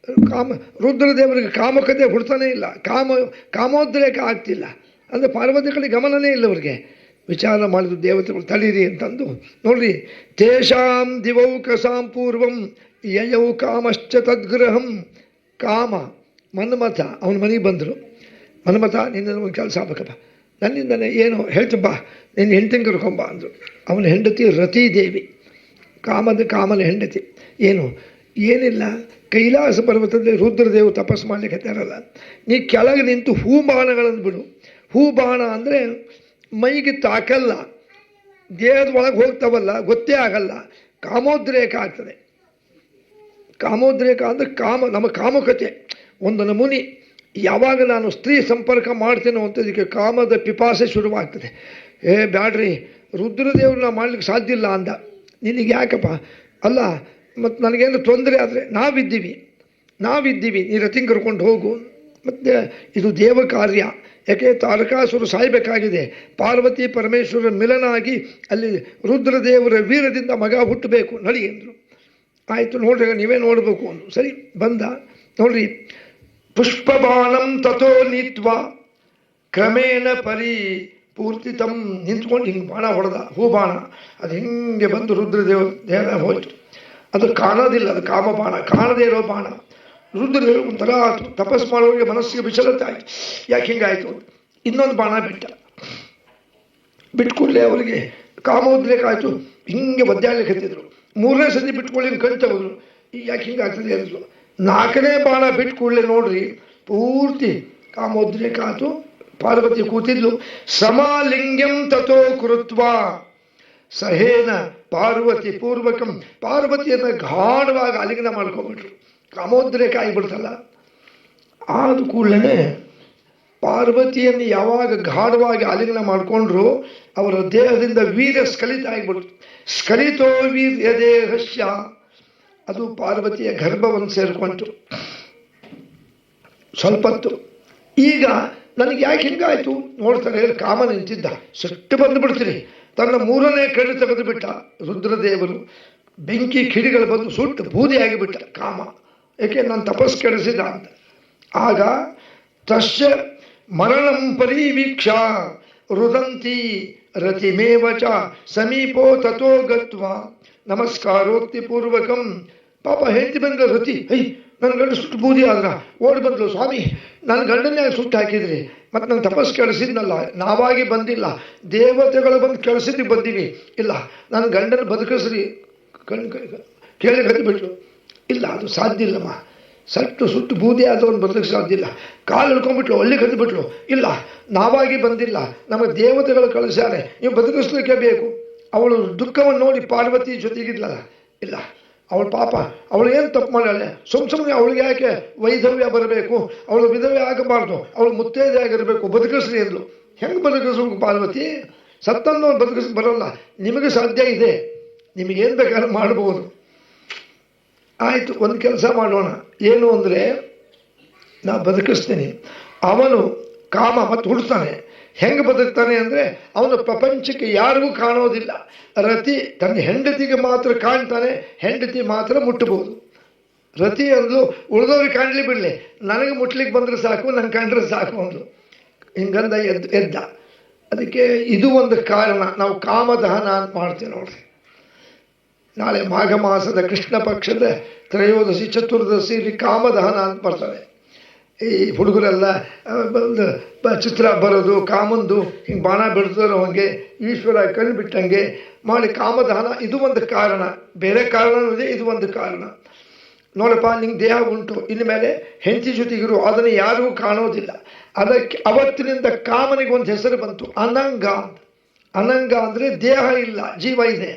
Speaker 3: ರುದ್ರದೇವರಿಗೆ ಕಾಮಕತೆ ಹುಡ್ತಾನೇ ಇಲ್ಲ, ಕಾಮೋದ್ರೇಕ ಆಗ್ತಿಲ್ಲ. ಅಂದರೆ ಪಾರ್ವತಿ ಕಡೆ ಗಮನನೇ ಇಲ್ಲ ಅವ್ರಿಗೆ. ವಿಚಾರ ಮಾಡಿದ್ರು ದೇವತೆಗಳು, ತಡೀರಿ ಅಂತಂದು. ನೋಡ್ರಿ, ತೇಷಾಂ ದಿವೌಕಸಾಂ ಪೂರ್ವಂ ಯಯೌ ಕಾಮಶ್ಚ ತದ್ಗ್ರಹಂ. ಕಾಮ ಮನ್ಮಥ ಅವನ ಮನೆಗೆ ಬಂದರು. ಮನ್ಮಥ, ನಿನ್ನ ಒಂದು ಕೆಲಸ ಆಗ್ಬೇಕಪ್ಪ, ನನ್ನಿಂದನೇ ಏನು ಹೇಳ್ತಪ್ಪ, ನಿನ್ನ ಹೆಂಡತಿನ ಕರ್ಕೊಂಬ ಅಂದರು. ಅವನ ಹೆಂಡತಿ ರತೀದೇವಿ, ಕಾಮನ ಹೆಂಡತಿ. ಏನಿಲ್ಲ, ಕೈಲಾಸ ಪರ್ವತದಲ್ಲಿ ರುದ್ರದೇವರು ತಪಸ್ಸು ಮಾಡಲಿಕ್ಕೆ ತರಲ್ಲ, ನೀ ಕೆಳಗೆ ನಿಂತು ಹೂಬಾಣಗಳನ್ನು ಬಿಡು. ಹೂಬಾಣ ಅಂದರೆ ಮೈಗೆ ತಾಕಲ್ಲ, ದೇಹದ ಒಳಗೆ ಹೋಗ್ತಾವಲ್ಲ, ಗೊತ್ತೇ ಆಗಲ್ಲ, ಕಾಮೋದ್ರೇಕ ಆಗ್ತದೆ. ಕಾಮೋದ್ರೇಕ ಅಂದರೆ ನಮ್ಮ ಕಾಮಕತೆ ಒಂದು ನಮೂನಿ. ಯಾವಾಗ ನಾನು ಸ್ತ್ರೀ ಸಂಪರ್ಕ ಮಾಡ್ತೀನೋ ಅಂತ ಇದಕ್ಕೆ ಕಾಮದ ಪಿಪಾಸೆ ಶುರುವಾಗ್ತದೆ. ಬ್ಯಾಡ್ರಿ, ರುದ್ರದೇವ್ರನ್ನ ಮಾಡ್ಲಿಕ್ಕೆ ಸಾಧ್ಯ ಇಲ್ಲ ಅಂದ. ನಿನಗೆ ಯಾಕಪ್ಪ? ಅಲ್ಲ, ಮತ್ತು ನನಗೇನು ತೊಂದರೆ ಆದರೆ ನಾವಿದ್ದೀವಿ, ನೀ ರತಿಂಗ್ ಕರ್ಕೊಂಡು ಹೋಗು. ಮತ್ತು ಇದು ದೇವ ಕಾರ್ಯ. ಯಾಕೆ? ತಾರಕಾಸುರ ಸಾಯಬೇಕಾಗಿದೆ. ಪಾರ್ವತಿ ಪರಮೇಶ್ವರ ಮಿಲನ ಆಗಿ ಅಲ್ಲಿ ರುದ್ರದೇವರ ವೀರದಿಂದ ಮಗ ಹುಟ್ಟಬೇಕು, ನಡಿ ಅಂದರು. ಆಯಿತು, ನೋಡ್ರಿ, ನೀವೇ ನೋಡಬೇಕು ಅಂದರು. ಸರಿ, ಬಂದ. ನೋಡ್ರಿ, ಪುಷ್ಪಬಾಣಂ ತಥೋ ನೀತ್ವ ಕ್ರಮೇಣ ಪೂರ್ತಿ ನಿಂತ್ಕೊಂಡು ಹಿಂಗೆ ಬಾಣ ಹೊಡೆದ, ಹೂಬಾಣ. ಅದು ಹಿಂಗೆ ಬಂದು ರುದ್ರದೇವ ದೇಹ ಹೋಯ್ತು. ಅದು ಕಾಣೋದಿಲ್ಲ, ಅದು ಕಾಮ ಬಾಣ, ಕಾಣದೇ ಇರೋ ಬಾಣ. ರುದ್ರದೇವ ಒಂಥರ ತಪಸ್ ಮಾಡೋರಿಗೆ ಮನಸ್ಸಿಗೆ ವಿಚಲತೆ ಆಯಿತು, ಯಾಕೆ ಹಿಂಗಾಯ್ತು. ಇನ್ನೊಂದು ಬಾಣ ಬಿಟ್ಕೊಳ್ಳಿ ಅವರಿಗೆ ಕಾಮೋದ್ರೇಕ ಆಯಿತು, ಹಿಂಗೆ ಒದ್ದಾಡ್ಲಿಕ್ಕೆ ಹತ್ತಿದ್ರು. ಮೂರನೇ ಸತಿ ಬಿಟ್ಕೊಳ್ಳಿ ಕಣ್ತ ಹೋದ್ರು, ಯಾಕೆ ಹಿಂಗಾಗ್ತದೆ ಅಂದ್ರು. ನಾಲ್ಕನೇ ಬಾಣ ಬಿಟ್ಕೊಳ್ಳಿ ನೋಡ್ರಿ, ಪೂರ್ತಿ ಕಾಮೋದ್ರೇಕ ಆಯಿತು. ಪಾರ್ವತಿ ಕೂತಿದ್ಲು. ಸಮಾಲಿಂಗ್ಯಂ ತಥೋ ಕೃತ್ವ ಸಹೇನ ಪಾರ್ವತಿ ಪೂರ್ವಕಂ, ಪಾರ್ವತಿಯನ್ನು ಗಾಢವಾಗಿ ಆಲಿಂಗನ ಮಾಡ್ಕೊಂಡ್ಬಿಟ್ರು. ಕಾಮೋದ್ರೇಕ ಆಗಿಬಿಡ್ತಲ್ಲ. ಆದ ಕೂಡಲೇ ಪಾರ್ವತಿಯನ್ನು ಯಾವಾಗ ಗಾಢವಾಗಿ ಆಲಿಂಗನ ಮಾಡಿಕೊಂಡ್ರು ಅವರ ದೇಹದಿಂದ ವೀರ್ಯ ಸ್ಖಲಿತ ಆಗಿಬಿಡ್ತು. ಸ್ಖಲಿತೋ ವೀರ್ಯ ದೇಹಸ್ಯ, ಅದು ಪಾರ್ವತಿಯ ಗರ್ಭವನ್ನು ಸೇರಿಕೊಂತು. ಸ್ವಲ್ಪ ಹೊತ್ತು ಈಗ ನನಗೆ ಯಾಕೆ ಹಿಂಗಾಯ್ತು ನೋಡ್ತಾರೆ, ಕಾಮ ನಿಂತಿದ್ದ, ಸಿಟ್ಟು ಬಂದು ಬಿಡ್ತೀರಿ. ತನ್ನ ಮೂರನೇ ಕಣ್ಣು ತೆಗೆದು ಬಿಟ್ಟ ರುದ್ರದೇವರು. ಬೆಂಕಿ ಕಿಡಿಗಳು ಬಂದು ಸುಟ್ಟು ಬೂದಿ ಆಗಿಬಿಟ್ಟ ಕಾಮ, ಏಕೆ ನಾನು ತಪಸ್ ಕೆಡಿಸಿದ ಅಂತ. ಆಗ ತಸ್ಯ ಮರಣಂ ಪರಿವೀಕ್ಷ ರುದಂತಿ ರತಿಮೇವಚ ಸಮೀಪೋ ತಥೋ ಗತ್ವ ನಮಸ್ಕಾರೋಕ್ತಿ ಪೂರ್ವಕಂ. ಪಾಪ ಹೆಂಡತಿ ಬಂದ ರತಿ, ನನ್ನ ಗಂಡ ಸುಟ್ಟು ಬೂದಿ ಆದ್ರ ಓಡಿ ಬಂದ್ಲು. ಸ್ವಾಮಿ, ನನ್ನ ಗಂಡನ್ನೇ ಸುಟ್ಟು ಹಾಕಿದ್ರಿ, ಮತ್ತು ನನ್ನ ತಪಸ್ ಕೆಡಿಸಿದ್ನಲ್ಲ, ನಾವಾಗಿ ಬಂದಿಲ್ಲ, ದೇವತೆಗಳು ಬಂದು ಕೆಡಿಸಿದ್ದು ಬಂದೀವಿ. ಇಲ್ಲ, ನನ್ನ ಗಂಡನ ಬದುಕಿಸ್ರಿ ಕೇಳಿ ಕಟ್ಟಿಬಿಟ್ಲು. ಇಲ್ಲ, ಅದು ಸಾಧ್ಯ ಇಲ್ಲಮ್ಮ, ಸುಟ್ಟು ಬೂದಿ ಆದವನು ಬದುಕಕ್ಕೆ ಸಾಧ್ಯ ಇಲ್ಲ. ಕಾಲು ಹಿಡ್ಕೊಂಡ್ಬಿಟ್ಲು, ಒಳ್ಳೆ ಕಟ್ಟಿಬಿಟ್ಲು. ಇಲ್ಲ, ನಾವಾಗಿ ಬಂದಿಲ್ಲ, ನಮಗೆ ದೇವತೆಗಳು ಕಳಿಸ್ಯಾರೆ, ನೀವು ಬದುಕಿಸ್ಲಿಕ್ಕೆ ಬೇಕು. ಅವಳು ದುಃಖವನ್ನು ನೋಡಿ ಪಾರ್ವತಿ ಜೊತೆಗಿದ್ಲಲ್ಲ, ಇಲ್ಲ ಅವಳು ಪಾಪ, ಅವಳು ಏನು ತಪ್ಪು ಮಾಡಲ್ಲ. ಸುಮ್ಮನೆ ಅವಳಿಗೆ ಯಾಕೆ ವೈಧವ್ಯ ಬರಬೇಕು, ಅವಳು ವಿಧವ್ಯ ಆಗಬಾರ್ದು, ಅವಳು ಮುತ್ತೈದೆ ಆಗಿರಬೇಕು, ಬದುಕಿಸ್ರಿ ಅಂದ್ಲು. ಹೆಂಗೆ ಬದುಕಿಸ್ಬೇಕು ಪಾರ್ವತಿ? ಸತ್ತನ್ನು ಬದುಕಿಸ್ ಬರೋಲ್ಲ, ನಿಮಗೆ ಸಾಧ್ಯ ಇದೆ, ನಿಮಗೇನು ಬೇಕಾದ್ರೂ ಮಾಡ್ಬೋದು. ಆಯಿತು, ಒಂದು ಕೆಲಸ ಮಾಡೋಣ. ಏನು ಅಂದರೆ, ನಾ ಬದುಕಿಸ್ತೀನಿ. ಅವನು ಕಾಮ ಮತ್ತು ಹುಡ್ತಾನೆ. ಹೆಂಗೆ ಬದುಕ್ತಾನೆ ಅಂದರೆ, ಅವನ ಪ್ರಪಂಚಕ್ಕೆ ಯಾರಿಗೂ ಕಾಣೋದಿಲ್ಲ. ರತಿ ತನ್ನ ಹೆಂಡತಿಗೆ ಮಾತ್ರ ಕಾಣ್ತಾನೆ, ಹೆಂಡತಿ ಮಾತ್ರ ಮುಟ್ಟಬಹುದು. ರತಿ ಅಂದ್ಲು, ಉಳಿದವ್ರಿಗೆ ಕಾಣಲಿ ಬಿಡಲಿ, ನನಗೆ ಮುಟ್ಲಿಕ್ಕೆ ಬಂದರೆ ಸಾಕು, ನನಗೆ ಕಂಡ್ರೆ ಸಾಕು ಅಂದ್ಲು. ಹಿಂಗಂದ ಎದ್ದ. ಅದಕ್ಕೆ ಇದು ಒಂದು ಕಾರಣ, ನಾವು ಕಾಮದಹನ ಅಂತ ಮಾಡ್ತೀವಿ ನೋಡ್ರಿ. ನಾಳೆ ಮಾಘ ಮಾಸದ ಕೃಷ್ಣ ಪಕ್ಷದ ತ್ರಯೋದಶಿ ಚತುರ್ದಶಿ ಇಲ್ಲಿ ಕಾಮದಹನ ಅಂತ ಬರ್ತದೆ. ಈ ಹುಡುಗರೆಲ್ಲ ಬಂದು ಚಿತ್ರ ಬರೋದು, ಕಾಮಂದು ಹಿಂಗೆ ಬಾಣ ಬಿಡ್ತಾರೋ ಹಂಗೆ, ಈಶ್ವರ ಕಣ್ಣು ಬಿಟ್ಟಂಗೆ ಮಾಡಿ ಕಾಮದಹನ. ಇದು ಒಂದು ಕಾರಣ, ಬೇರೆ ಕಾರಣವೂ ಇದೆ, ಇದು ಒಂದು ಕಾರಣ. ನೋಡಪ್ಪ, ನಿಂಗೆ ದೇಹ ಉಂಟು, ಇನ್ಮೇಲೆ ಹೆಂಡತಿ ಜೊತೆಗಿರು, ಅದನ್ನು ಯಾರಿಗೂ ಕಾಣೋದಿಲ್ಲ. ಅದಕ್ಕೆ ಅವತ್ತಿನಿಂದ ಕಾಮನಿಗೆ ಒಂದು ಹೆಸರು ಬಂತು, ಅನಂಗ. ಅನಂಗ ಅಂದರೆ ದೇಹ ಇಲ್ಲ, ಜೀವ ಇದೆ.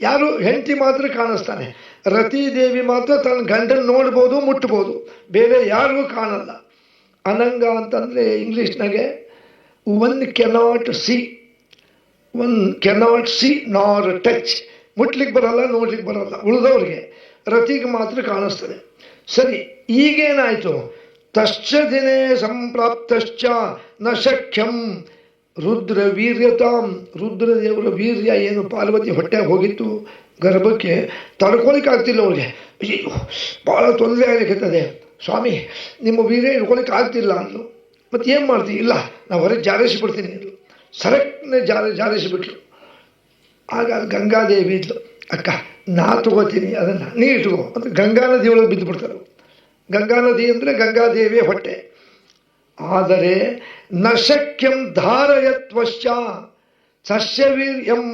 Speaker 3: ಯಾರು ಹೆಂಡತಿ ಮಾತ್ರ ಕಾಣಿಸ್ತಾನೆ. ರತಿದೇವಿ ಮಾತ್ರ ತನ್ನ ಗಂಡನ ನೋಡ್ಬೋದು, ಮುಟ್ಬೋದು, ಬೇರೆ ಯಾರಿಗೂ ಕಾಣಲ್ಲ. ಅನಂಗ ಅಂತಂದರೆ ಇಂಗ್ಲೀಷ್ನಾಗೆ ಒನ್ ಕೆನಾಟ್ ಸಿ ನಾರ್ ಟಚ್. ಮುಟ್ಲಿಕ್ಕೆ ಬರಲ್ಲ, ನೋಡ್ಲಿಕ್ಕೆ ಬರಲ್ಲ ಉಳಿದವ್ರಿಗೆ, ರತಿಗೆ ಮಾತ್ರ ಕಾಣಿಸ್ತದೆ. ಸರಿ, ಈಗೇನಾಯಿತು? ತಶ್ಚ ದಿನೇ ಸಂಪ್ರಾಪ್ತಶ್ಚ ನ ಶಕ್ಯಂ ರುದ್ರ ವೀರ್ಯತಾಂ. ರುದ್ರದೇವರ ವೀರ್ಯ ಏನು ಪಾರ್ವತಿ ಹೊಟ್ಟೆಗೆ ಹೋಗಿತ್ತು ಗರ್ಭಕ್ಕೆ, ತಡ್ಕೊಳಿಕ್ಕೆ ಆಗ್ತಿಲ್ಲ ಅವ್ರಿಗೆ. ಅಯ್ಯೋ, ಭಾಳ ತೊಂದರೆ ಆಗಲಿಕ್ಕೆ, ಸ್ವಾಮಿ ನಿಮ್ಮ ವೀರ್ಯ ಹಿಡ್ಕೊಳಿಕ್ಕೆ ಆಗ್ತಿಲ್ಲ ಅಂದ್ಲು. ಮತ್ತು ಏನು ಮಾಡ್ತೀವಿ? ಇಲ್ಲ, ನಾವು ಹೊರಗೆ ಜಾರಿಸಿಬಿಡ್ತೀನಿ ಅಂದ್ಲು. ಸರಕ್ನೆ ಜಾರಿಸಿಬಿಟ್ಲು. ಆಗ ಗಂಗಾದೇವಿ ಇದ್ಲು, ಅಕ್ಕ ನಾ ತಗೋತೀನಿ, ಅದನ್ನು ನೀ ಇಟ್ಕೋ ಅಂತ ಗಂಗಾ ನದಿ ಒಳಗೆ ಬಿದ್ದು ಬಿಡ್ತಾರೆ. ಗಂಗಾ ನದಿ ಅಂದರೆ ಗಂಗಾದೇವಿಯ ಹೊಟ್ಟೆ. ಆದರೆ ನ ಶಕ್ಯಂ ಧಾರಯತ್ವಶ್ಚ ಸಸ್ಯವೀರ್ಯಂ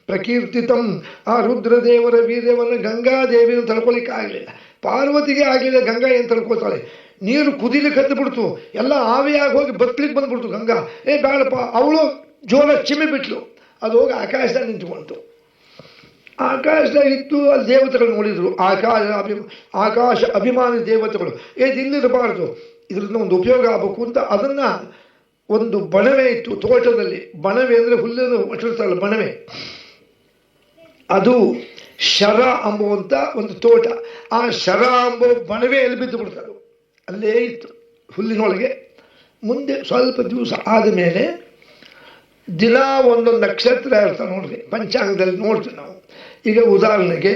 Speaker 3: ಪ್ರಕೀರ್ತಿತಂ. ಆ ರುದ್ರದೇವರ ವೀರ್ಯವನ್ನು ಗಂಗಾದೇವಿಯನ್ನು ತಡ್ಕೊಳಿಕ್ಕೆ ಆಗಲಿಲ್ಲ, ಪಾರ್ವತಿಗೆ ಆಗಲಿಲ್ಲ. ಗಂಗಾ ಏನು ತಡ್ಕೊತಾಳೆ? ನೀರು ಕುದಿಲಿಕ್ಕೆ ಹತ್ತು ಬಿಡ್ತು, ಎಲ್ಲ ಆವಿಯಾಗಿ ಹೋಗಿ ಬತ್ಲಿಕ್ಕೆ ಬಂದ್ಬಿಡ್ತು. ಗಂಗಾ ಬೇಡಪ್ಪ, ಅವಳು ಜೋರ ಚಿಮ್ಮಿ ಬಿಟ್ಲು. ಅದು ಹೋಗಿ ಆಕಾಶದಾಗ ನಿಂತುಕೊಂತು. ಆಕಾಶದಾಗ ಇತ್ತು, ಅಲ್ಲಿ ದೇವತೆಗಳು ನೋಡಿದ್ರು. ಆಕಾಶ ಅಭಿಮಾನಿ ದೇವತೆಗಳು, ಇಲ್ಲಿರಬಾರ್ದು, ಇದರಿಂದ ಒಂದು ಉಪಯೋಗ ಆಗಬೇಕು ಅಂತ ಅದನ್ನು ಒಂದು ಬಣವೆ ಇತ್ತು ತೋಟದಲ್ಲಿ. ಬಣವೆ ಅಂದರೆ ಹುಲ್ಲನ್ನು ಒಟ್ಟಿರ್ತಾರಲ್ಲ, ಬಣವೆ. ಅದು ಶರ ಅಂಬುವಂಥ ಒಂದು ತೋಟ. ಆ ಶರ ಅಂಬೋ ಬಣವೆಯಲ್ಲಿ ಬಿದ್ದು ಬಿಡ್ತಾರೆ, ಅಲ್ಲೇ ಇತ್ತು ಹುಲ್ಲಿನೊಳಗೆ. ಮುಂದೆ ಸ್ವಲ್ಪ ದಿವಸ ಆದಮೇಲೆ ದಿನ ಒಂದೊಂದು ನಕ್ಷತ್ರ ಇರ್ತಾರೆ ನೋಡ್ರಿ, ಪಂಚಾಂಗದಲ್ಲಿ ನೋಡ್ತೀವಿ ನಾವು. ಈಗ ಉದಾಹರಣೆಗೆ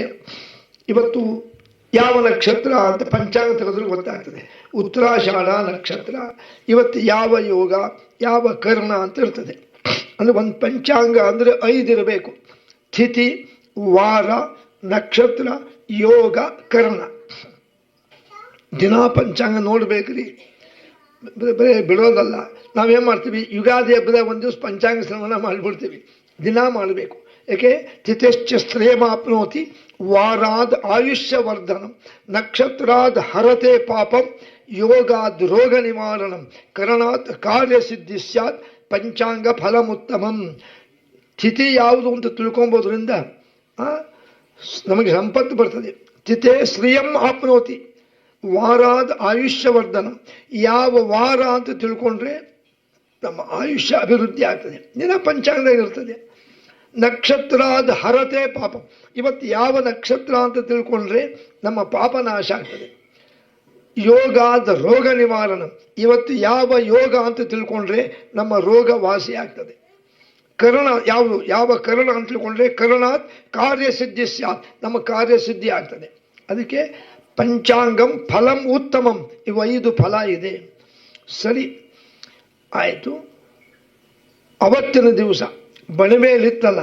Speaker 3: ಇವತ್ತು ಯಾವ ನಕ್ಷತ್ರ ಅಂತ ಪಂಚಾಂಗ ತೆಗೆದ್ರೆ ಗೊತ್ತಾಗ್ತದೆ. ಉತ್ತರಾಷಾಢ ನಕ್ಷತ್ರ, ಇವತ್ತು ಯಾವ ಯೋಗ ಯಾವ ಕರ್ಣ ಅಂತ ಇರ್ತದೆ. ಅಂದರೆ ಒಂದು ಪಂಚಾಂಗ ಅಂದರೆ 5 ಇರಬೇಕು: ತಿಥಿ, ವಾರ, ನಕ್ಷತ್ರ, ಯೋಗ, ಕರ್ಣ. ದಿನ ಪಂಚಾಂಗ ನೋಡ್ಬೇಕ್ರಿ, ಬರೀ ಬಿಡೋದಲ್ಲ. ನಾವೇನು ಮಾಡ್ತೀವಿ, ಯುಗಾದಿ ಹಬ್ಬದ ಒಂದು ದಿವಸ ಪಂಚಾಂಗ ಶ್ರವಣ ಮಾಡಿಬಿಡ್ತೀವಿ. ದಿನ ಮಾಡಬೇಕು. ಏಕೆ? ತಿಥಿಶ್ಚ ಶ್ರೇಯಮಾಪ್ನೋತಿ, ವಾರಾದ್ ಆಯುಷ್ಯವರ್ಧನಂ, ನಕ್ಷತ್ರಾದ್ ಹರತೆ ಪಾಪಂ, ಯೋಗಾದ್ ರೋಗ ನಿವಾರಣಂ, ಕರ್ಣಾತ್ ಕಾರ್ಯಸಿದ್ಧಿ ಸ್ಯಾತ್, ಪಂಚಾಂಗ ಫಲಮುತ್ತಮಂ. ತಿಥಿ ಯಾವುದು ಅಂತ ತಿಳ್ಕೊಂಬೋದ್ರಿಂದ ನಮಗೆ ಸಂಪತ್ತು ಬರ್ತದೆ. ತಿಥೆ ಶ್ರಿಯಂ ಆಪ್ನೋತಿ, ವಾರಾದ ಆಯುಷ್ಯವರ್ಧನ. ಯಾವ ವಾರ ಅಂತ ತಿಳ್ಕೊಂಡ್ರೆ ನಮ್ಮ ಆಯುಷ್ಯ ಅಭಿವೃದ್ಧಿ ಆಗ್ತದೆ. ದಿನ ಪಂಚಾಂಗದಾಗ ಇರ್ತದೆ. ನಕ್ಷತ್ರಾದ ಹರತೆ ಪಾಪ, ಇವತ್ತು ಯಾವ ನಕ್ಷತ್ರ ಅಂತ ತಿಳ್ಕೊಂಡ್ರೆ ನಮ್ಮ ಪಾಪ ನಾಶ ಆಗ್ತದೆ. ಯೋಗಾದ ರೋಗ ನಿವಾರಣ, ಇವತ್ತು ಯಾವ ಯೋಗ ಅಂತ ತಿಳ್ಕೊಂಡ್ರೆ ನಮ್ಮ ರೋಗ ವಾಸಿ ಆಗ್ತದೆ. ಕರ್ಣ ಯಾವುದು, ಯಾವ ಕರ್ಣ ಅಂತ ತಿಳ್ಕೊಂಡ್ರೆ ಕರ್ಣಾತ್ ಕಾರ್ಯಸಿದ್ಧಿ ಸ್ಯಾತ್, ನಮ್ಮ ಕಾರ್ಯಸಿದ್ಧಿ ಆಗ್ತದೆ. ಅದಕ್ಕೆ ಪಂಚಾಂಗಂ ಫಲಂ ಉತ್ತಮಂ, ಇವು 5 ಫಲ ಇದೆ. ಸರಿ ಆಯಿತು. ಅವತ್ತಿನ ದಿವಸ ಬಣಮೇಲಿತ್ತಲ್ಲ,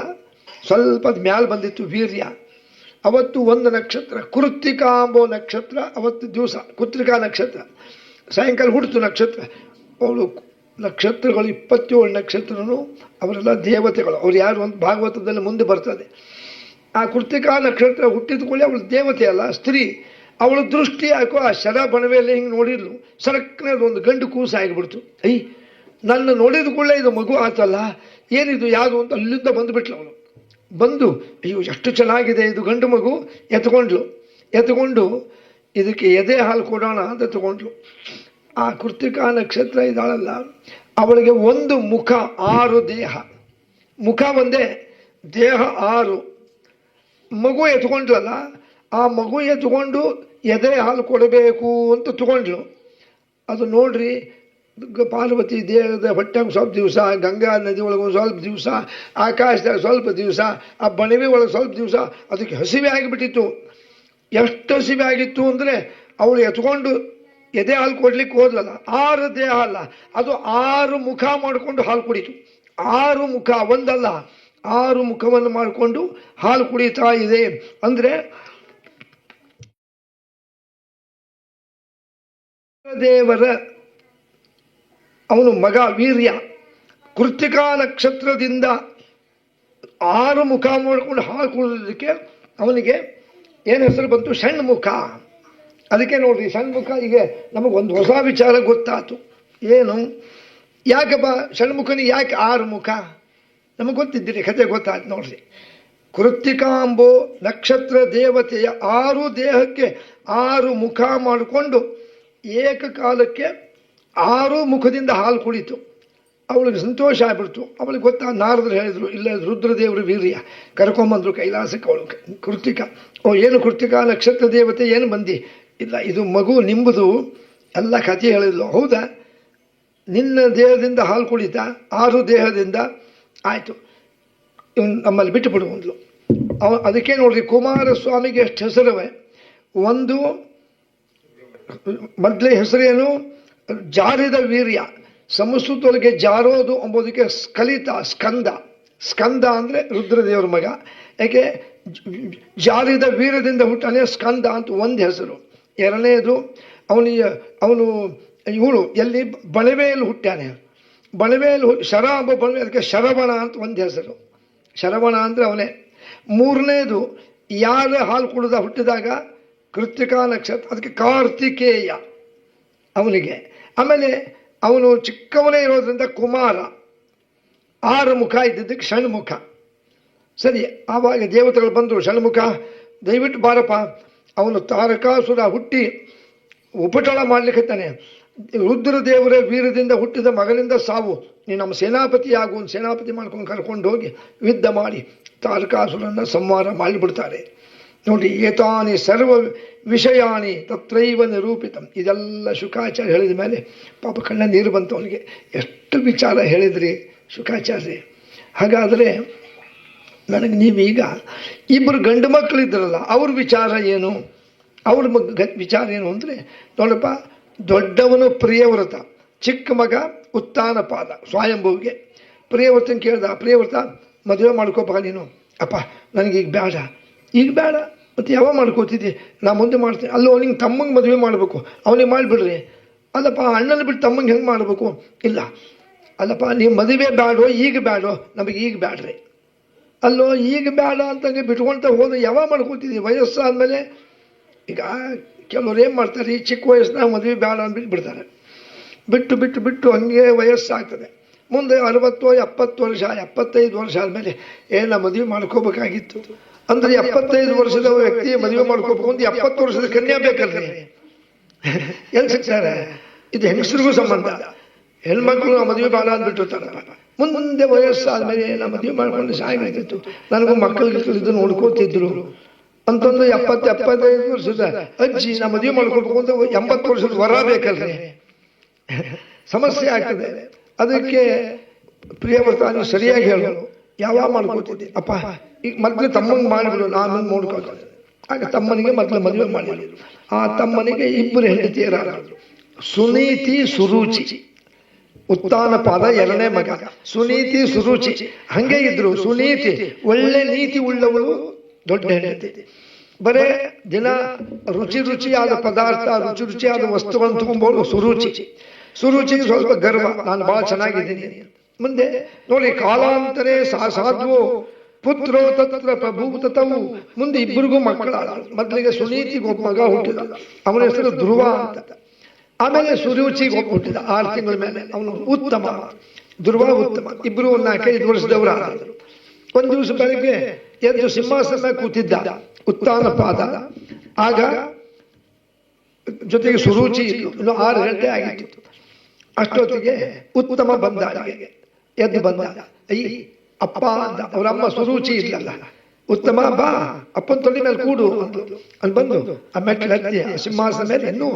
Speaker 3: ಸ್ವಲ್ಪ ಮ್ಯಾಲೆ ಬಂದಿತ್ತು ವೀರ್ಯ. ಅವತ್ತು ಒಂದು ನಕ್ಷತ್ರ ಕೃತ್ತಿಕಾ ಎಂಬೋ ನಕ್ಷತ್ರ, ಅವತ್ತು ದಿವಸ ಕೃತ್ತಿಕಾ ನಕ್ಷತ್ರ ಸಾಯಂಕಾಲ ಹುಟ್ಟಿತು ನಕ್ಷತ್ರ. ಅವಳು ನಕ್ಷತ್ರಗಳು 27 ನಕ್ಷತ್ರನು ಅವರೆಲ್ಲ ದೇವತೆಗಳು. ಅವ್ರು ಯಾರು ಅಂತ ಭಾಗವತದಲ್ಲಿ ಮುಂದೆ ಬರ್ತದೆ. ಆ ಕೃತ್ತಿಕಾ ನಕ್ಷತ್ರ ಹುಟ್ಟಿದ ಕೂಡಲೇ ಅವಳು ದೇವತೆ ಅಲ್ಲ, ಸ್ತ್ರೀ. ಅವಳ ದೃಷ್ಟಿ ಯಾಕೋ ಆ ಶರ ಬಣವೆಯಲ್ಲಿ ಹಿಂಗೆ ನೋಡಿದ್ಲು, ಸರಕ್ಕನೆ ಒಂದು ಗಂಡು ಕೂಸು ಆಗಿಬಿಡ್ತು. ನನ್ನ ನೋಡಿದ ಕೂಡಲೇ ಇದು ಮಗು ಆತಲ್ಲ, ಏನಿದು ಯಾವುದು ಅಂತ ಅಲ್ಲಿಂದ ಬಂದುಬಿಟ್ಲು ಅವಳು. ಬಂದು ಅಯ್ಯೋ ಎಷ್ಟು ಚೆನ್ನಾಗಿದೆ ಇದು ಗಂಡು ಮಗು, ಎತ್ಕೊಂಡು ಇದಕ್ಕೆ ಎದೆ ಹಾಲು ಕೊಡೋಣ ಅಂತ ತಗೊಂಡ್ಲು. ಆ ಕೃತ್ತಿಕಾ ನಕ್ಷತ್ರ ಇದ್ದಾಳಲ್ಲ, ಅವಳಿಗೆ ಒಂದು ಮುಖ 6 ದೇಹ. ಮುಖ ಒಂದೇ, ದೇಹ 6. ಮಗು ಎತ್ಕೊಂಡ್ಲಲ್ಲ, ಆ ಮಗು ಎತ್ಕೊಂಡು ಎದೆ ಹಾಲು ಕೊಡಬೇಕು ಅಂತ ತಗೊಂಡ್ಲು. ಅದು ನೋಡ್ರಿ, ಪಾರ್ವತಿ ದೇಹದ ಹೊಟ್ಟೆಗೆ ಸ್ವಲ್ಪ ದಿವಸ, ಗಂಗಾ ನದಿ ಒಳಗೆ ಒಂದು ಸ್ವಲ್ಪ ದಿವಸ, ಆಕಾಶದಾಗ ಸ್ವಲ್ಪ ದಿವಸ, ಆ ಬಣವೆ ಒಳಗೆ ಸ್ವಲ್ಪ ದಿವಸ, ಅದಕ್ಕೆ ಹಸಿವೆ ಆಗಿಬಿಟ್ಟಿತ್ತು. ಎಷ್ಟು ಹಸಿವೆ ಆಗಿತ್ತು ಅಂದರೆ ಅವಳು ಎತ್ಕೊಂಡು ಎದೆ ಹಾಲು ಕೊಡ್ಲಿಕ್ಕೆ ಹೋದ್ಲಲ್ಲ, 6 ದೇಹ ಅಲ್ಲ, ಅದು 6 ಮುಖ ಮಾಡಿಕೊಂಡು ಹಾಲು ಕುಡಿತು. 6 ಮುಖ, ಒಂದಲ್ಲ 6 ಮುಖವನ್ನು ಮಾಡಿಕೊಂಡು ಹಾಲು ಕುಡಿತಾ ಇದೆ. ಅಂದರೆ ದೇವರ ಅವನು ಮಗ ವೀರ್ಯ ಕೃತ್ತಿಕಾ ನಕ್ಷತ್ರದಿಂದ 6 ಮುಖ ಮಾಡಿಕೊಂಡು ಹಾಲು ಕುಡಿಯೋದಕ್ಕೆ ಅವನಿಗೆ ಏನು ಹೆಸರು ಬಂತು? ಷಣ್ಮುಖ. ಅದಕ್ಕೆ ನೋಡ್ರಿ, ಷಣ್ಮುಖ. ಈಗ ನಮಗೊಂದು ಹೊಸ ವಿಚಾರ ಗೊತ್ತಾಯ್ತು. ಏನು, ಯಾಕಪ್ಪ ಷಣ್ಮುಖನಿಗೆ ಯಾಕೆ 6 ಮುಖ? ನಮಗೆ ಗೊತ್ತಿದ್ದೀರಿ, ಕಥೆ ಗೊತ್ತಾಯ್ತು ನೋಡ್ರಿ. ಕೃತ್ತಿಕಾಂಬೋ ನಕ್ಷತ್ರ ದೇವತೆಯ 6 ದೇಹಕ್ಕೆ 6 ಮುಖ ಮಾಡಿಕೊಂಡು ಏಕಕಾಲಕ್ಕೆ 6 ಮುಖದಿಂದ ಹಾಲು ಕುಡಿತು. ಅವಳಿಗೆ ಸಂತೋಷ ಆಗ್ಬಿಡ್ತು. ಅವಳಿಗೆ ಗೊತ್ತಾ, ನಾರದರು ಹೇಳಿದ್ರು, ಇಲ್ಲ ರುದ್ರದೇವರು ವೀರ್ಯ ಕರ್ಕೊಂಬಂದರು ಕೈಲಾಸಕ್ಕೆ. ಅವಳು ಕೃತ್ತಿಕ, ಏನು ಕೃತ್ತಿಕಾ ನಕ್ಷತ್ರ ದೇವತೆ ಏನು ಬಂದಿ? ಇಲ್ಲ, ಇದು ಮಗು ನಿಂಬುದು ಎಲ್ಲ ಕಥೆ ಹೇಳಿದ್ಲು. ಹೌದಾ, ನಿನ್ನ ದೇಹದಿಂದ ಹಾಲು ಕುಡಿತಾ? 6 ದೇಹದಿಂದ ಆಯಿತು, ಇವನು ನಮ್ಮಲ್ಲಿ ಬಿಟ್ಟು ಬಿಡುವಂದ್ಲು. ಅದಕ್ಕೆ ನೋಡ್ರಿ, ಕುಮಾರಸ್ವಾಮಿಗೆ ಎಷ್ಟು ಹೆಸರವೆ. ಒಂದು ಮೊದಲೇ ಹೆಸರೇನು? ಜಾರಿದ ವೀರ್ಯ. ಸಂಸ್ಕೃತದೊಳಗೆ ಜಾರೋದು ಎಂಬುದಕ್ಕೆ ಸ್ಖಲಿತ, ಸ್ಕಂದ ಅಂದರೆ ರುದ್ರದೇವರ ಮಗ. ಯಾಕೆ ಜಾರಿದ ವೀರ್ಯದಿಂದ ಹುಟ್ಟಾನೆ, ಸ್ಕಂದ ಅಂತ ಒಂದು ಹೆಸರು. ಎರಡನೇದು ಅವನು ಇವಳು ಎಲ್ಲಿ ಬಣವೆಯಲ್ಲಿ ಹುಟ್ಟಾನೆ. ಬಣವೆಯಲ್ಲಿ ಶರ ಎಂಬ ಬಣವೆ, ಅದಕ್ಕೆ ಶರವಣ ಅಂತ ಒಂದು ಹೆಸರು. ಶರವಣ ಅಂದರೆ ಅವನೇ. ಮೂರನೇದು ಯಾರ ಹಾಲು ಕುಡಿದ ಹುಟ್ಟಿದಾಗ ಕೃತ್ತಿಕಾ ನಕ್ಷತ್ರ, ಅದಕ್ಕೆ ಕಾರ್ತಿಕೇಯ ಅವನಿಗೆ. ಆಮೇಲೆ ಅವನು ಚಿಕ್ಕವನೇ ಇರೋದ್ರಿಂದ ಕುಮಾರ. 6 ಮುಖ ಇದ್ದಿದ್ದಕ್ಕೆ ಷಣ್ಮುಖ. ಸರಿ, ಆವಾಗ ದೇವತೆಗಳು ಬಂದರು, ಷಣ್ಮುಖ ದಯವಿಟ್ಟು ಬಾರಪ್ಪ. ಅವನು ತಾರಕಾಸುರ ಹುಟ್ಟಿ ಉಪಟಳ ಮಾಡ್ಲಿಕ್ಕತ್ತಾನೆ. ರುದ್ರದೇವರ ವೀರದಿಂದ ಹುಟ್ಟಿದ ಮಗನಿಂದ ಸಾವು, ನೀನು ನಮ್ಮ ಸೇನಾಪತಿ ಆಗು. ಒಂದು ಸೇನಾಪತಿ ಮಾಡ್ಕೊಂಡು ಕರ್ಕೊಂಡು ಹೋಗಿ ಯುದ್ಧ ಮಾಡಿ ತಾರಕಾಸುರನ್ನ ಸಂಹಾರ ಮಾಡಿಬಿಡ್ತಾರೆ. ನೋಡಿ, ಏತಾನಿ ಸರ್ವ ವಿಷಯಾನಿ ತತ್ರೈವ ನಿರೂಪಿತಂ. ಇದೆಲ್ಲ ಶುಕಾಚಾರ್ಯ ಹೇಳಿದ ಮೇಲೆ ಪಾಪ ಕಣ್ಣ ನೀರು ಬಂತು ಅವನಿಗೆ. ಎಷ್ಟು ವಿಚಾರ ಹೇಳಿದ್ರಿ ಶುಕಾಚಾರ್ಯ. ಹಾಗಾದರೆ ನನಗೆ ನೀವೀಗ 2 ಗಂಡು ಮಕ್ಕಳಿದ್ರಲ್ಲ, ಅವ್ರ ವಿಚಾರ ಏನು ಅವಳ ವಿಚಾರ ಏನು ಅಂದರೆ, ನೋಡಪ್ಪ, ದೊಡ್ಡವನು ಪ್ರಿಯವ್ರತ, ಚಿಕ್ಕ ಮಗ ಉತ್ತಾನಪಾದ ಸ್ವಯಂಭುವಿಗೆ. ಪ್ರಿಯವ್ರತನ ಕೇಳ್ದ, ಪ್ರಿಯವ್ರತ ಮದುವೆ ಮಾಡ್ಕೋಪ್ಪ ನೀನು. ಅಪ್ಪ ನನಗೆ ಈಗ ಬೇಡ, ಈಗ ಬೇಡ, ಮತ್ತು ಯಾವಾಗ ಮಾಡ್ಕೋತಿದ್ದಿ? ನಾ ಮುಂದೆ ಮಾಡ್ತೀನಿ. ಅಲ್ಲೋ ನಿಂಗೆ ತಮ್ಮಂಗೆ ಮದುವೆ ಮಾಡಬೇಕು, ಅವನಿಗೆ ಮಾಡಿಬಿಡ್ರಿ. ಅಲ್ಲಪ್ಪ ಅಣ್ಣನ ಬಿಟ್ಟು ತಮ್ಮಂಗೆ ಹೆಂಗೆ ಮಾಡಬೇಕು? ಇಲ್ಲ, ಅಲ್ಲಪ್ಪ ನೀವು ಮದುವೆ ಬೇಡೋ, ಈಗ ಬೇಡೋ? ನಮಗೆ ಈಗ ಬೇಡ್ರಿ. ಅಲ್ಲೋ ಈಗ ಬೇಡ ಅಂತಂಗೆ ಬಿಟ್ಕೊಳ್ತಾ ಹೋದ್ರೆ ಯಾವಾಗ ಮಾಡ್ಕೊತಿದ್ವಿ? ವಯಸ್ಸಾದ್ಮೇಲೆ ಈಗ ಕೆಲವ್ರು ಏನು ಮಾಡ್ತಾರೆ, ಈ ಚಿಕ್ಕ ವಯಸ್ಸಿನಾಗ ಮದುವೆ ಬೇಡ ಅಂದ್ಬಿಟ್ಟು ಬಿಡ್ತಾರೆ. ಬಿಟ್ಟು ಬಿಟ್ಟು ಬಿಟ್ಟು ಹಂಗೆ ವಯಸ್ಸಾಗ್ತದೆ. ಮುಂದೆ 60 70 ವರ್ಷ, 75 ವರ್ಷ ಆದಮೇಲೆ ನಾ ಮದುವೆ ಮಾಡ್ಕೋಬೇಕಾಗಿತ್ತು ಅಂದರೆ 75 ವರ್ಷದ ವ್ಯಕ್ತಿ ಮದುವೆ ಮಾಡ್ಕೋಬೇಕು ಅಂತ 70 ವರ್ಷದ ಕನ್ಯಾ ಬೇಕಲ್ರಿ, ಎಲ್ಲಿ ಸಿಗ್ತಾರೆ? ಇದು ಹೆಂಗಸರಿಗೂ ಸಂಬಂಧ. ಹೆಣ್ಮಕ್ಳು ಮದುವೆ ಬೇಡ ಅಂದ್ಬಿಟ್ಟಿರ್ತಾರೆ. ಮುಂದೆ ವಯಸ್ಸಾದ್ಮೇಲೆ ನಾ ಮದುವೆ ಮಾಡ್ಕೊಂಡು ಸಾಯ್ತಿತ್ತು, ನನಗೂ ಮಕ್ಕಳಿಗೆ ಇದನ್ನು ನೋಡ್ಕೋತಿದ್ರು ಅಂತಂದು 70-75 ವರ್ಷದ ಅಜ್ಜಿ ನಾ ಮದುವೆ ಮಾಡ್ಕೊಳ್ಬೇಕು ಅಂತ 80 ವರ್ಷದ ವರ ಬೇಕಲ್ರಿ, ಸಮಸ್ಯೆ ಆಗ್ತದೆ. ಅದಕ್ಕೆ ಪ್ರಿಯವ್ರತ ನೀವು ಸರಿಯಾಗಿ ಹೇಳು, ಯಾವಾಗ ಮಾಡ್ಕೊತಿದ್ದೆ? ಅಪ್ಪ ಈಗ ಮೊದಲು ತಮ್ಮಂಗೆ ಮಾಡಿಬಿಡು, ನಾನು ನೋಡ್ಕೊಳ್ತೇನೆ. ಆಗ ತಮ್ಮನಿಗೆ ಮೊದಲು ಮದುವೆ ಮಾಡಿದ್ರು. ಆ ತಮ್ಮನಿಗೆ 2 ಹೆಂಡತಿಯರಾದ್ರು, ಸುನೀತಿ ಸುರುಚಿ. ಉತ್ತಾನಪಾದ 2ನೇ ಮಗ, ಸುನೀತಿ ಸುರುಚಿ ಹಂಗೆ ಇದ್ರು. ಸುನೀತಿ ಒಳ್ಳೆ ನೀತಿ ಉಳ್ಳವಳು, ದೊಡ್ಡ ಹೆಂಡತಿ. ಬರೇ ದಿನ ರುಚಿ ರುಚಿಯಾದ ಪದಾರ್ಥ, ರುಚಿ ರುಚಿಯಾದ ವಸ್ತುಗಳನ್ನು ತಗೊಂಬೋಳು ಸುರುಚಿ. ಸುರುಚಿಗೆ ಸ್ವಲ್ಪ ಗರ್ವ, ನಾನು ಬಹಳ ಚೆನ್ನಾಗಿದ್ದೀನಿ. ಮುಂದೆ ನೋಡಿ, ಕಾಲಾಂತರೇ ಸಾಧ್ವೋ ಪುತ್ರೋ ತತ್ರ ಪ್ರಭೂತತವು. ಮುಂದೆ ಇಬ್ಬರಿಗೂ ಮಕ್ಕಳಾದ. ಮೊದಲಿಗೆ ಸುನೀತಿಗೆ ಒಬ್ಬ ಮಗ ಹುಟ್ಟಿದ, ಅವನ ಹೆಸರು ಧ್ರುವ ಅಂತ. ಆಮೇಲೆ ಸುರುಚಿಗೆ ಒಬ್ಬ ಹುಟ್ಟಿದ 6 ತಿಂಗಳ ಮೇಲೆ, ಅವನು ಉತ್ತಮ, ಧ್ರುವ ಉತ್ತಮ. ಇಬ್ಬರು 4-5 ವರ್ಷದವರಾದರು. ಒಂದು ದಿವಸ ಬೆಳಗ್ಗೆ ಎದ್ದು ಸಿಂಹಾಸನ ಕೂತಿದ್ದ ಉತ್ತಾನಪಾದ. ಆಗ ಜೊತೆಗೆ ಸುರುಚಿ ಇತ್ತು. ಇನ್ನು 6 ಗಂಟೆ ಆಗಿತ್ತು. ಅಷ್ಟೊತ್ತಿಗೆ ಉತ್ತಮ ಬಂದ, ಎದ್ದು ಬಂದ. ಅಪ್ಪ ಅಂದ. ಅವರಮ್ಮ ಸುರುಚಿ ಇಲ್ಲಲ್ಲ, ಉತ್ತಮ ಬಾ ಅಪ್ಪನ ತೊಡೆ ಮೇಲೆ ಕೂಡು ಅಲ್ಲಿ ಬಂದು ಆ ಮೆಟ್ಲು ಹತ್ತಿ ಸಿಂಹಾಸನ ಮೇಲೆ ಇನ್ನೂ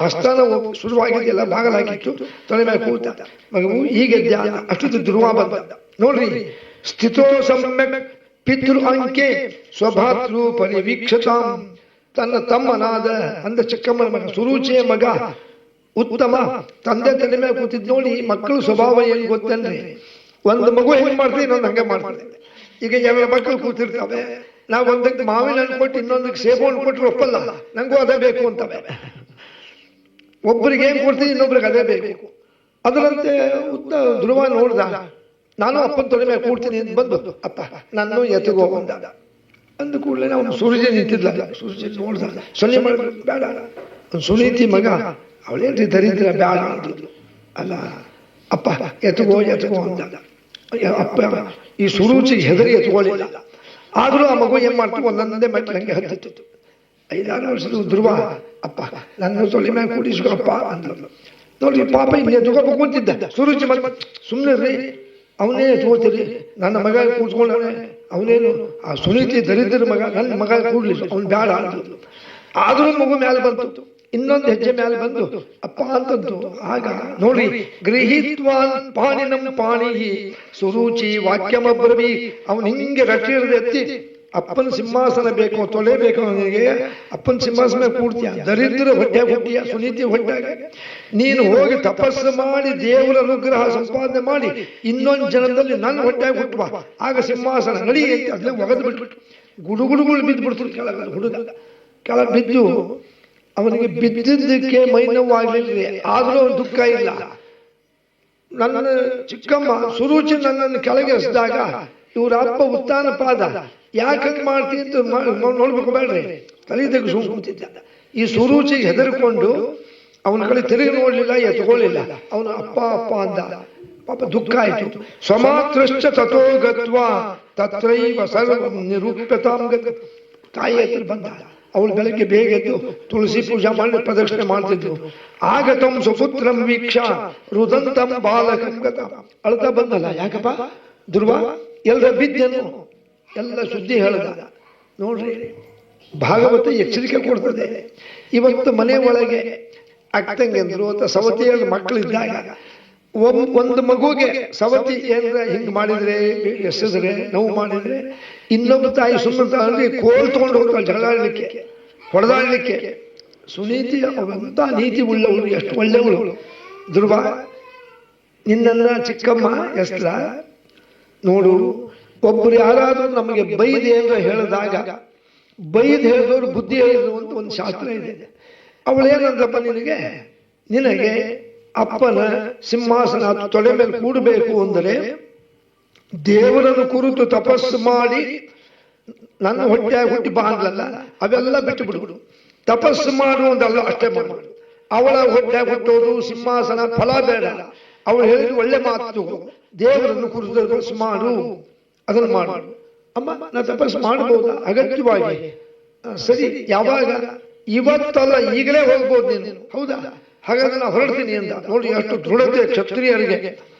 Speaker 3: ಆಸ್ಥಾನ ಶುರುವಾಗಿದೆಯಲ್ಲ, ಬಾಗಲಾಗಿತ್ತು, ತೊಡೆ ಮೇಲೆ ಕೂತ. ಮಗು ಹೀಗೆ ಅಷ್ಟು ಧ್ರುವ ಬಂದ. ನೋಡ್ರಿ, ಸ್ಥಿತೋ ಸಮ್ಯಕ್ ಪಿತೃ ಅಂಕೆ ಸ್ವಭಾತೃ ಪರಿವೀಕ್ಷತಾಂ. ತನ್ನ ತಮ್ಮನಾದ ಅಂದ ಚಿಕ್ಕಮ್ಮನ ಮಗ, ಸುರುಚಿಯ ಮಗ ಉತ್ತಮ, ತಂದೆ ತಲೆ ಮೇಲೆ ಕೂತಿದ್ ನೋಡಿ. ಮಕ್ಕಳು ಸ್ವಭಾವ ಏನು ಗೊತ್ತಂದ್ರೆ, ಒಂದು ಮಗು ಹೆಂಗೆ ಮಾಡ್ತೀವಿ, ಇನ್ನೊಂದು ಹಂಗೆ ಮಾಡ್ತಾರೆ. ಈಗ 2 ಮಕ್ಕಳು ಕೂತಿರ್ತಾವೆ, ನಾವು ಒಂದಕ್ಕೆ ಮಾವಿನ ಹಣ್ಣು ಕೊಟ್ಟು ಇನ್ನೊಂದಕ್ಕೆ ಸೇಬು ಹಣ್ಣು ಕೊಟ್ಟರು ಒಪ್ಪಲ್ಲ, ನಂಗೂ ಅದೇ ಬೇಕು ಅಂತವೆ. ಒಬ್ಬರಿಗೆ ಏನು ಕೊಡ್ತೀವಿ, ಇನ್ನೊಬ್ರಿಗೆ ಅದೇ ಬೇಕು. ಅದರಂತೆ ಧ್ರುವ ನೋಡ್ದ, ನಾನು ಅಪ್ಪನ ತೊಡೆ ಮೇಲೆ ಕೂಡ್ತೀನಿ ಅಂತ ಬಂದು, ಅಪ್ಪ ನಾನು ಎತ್ತಿಗೋ ಬಂದ. ಅಂದ ಕೂಡಲೇ ಅವನು ಸುರುಜಿ ನಿಂತಿದ್ದ. ಸುರುಜಿ ನೋಡ್ದ, ಸೊನ್ನೆ ಮಾಡಬೇಡ, ಬೇಡ. ಒಂದು ಸುನೀತಿ ಮಗ, ಅವಳೇನ್ರಿ ದರಿದ್ರ, ಬೇಡ ಅಂದ್ರು. ಅಲ್ಲ ಅಪ್ಪ ಎತ್ಕೋ ಅಂದ. ಅಪ್ಪ ಈ ಸುರುಚಿಗೆ ಹೆದರಿ ಎತ್ಕೊಳ್ಳಿಲ್ಲ. ಆದರೂ ಆ ಮಗು ಏನ್ ಮಾಡ್ತು, ಒಂದೊಂದೇ ಮೆಟ್ಲು ಹಂಗೆ ಹತ್ತಿತ್ತು. 5-6 ವರ್ಷದ ಧ್ರುವ, ಅಪ್ಪ ನನ್ನ ತೊಳೆ ಮೇಲೆ ಕೂಡಿಸ್ಕೊಪ್ಪ ಅಂದ್ರು. ನೋಡ್ರಿ, ಪಾಪ ಇನ್ನು ಎತ್ಕೋಬೇಕು ಕೂತಿದ್ದ. ಸುರುಚಿ ಸುಮ್ಮನೆ ರೀ, ಅವನೇ ಎತ್ಕೋತೀರಿ, ನನ್ನ ಮಗ ಕೂತ್ಕೊಂಡವನೇ, ಅವನೇನು ಆ ಸುನೀತಿ ದರಿದ್ರ ಮಗ, ನನ್ನ ಮಗ ಕೂಡ್ಲಿಲ್ಲ, ಅವ್ನು ಬೇಡ ಅಂದ್ರು. ಆದರೂ ಮಗು ಮೇಲೆ ಬಂತು, ಇನ್ನೊಂದು ಹೆಜ್ಜೆ ಮೇಲೆ ಬಂದು ಅಪ್ಪ ಅಂತಂತು. ಆಗ ನೋಡಿ, ಗೃಹೀತ್ವಾನ್ ಪಾಣಿನಂ ಪಾಣಿಹಿ ಸುರುಚಿ ವಾಕ್ಯಮಬ್ರವಿ. ಅವನು ಹಿಂಗೆ ರಟ್ಟಿ ಹಿಡಿದು ಎತ್ತಿ, ಅಪ್ಪನ ಸಿಂಹಾಸನ ಬೇಕು, ತೊಳೆ ಬೇಕು ಅವನಿಗೆ, ಅಪ್ಪನ ಸಿಂಹಾಸನ ಕೂಡ್ತೀಯ, ದರಿದ್ರ ಹೊಟ್ಟೆ ಹುಟ್ಟಿಯ, ಸುನೀತಿ ಹೊಟ್ಟೆಗ. ನೀನು ಹೋಗಿ ತಪಸ್ಸು ಮಾಡಿ ದೇವರ ಅನುಗ್ರಹ ಸಂಪಾದನೆ ಮಾಡಿ ಇನ್ನೊಂದು ಜನದಲ್ಲಿ ನನ್ನ ಹೊಟ್ಟೆಗೆ ಹುಟ್ಟುವ, ಆಗ ಸಿಂಹಾಸನ ನಡಿ ಅಂತ ಅದನ್ನ ಒಗೆದು ಬಿಟ್ಬಿಟ್ಟು ಗುಡುಗುಡುಗಳು ಬಿದ್ದು ಬಿಡ್ತಾರೆ ಕೆಳಗೆ. ಹುಡುಗ ಕೆಳಗೆ ಬಿದ್ದು ಅವನಿಗೆ ಬಿದ್ದಿದ್ದಕ್ಕೆ ಮೈ ನೋವಾಗಲಿಲ್ಲ, ಆದರೂ ಅವನು ದುಃಖ ಇಲ್ಲ. ನನ್ನ ಚಿಕ್ಕಮ್ಮ ಸುರುಚಿ ನನ್ನನ್ನು ಕೆಳಗೆ ಎಸೆದಾಗ ಇವರ ಅಪ್ಪ ಉತ್ತಾನಪಾದ ಯಾಕೆ ಮಾಡ್ತೀನಿ ಅಂತ ನೋಡ್ಬೇಕು ಬೇಡ್ರಿ, ತಲೆ ತೆಗೆದು ಕೂತಿದ್ದ. ಈ ಸುರುಚಿಗೆ ಹೆದರ್ಕೊಂಡು ಅವನ ಕಡೆ ತಿರುಗಿ ನೋಡ್ಲಿಲ್ಲ, ಎತ್ಕೊಳ್ಳಿಲ್ಲ. ಅವನು ಅಪ್ಪ ಅಪ್ಪ ಅಂದ. ಪಾಪ ದುಃಖ ಆಯಿತು. ಸ್ವಮಾತ್ರಶ್ಚ ತಥೋ ಗತ್ವಾ ತತ್ರೈವ ಸರ್ವಂ ನಿರೂಪ್ಯತಾಂ ಗತ. ತಾಯಿ ಹತ್ರ ಬಂದ. ಅವಳು ಬೆಳಗ್ಗೆ ಬೇಗ ಎದ್ದು ತುಳಸಿ ಪೂಜೆ ಮಾಡಿ ಪ್ರದಕ್ಷಿಣೆ ಮಾಡ್ತಿದ್ರು. ಆಗತಂ ಸುಪುತ್ರಂ ವೀಕ್ಷ ರುದಂತಂ ಬಾಲಕಂ ಗತ. ಅಳ್ತಾ ಬಂದಲ್ಲ, ಯಾಕಪ್ಪ ಧ್ರುವ ಎಲ್ಲರ ಬಿದ್ದನು, ಎಲ್ಲ ಸುದ್ದಿ ಹೇಳ್ದ. ನೋಡ್ರಿ, ಭಾಗವತ ಎಚ್ಚರಿಕೆ ಕೊಡ್ತದೆ. ಇವತ್ತು ಮನೆ ಒಳಗೆ ಅಕ್ಕಂಗೆಂದ್ರು ಅಥವಾ ಸವತಿಯಲ್ಲಿ ಮಕ್ಕಳಿದ್ದಾಗ ಒಂದು ಮಗುಗೆ ಸವತಿ ಏನಾರ ಹಿಂಗೆ ಮಾಡಿದ್ರೆ, ಎಸೆದ್ರೆ, ನೋವು ಮಾಡಿದ್ರೆ, ಇನ್ನೊಬ್ಬ ತಾಯಿ ಸುಮ್ಮನೆ ಕೋಲ್ ತಗೊಂಡು ಹೋಗ್ತಾಳೆ ಜಗಳ ಆಡಲಿಕ್ಕೆ. ಹೊಡೆದಾಡಲಿಕ್ಕೆ. ಸುನೀತಿ ಅವಂತ ನೀತಿ ಉಳ್ಳವಳು, ಎಷ್ಟು ಒಳ್ಳೆಯವಳು. ಧ್ರುವ, ನಿನ್ನ ಚಿಕ್ಕಮ್ಮ ಎಸ್ರ ನೋಡು, ಒಬ್ಬರು ಯಾರಾದರೂ ನಮಗೆ ಬೈದೆ ಅಂತ ಹೇಳಿದಾಗ ಬೈದು ಹೇಳಿದವರು ಬುದ್ಧಿ ಹೇಳಿದ್ರು ಅಂತ ಒಂದು ಶಾಸ್ತ್ರ ಇದೆ. ಅವಳೇನಂದ್ರಪ್ಪ, ನಿನಗೆ ಅಪ್ಪನ ಸಿಂಹಾಸನ ತೊಡೆ ಮೇಲೆ ಕೂಡಬೇಕು ಅಂದರೆ ದೇವರನ್ನು ಕುರಿತು ತಪಸ್ಸು ಮಾಡಿ ನನ್ನ ಹೊಟ್ಟೆಯಾಗಿ ಹುಟ್ಟಿ ಬಾ ಅಂದ್ಲಲ್ಲ, ಅವೆಲ್ಲ ಬಿಟ್ಟು ಬಿಡು. ತಪಸ್ಸು ಮಾಡು ಅಂದಲ್ಲ, ಅಷ್ಟೇ ಮಾಡು. ಅವಳ ಹೊಟ್ಟೆಯಾಗಿ ಹುಟ್ಟೋದು ಸಿಂಹಾಸನ ಫಲ ಬೇಡ. ಅವಳು ಹೇಳಿದ್ರು ಒಳ್ಳೆ ಮಾತು, ದೇವರನ್ನು ಕುರಿತು ತಪಸ್ಸು ಮಾಡು, ಅದನ್ನು ಮಾಡು. ಅಮ್ಮ, ನಾ ತಪಸ್ಸು ಮಾಡಬಹುದಾ? ಅಗತ್ಯವಾಗಿ. ಸರಿ, ಯಾವಾಗ? ಇವತ್ತಲ್ಲ, ಈಗಲೇ ಹೋಗ್ಬೋದು ನೀನು. ಹೌದಾ? ಹಾಗಾದ್ರೆ ನಾನು ಹೊರಡ್ತೀನಿ ಅಂತ. ನೋಡಿ ಅಷ್ಟು ದೃಢತೆ ಕ್ಷತ್ರಿಯರಿಗೆ.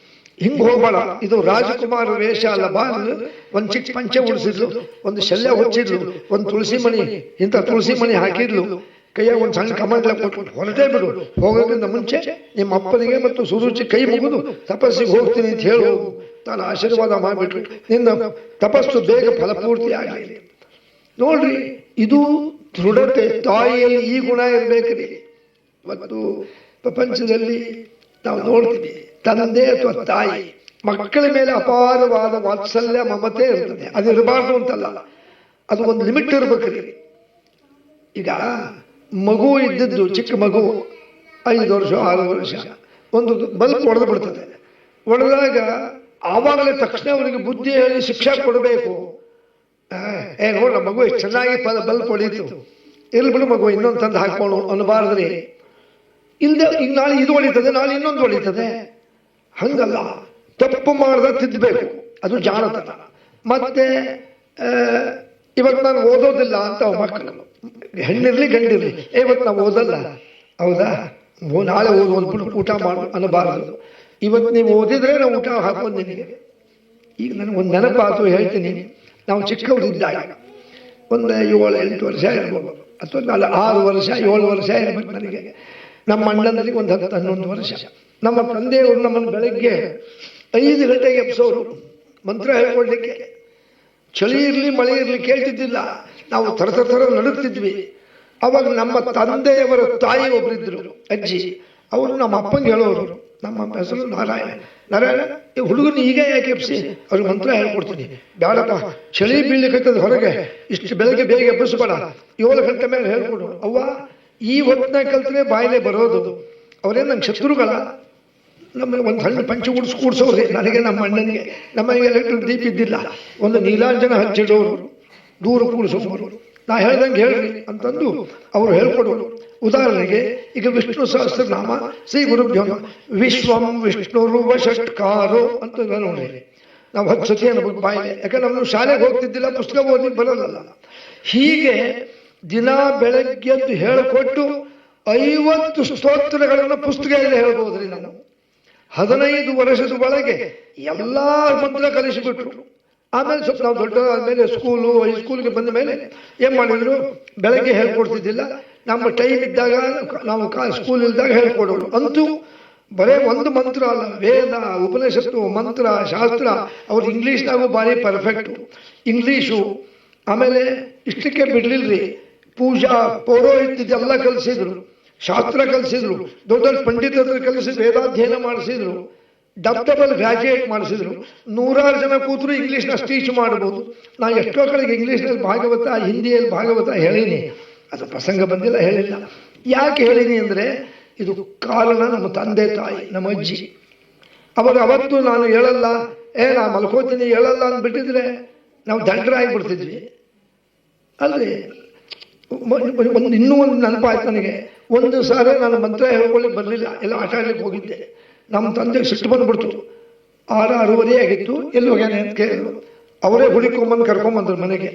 Speaker 3: ಹಿಂಗ್ ಹೋಗ್ಬೇಡ, ಇದು ರಾಜಕುಮಾರ ವೇಷ ಅಲ್ಲ. ಬಾ, ಒಂದು ಚಿಕ್ಕ ಪಂಚೆ ಉಡಿಸಿದ್ಲು, ಒಂದು ಶಲ್ಯ ಹೊಚ್ಚಿದ್ಲು, ಒಂದು ತುಳಸಿ ಮಣಿ, ಇಂಥ ತುಳಸಿ ಮಣಿ ಹಾಕಿದ್ಲು, ಕೈಯಾಗ ಒಂದು ಸಣ್ಣ ಕಮಂಡಲ ಕೊಟ್ಬಿಟ್ಟು ಹೊರಟೇ ಬಿಡು. ಹೋಗೋದ್ರಿಂದ ಮುಂಚೆ ನಿಮ್ಮ ಅಪ್ಪನಿಗೆ ಮತ್ತು ಸುರುಚಿ ಕೈ ಮುಗಿದು ತಪಸ್ಸಿಗೆ ಹೋಗ್ತೀನಿ ಅಂತ ಹೇಳು. ನಾನು ಆಶೀರ್ವಾದ ಮಾಡಿಬಿಟ್ರು, ನಿನ್ನ ತಪಸ್ಸು ಬೇಗ ಫಲಪೂರ್ತಿ ಆಗಲಿ. ನೋಡ್ರಿ, ಇದು ದೃಢತೆ. ತಾಯಿಯಲ್ಲಿ ಈ ಗುಣ ಇರಬೇಕ್ರಿ. ಮತ್ತು ಪ್ರಪಂಚದಲ್ಲಿ ನಾವು ನೋಡ್ತೀವಿ, ತಂದೆ ಅಥವಾ ತಾಯಿ ಮಕ್ಕಳ ಮೇಲೆ ಅಪಾರವಾದ ವಾತ್ಸಲ್ಯ ಮಮತೆ ಇರ್ತದೆ. ಅದು ಇರಬಾರ್ದು ಅಂತಲ್ಲ, ಅದು ಒಂದು ಲಿಮಿಟ್ ಇರ್ಬೇಕ್ರಿ. ಈಗ ಮಗು ಇದ್ದದ್ದು, ಚಿಕ್ಕ ಮಗು 5 ವರ್ಷ 6 ವರ್ಷ, ಒಂದು ಬಲ್ಪ್ ಹೊಡೆದು ಬಿಡ್ತದೆ. ಹೊಡೆದಾಗ ಆವಾಗಲೇ ತಕ್ಷಣ ಅವರಿಗೆ ಬುದ್ಧಿ ಹೇಳಿ ಶಿಕ್ಷೆ ಕೊಡಬೇಕು. ನೋಡ್ರ, ಮಗು ಎಷ್ಟು ಚೆನ್ನಾಗಿ ಬಲ್ಪ್ ಹೊಡೀತು, ಇರ್ಲಿ ಬಿಡು ಮಗು, ಇನ್ನೊಂದು ತಂದು ಹಾಕೋಣ ಅನ್ನಬಾರ್ದ್ರಿ. ಇಲ್ಲದೆ ಈಗ ನಾಳೆ ಇದು ಹೊಳಿತದೆ, ನಾಳೆ ಇನ್ನೊಂದು ಹೊಳಿತದೆ. ಹಂಗಲ್ಲ, ತಪ್ಪು ಮಾಡ್ದ ತಿದ್ದಬೇಕು, ಅದು ಜಾಣತನ. ಮತ್ತೆ ಇವತ್ತು ನಾನು ಓದೋದಿಲ್ಲ ಅಂತ ಮಕ್ಕಳು, ಹೆಣ್ಣಿರ್ಲಿ ಗಂಡಿರ್ಲಿ, ಇವತ್ತು ನಾವು ಓದಲ್ಲ, ಹೌದಾ, ನಾಳೆ ಓದ್ಬಿಟ್ಟು ಊಟ ಮಾಡು ಅನ್ನಬಾರದು. ಇವತ್ತು ನೀವು ಓದಿದ್ರೆ ನಾವು ಊಟ ಹಾಕೋದು ನಿನಗೆ. ಈಗ ನನಗೆ ಒಂದು ನೆನಪಾತು, ಹೇಳ್ತೀನಿ. ನಾವು ಚಿಕ್ಕವರಿದ್ದಾಗ ಒಂದು 7-8 ವರ್ಷ ಇರ್ಬೋದು, ಅಥವಾ 6 ವರ್ಷ 7 ವರ್ಷ ಇರ್ಬೇಕು ನನಗೆ. ನಮ್ಮ ಅಣ್ಣನಲ್ಲಿ ಒಂದು 10-11 ವರ್ಷ. ನಮ್ಮ ತಂದೆಯವರು ನಮ್ಮನ್ನು ಬೆಳಗ್ಗೆ 5 ಗಂಟೆಗೆ ಎಬ್ಸೋರು ಮಂತ್ರ ಹೇಳ್ಕೊಡ್ಲಿಕ್ಕೆ. ಚಳಿ ಇರಲಿ ಮಳೆ ಇರಲಿ ಕೇಳ್ತಿದ್ದಿಲ್ಲ, ನಾವು ಥರ ನಡುತ್ತಿದ್ವಿ. ಅವಾಗ ನಮ್ಮ ತಂದೆಯವರ ತಾಯಿ ಒಬ್ಬರಿದ್ರು, ಅಜ್ಜಿ. ಅವರು ನಮ್ಮ ಅಪ್ಪಂಗೆ ಹೇಳೋರು, ನಮ್ಮ ಹೆಸರು ನಾರಾಯಣ. ಈ ಹುಡುಗನ ಈಗ ಯಾಕೆ ಎಬ್ಸಿ, ಅವ್ರಿಗೆ ಮಂತ್ರ ಹೇಳ್ಕೊಡ್ತೀನಿ. ಬೇಡಪ್ಪ, ಚಳಿ ಬೀಳ್ಲಿಕ್ಕೆ ಹೊರಗೆ, ಇಷ್ಟು ಬೆಳಗ್ಗೆ ಬೇಗ ಎಬ್ಬಿಸ್ಬೇಡ, 7 ಗಂಟೆ ಮೇಲೆ ಹೇಳ್ಕೊಡು. ಅವ್ವ, ಈ ಹೊತ್ತಿನ ಕಲ್ತನೆ ಬಾಯಿಲೆ ಬರೋದು. ಅವರೇ ನನ್ನ ಶತ್ರುಗಳ. ನಮ್ಮ ಒಂದು ಹಣ್ಣು ಪಂಚ ಕೂಡ್ಸೋರಿ ನನಗೆ, ನಮ್ಮ ಅಣ್ಣನಿಗೆ. ನಮಗೆ ಎಲೆಕ್ಟ್ರಿಕ್ ದೀಪ ಇದ್ದಿಲ್ಲ, ಒಂದು ನೀಲಾಂಜನ ಹಚ್ಚಿಡೋರು, ದೂರ ಕೂಡಿಸೋರು. ನಾ ಹೇಳ್ದಂಗೆ ಹೇಳ್ರಿ ಅಂತಂದು ಅವರು ಹೇಳ್ಕೊಡೋರು. ಉದಾಹರಣೆಗೆ ಈಗ ವಿಷ್ಣು ಸಹಸ್ರನಾಮ, ಶ್ರೀ ಗುರುಭ್ಯೋ ವಿಶ್ವಂ ವಿಷ್ಣುರುವ ಷಟ್ಕಾರೋ ಅಂತ ನೋಡ್ರಿ. ನಾವು 10 ಸತಿ ಅನ್ಬೇಕು ಬಾಯಿಲೆ, ಯಾಕಂದ್ರೆ ನಾವು ಶಾಲೆಗೆ ಹೋಗ್ತಿದ್ದಿಲ್ಲ, ಪುಸ್ತಕ ಓದ್ಲಿಕ್ಕೆ ಬರೋದಲ್ಲ. ಹೀಗೆ ದಿನ ಬೆಳಗ್ಗೆದ್ದು ಹೇಳಿಕೊಟ್ಟು 50 ಸ್ತೋತ್ರಗಳನ್ನು ಪುಸ್ತಕದಲ್ಲಿ ಹೇಳ್ಬೋದ್ರಿ. ನಾನು 15 ವರ್ಷದ ಒಳಗೆ ಎಲ್ಲ ಮಂತ್ರ ಕಲಿಸಿಬಿಟ್ರು. ಆಮೇಲೆ ಸ್ವಲ್ಪ ನಾವು ದೊಡ್ಡದಾದ್ಮೇಲೆ ಸ್ಕೂಲು ಹೈಸ್ಕೂಲ್ಗೆ ಬಂದ ಮೇಲೆ ಏನ್ ಮಾಡಿದ್ರು, ಬೆಳಗ್ಗೆ ಹೇಳ್ಕೊಡ್ತಿದ್ದಿಲ್ಲ. ನಮ್ಮ ಟೈಮ್ ಇದ್ದಾಗ ನಾವು ಸ್ಕೂಲ್ ಇದ್ದಾಗ ಹೇಳ್ಕೊಡೋರು. ಅಂತೂ ಬರೇ ಒಂದು ಮಂತ್ರ ಅಲ್ಲ, ವೇದ ಉಪನಿಷತ್ತು ಮಂತ್ರ ಶಾಸ್ತ್ರ. ಅವ್ರು ಇಂಗ್ಲೀಷ್ನಾಗೂ ಭಾರಿ ಪರ್ಫೆಕ್ಟು ಇಂಗ್ಲೀಷು. ಆಮೇಲೆ ಇಷ್ಟಕ್ಕೆ ಬಿಡ್ಲಿಲ್ರಿ, ಪೂಜಾ ಪೌರೋಹಿತ್ಯದೆಲ್ಲ ಕಲಿಸಿದ್ರು, ಶಾಸ್ತ್ರ ಕಲಿಸಿದ್ರು, ದೊಡ್ಡ ದೊಡ್ಡ ಪಂಡಿತರ ಕಲಿಸಿ ವೇದಾಧ್ಯಯನ ಮಾಡಿಸಿದ್ರು, ಡಬಲ್ ಗ್ರಾಜುಯೇಟ್ ಮಾಡಿಸಿದ್ರು. 100 ಜನ ಕೂತರು ಇಂಗ್ಲೀಷ್ನ ಸ್ಪೀಚ್ ಮಾಡ್ಬೋದು. ನಾನು ಎಷ್ಟೋ ಕಡೆಗೆ ಇಂಗ್ಲೀಷ್ನಲ್ಲಿ ಭಾಗವತ, ಹಿಂದಿಯಲ್ಲಿ ಭಾಗವತ ಹೇಳಿನಿ. ಅದು ಪ್ರಸಂಗ ಬಂದಿಲ್ಲ, ಹೇಳಿಲ್ಲ. ಯಾಕೆ ಹೇಳಿನಿ ಅಂದರೆ, ಇದು ಕಾರಣ ನಮ್ಮ ತಂದೆ ತಾಯಿ, ನಮ್ಮ ಅಜ್ಜಿ. ಅವರು ಅವತ್ತು ನಾನು ಹೇಳಲ್ಲ, ನಾ ಮಲ್ಕೋತೀನಿ ಹೇಳಲ್ಲ ಅಂದ್ಬಿಟ್ಟಿದ್ರೆ ನಾವು ದಂಡರಾಗಿಬಿಡ್ತಿದ್ವಿ ಅಲ್ರಿ. ಇನ್ನೂ ಒಂದು ನೆನಪಾಯ್ತು ನನಗೆ. ಒಂದು ಸಾರಿ ನಾನು ಮಂತ್ರ ಹೇಳ್ಕೊಳ್ಳಿಕ್ಕೆ ಬರಲಿಲ್ಲ, ಎಲ್ಲ ಆಟ ಆಡ್ಲಿಕ್ಕೆ ಹೋಗಿದ್ದೆ. ನಮ್ಮ ತಂದೆಗೆ ಸಿಟ್ಟು ಬಂದ್ಬಿಡ್ತು. 6:30 ಆಗಿತ್ತು. ಎಲ್ಲಿ ಹೋಗ್ಯಾನೆ ಅಂತ ಕೇಳಿದ್ರು. ಅವರೇ ಹುಡುಕೊಂಬಂದು ಕರ್ಕೊಂಬಂದ್ರು ಮನೆಗೆ.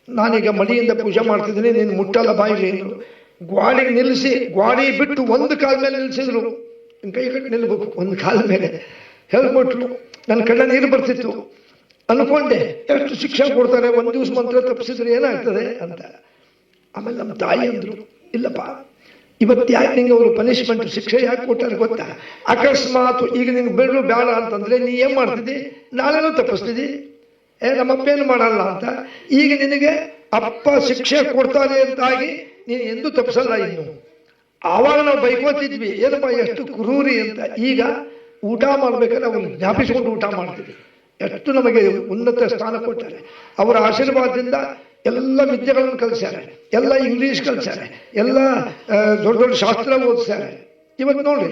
Speaker 3: ನಾನೀಗ ಮಡಿಯಿಂದ ಪೂಜೆ ಮಾಡ್ತಿದ್ದೀನಿ, ನೀನು ಮುಟ್ಟಲ್ಲ ಬಾಯಿಲಿ ಅಂದರು. ಗ್ವಾಡಿಗೆ ನಿಲ್ಲಿಸಿ, ಗ್ವಾಡಿ ಬಿಟ್ಟು ಒಂದು ಕಾಲ ಮೇಲೆ ನಿಲ್ಲಿಸಿದ್ರು. ಕೈ ಕಟ್ಟಿ ನಿಲ್ಬೇಕು, ಒಂದು ಕಾಲ ಮೇಲೆ ಹೇಳ್ಕೊಟ್ರು. ನನ್ನ ಕಣ್ಣ ನೀರು ಬರ್ತಿತ್ತು. ಅನ್ಕೊಂಡೆ, ಎಷ್ಟು ಶಿಕ್ಷೆ ಕೊಡ್ತಾರೆ, ಒಂದು ದಿವಸ ಮಂತ್ರ ತಪ್ಪಿಸಿದ್ರೆ ಏನಾಗ್ತದೆ ಅಂತ. ಆಮೇಲೆ ನಮ್ಮ ತಾಯಿ ಅಂದ್ರು, ಇಲ್ಲಪ್ಪ, ಇವತ್ತು ಯಾಕೆ ನಿಂಗೆ ಅವರು ಪನಿಷ್ಮೆಂಟ್ ಶಿಕ್ಷೆ ಯಾಕೆ ಕೊಟ್ಟಾರೆ ಗೊತ್ತಾ? ಅಕಸ್ಮಾತ್ ಈಗ ನಿಂಗೆ ಬಿಡಲು ಬೇಡ ಅಂತಂದ್ರೆ ನೀ ಏನ್ ಮಾಡ್ತಿದ್ದಿ, ನಾಳೆನೂ ತಪ್ಪಿಸ್ತಿದ್ದಿ. ನಮ್ಮಪ್ಪ ಏನು ಮಾಡಲ್ಲ ಅಂತ. ಈಗ ನಿನಗೆ ಅಪ್ಪ ಶಿಕ್ಷೆ ಕೊಡ್ತಾರೆ ಅಂತಾಗಿ ನೀನು ಎಂದೂ ತಪ್ಪಿಸಲ್ಲ ಇನ್ನು. ಆವಾಗ ನಾವು ಬೈಕೋತಿದ್ವಿ, ಏನಪ್ಪ ಎಷ್ಟು ಕ್ರೂರಿ ಅಂತ. ಈಗ ಊಟ ಮಾಡ್ಬೇಕಾದ್ರೆ ಅವ್ರು ಜ್ಞಾಪಿಸಿಕೊಂಡು ಊಟ ಮಾಡ್ತೀವಿ. ಎಷ್ಟು ನಮಗೆ ಉನ್ನತ ಸ್ಥಾನ ಕೊಟ್ಟಾರೆ. ಅವರ ಆಶೀರ್ವಾದದಿಂದ ಎಲ್ಲ ವಿದ್ಯೆಗಳನ್ನು ಕಲಿಸ್ಯಾರೆ, ಎಲ್ಲ ಇಂಗ್ಲೀಷ್ ಕಲಿಸ್ಯಾರೆ, ಎಲ್ಲ ದೊಡ್ಡ ದೊಡ್ಡ ಶಾಸ್ತ್ರ ಓದಿಸ್ಯಾರೆ. ಇವತ್ತು ನೋಡಿ,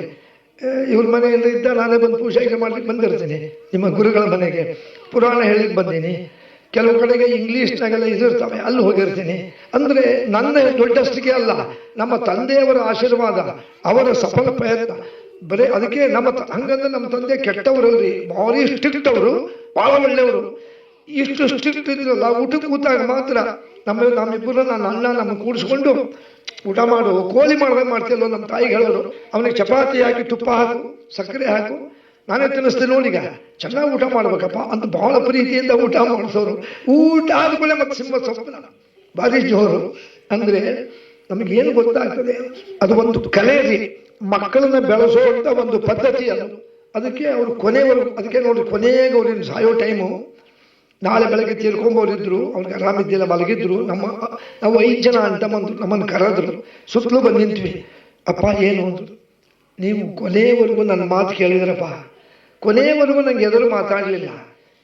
Speaker 3: ಇವ್ರ ಮನೆಯಲ್ಲಿ ಇದ್ದ ನಾನೇ ಬಂದು ಪೂಜೆಗೆ ಮಾಡ್ಲಿಕ್ಕೆ ಬಂದಿರ್ತೀನಿ, ನಿಮ್ಮ ಗುರುಗಳ ಮನೆಗೆ ಪುರಾಣ ಹೇಳಿಕ್ಕೆ ಬಂದೀನಿ. ಕೆಲವು ಕಡೆಗೆ ಇಂಗ್ಲೀಷ್ನಾಗೆಲ್ಲ ಇದಿರ್ತವೆ, ಅಲ್ಲಿ ಹೋಗಿರ್ತೀನಿ. ಅಂದರೆ ನನ್ನ ದೊಡ್ಡಷ್ಟಿಗೆ ಅಲ್ಲ, ನಮ್ಮ ತಂದೆಯವರ ಆಶೀರ್ವಾದ, ಅವರ ಸಫಲ ಪ್ರಯತ್ನ. ಬರೀ ಅದಕ್ಕೆ ಹಂಗಂದ್ರೆ ನಮ್ಮ ತಂದೆ ಕೆಟ್ಟವರಲ್ರಿ, ಭಾರಿ ಸ್ಟ್ರಿಕ್ಟ್ ಅವರು, ಭಾಳ ಒಳ್ಳೆಯವರು. ಇಷ್ಟು ಸ್ಟ್ರಿಕ್ಟ್ ಇದ್ರಲ್ಲ, ಊಟಕ್ಕೆ ಕೂತಾಗ ಮಾತ್ರ ನಮ್ಮಿಬ್ಬರು ನನ್ನ ಅಣ್ಣ ನಮ್ಮ ಕೂಡಿಸ್ಕೊಂಡು ಊಟ ಮಾಡು, ಕೋಳಿ ಮಾಡ್ದಂಗೆ ಮಾಡ್ತಿಲ್ಲ ನಮ್ಮ ತಾಯಿಗೆ ಹೇಳೋರು. ಅವನಿಗೆ ಚಪಾತಿ ಹಾಕಿ ತುಪ್ಪ ಹಾಕು, ಸಕ್ಕರೆ ಹಾಕು, ನಾನೇ ತಿನ್ನಿಸ್ತೀನಿ ನೋಡಿಗ, ಚೆನ್ನಾಗಿ ಊಟ ಮಾಡ್ಬೇಕಪ್ಪ ಅಂತ ಬಹಳ ಪ್ರೀತಿಯಿಂದ ಊಟ ಮಾಡಿಸೋರು. ಊಟ ಆದ್ಮೇಲೆ ಮತ್ತೆ ಸಿಂಹ ಸೊಪ್ಪನ ಭಾರಿ ಜೋರು. ಅಂದ್ರೆ ನಮಗೇನು ಗೊತ್ತಾಗ್ತದೆ, ಅದು ಒಂದು ಕಲೆ ರೀ, ಮಕ್ಕಳನ್ನ ಬೆಳೆಸೋಂಥ ಒಂದು ಪದ್ಧತಿ ಅದು. ಅದಕ್ಕೆ ಅವರು ಕೊನೆವರೆಗೂ, ಅದಕ್ಕೆ ನೋಡಿ ಕೊನೆಗೆ ಅವ್ರಿಗೆ ಸಾಯೋ ಟೈಮು, ನಾಳೆ ಬೆಳಗ್ಗೆ ತೀರ್ಕೊಂಬೋರಿದ್ರು, ಅವ್ರಿಗೆ ಆರಾಮಿದ್ದಿಲ್ಲ, ಮಲಗಿದ್ರು. ನಾವು 5 ಜನ ಅಂತ ಬಂದು ನಮ್ಮನ್ನು ಕರೆದ್ರು, ಸುತ್ತಲೂ ಬಂದು ನಿಂತ್ವಿ. ಅಪ್ಪ ಏನು ಅಂದ್ರು, ನೀವು ಕೊನೆಯವರೆಗೂ ನನ್ನ ಮಾತು ಕೇಳಿದ್ರಪ್ಪ, ಕೊನೆಯವರೆಗೂ ನಂಗೆ ಎದುರು ಮಾತಾಡಲಿಲ್ಲ,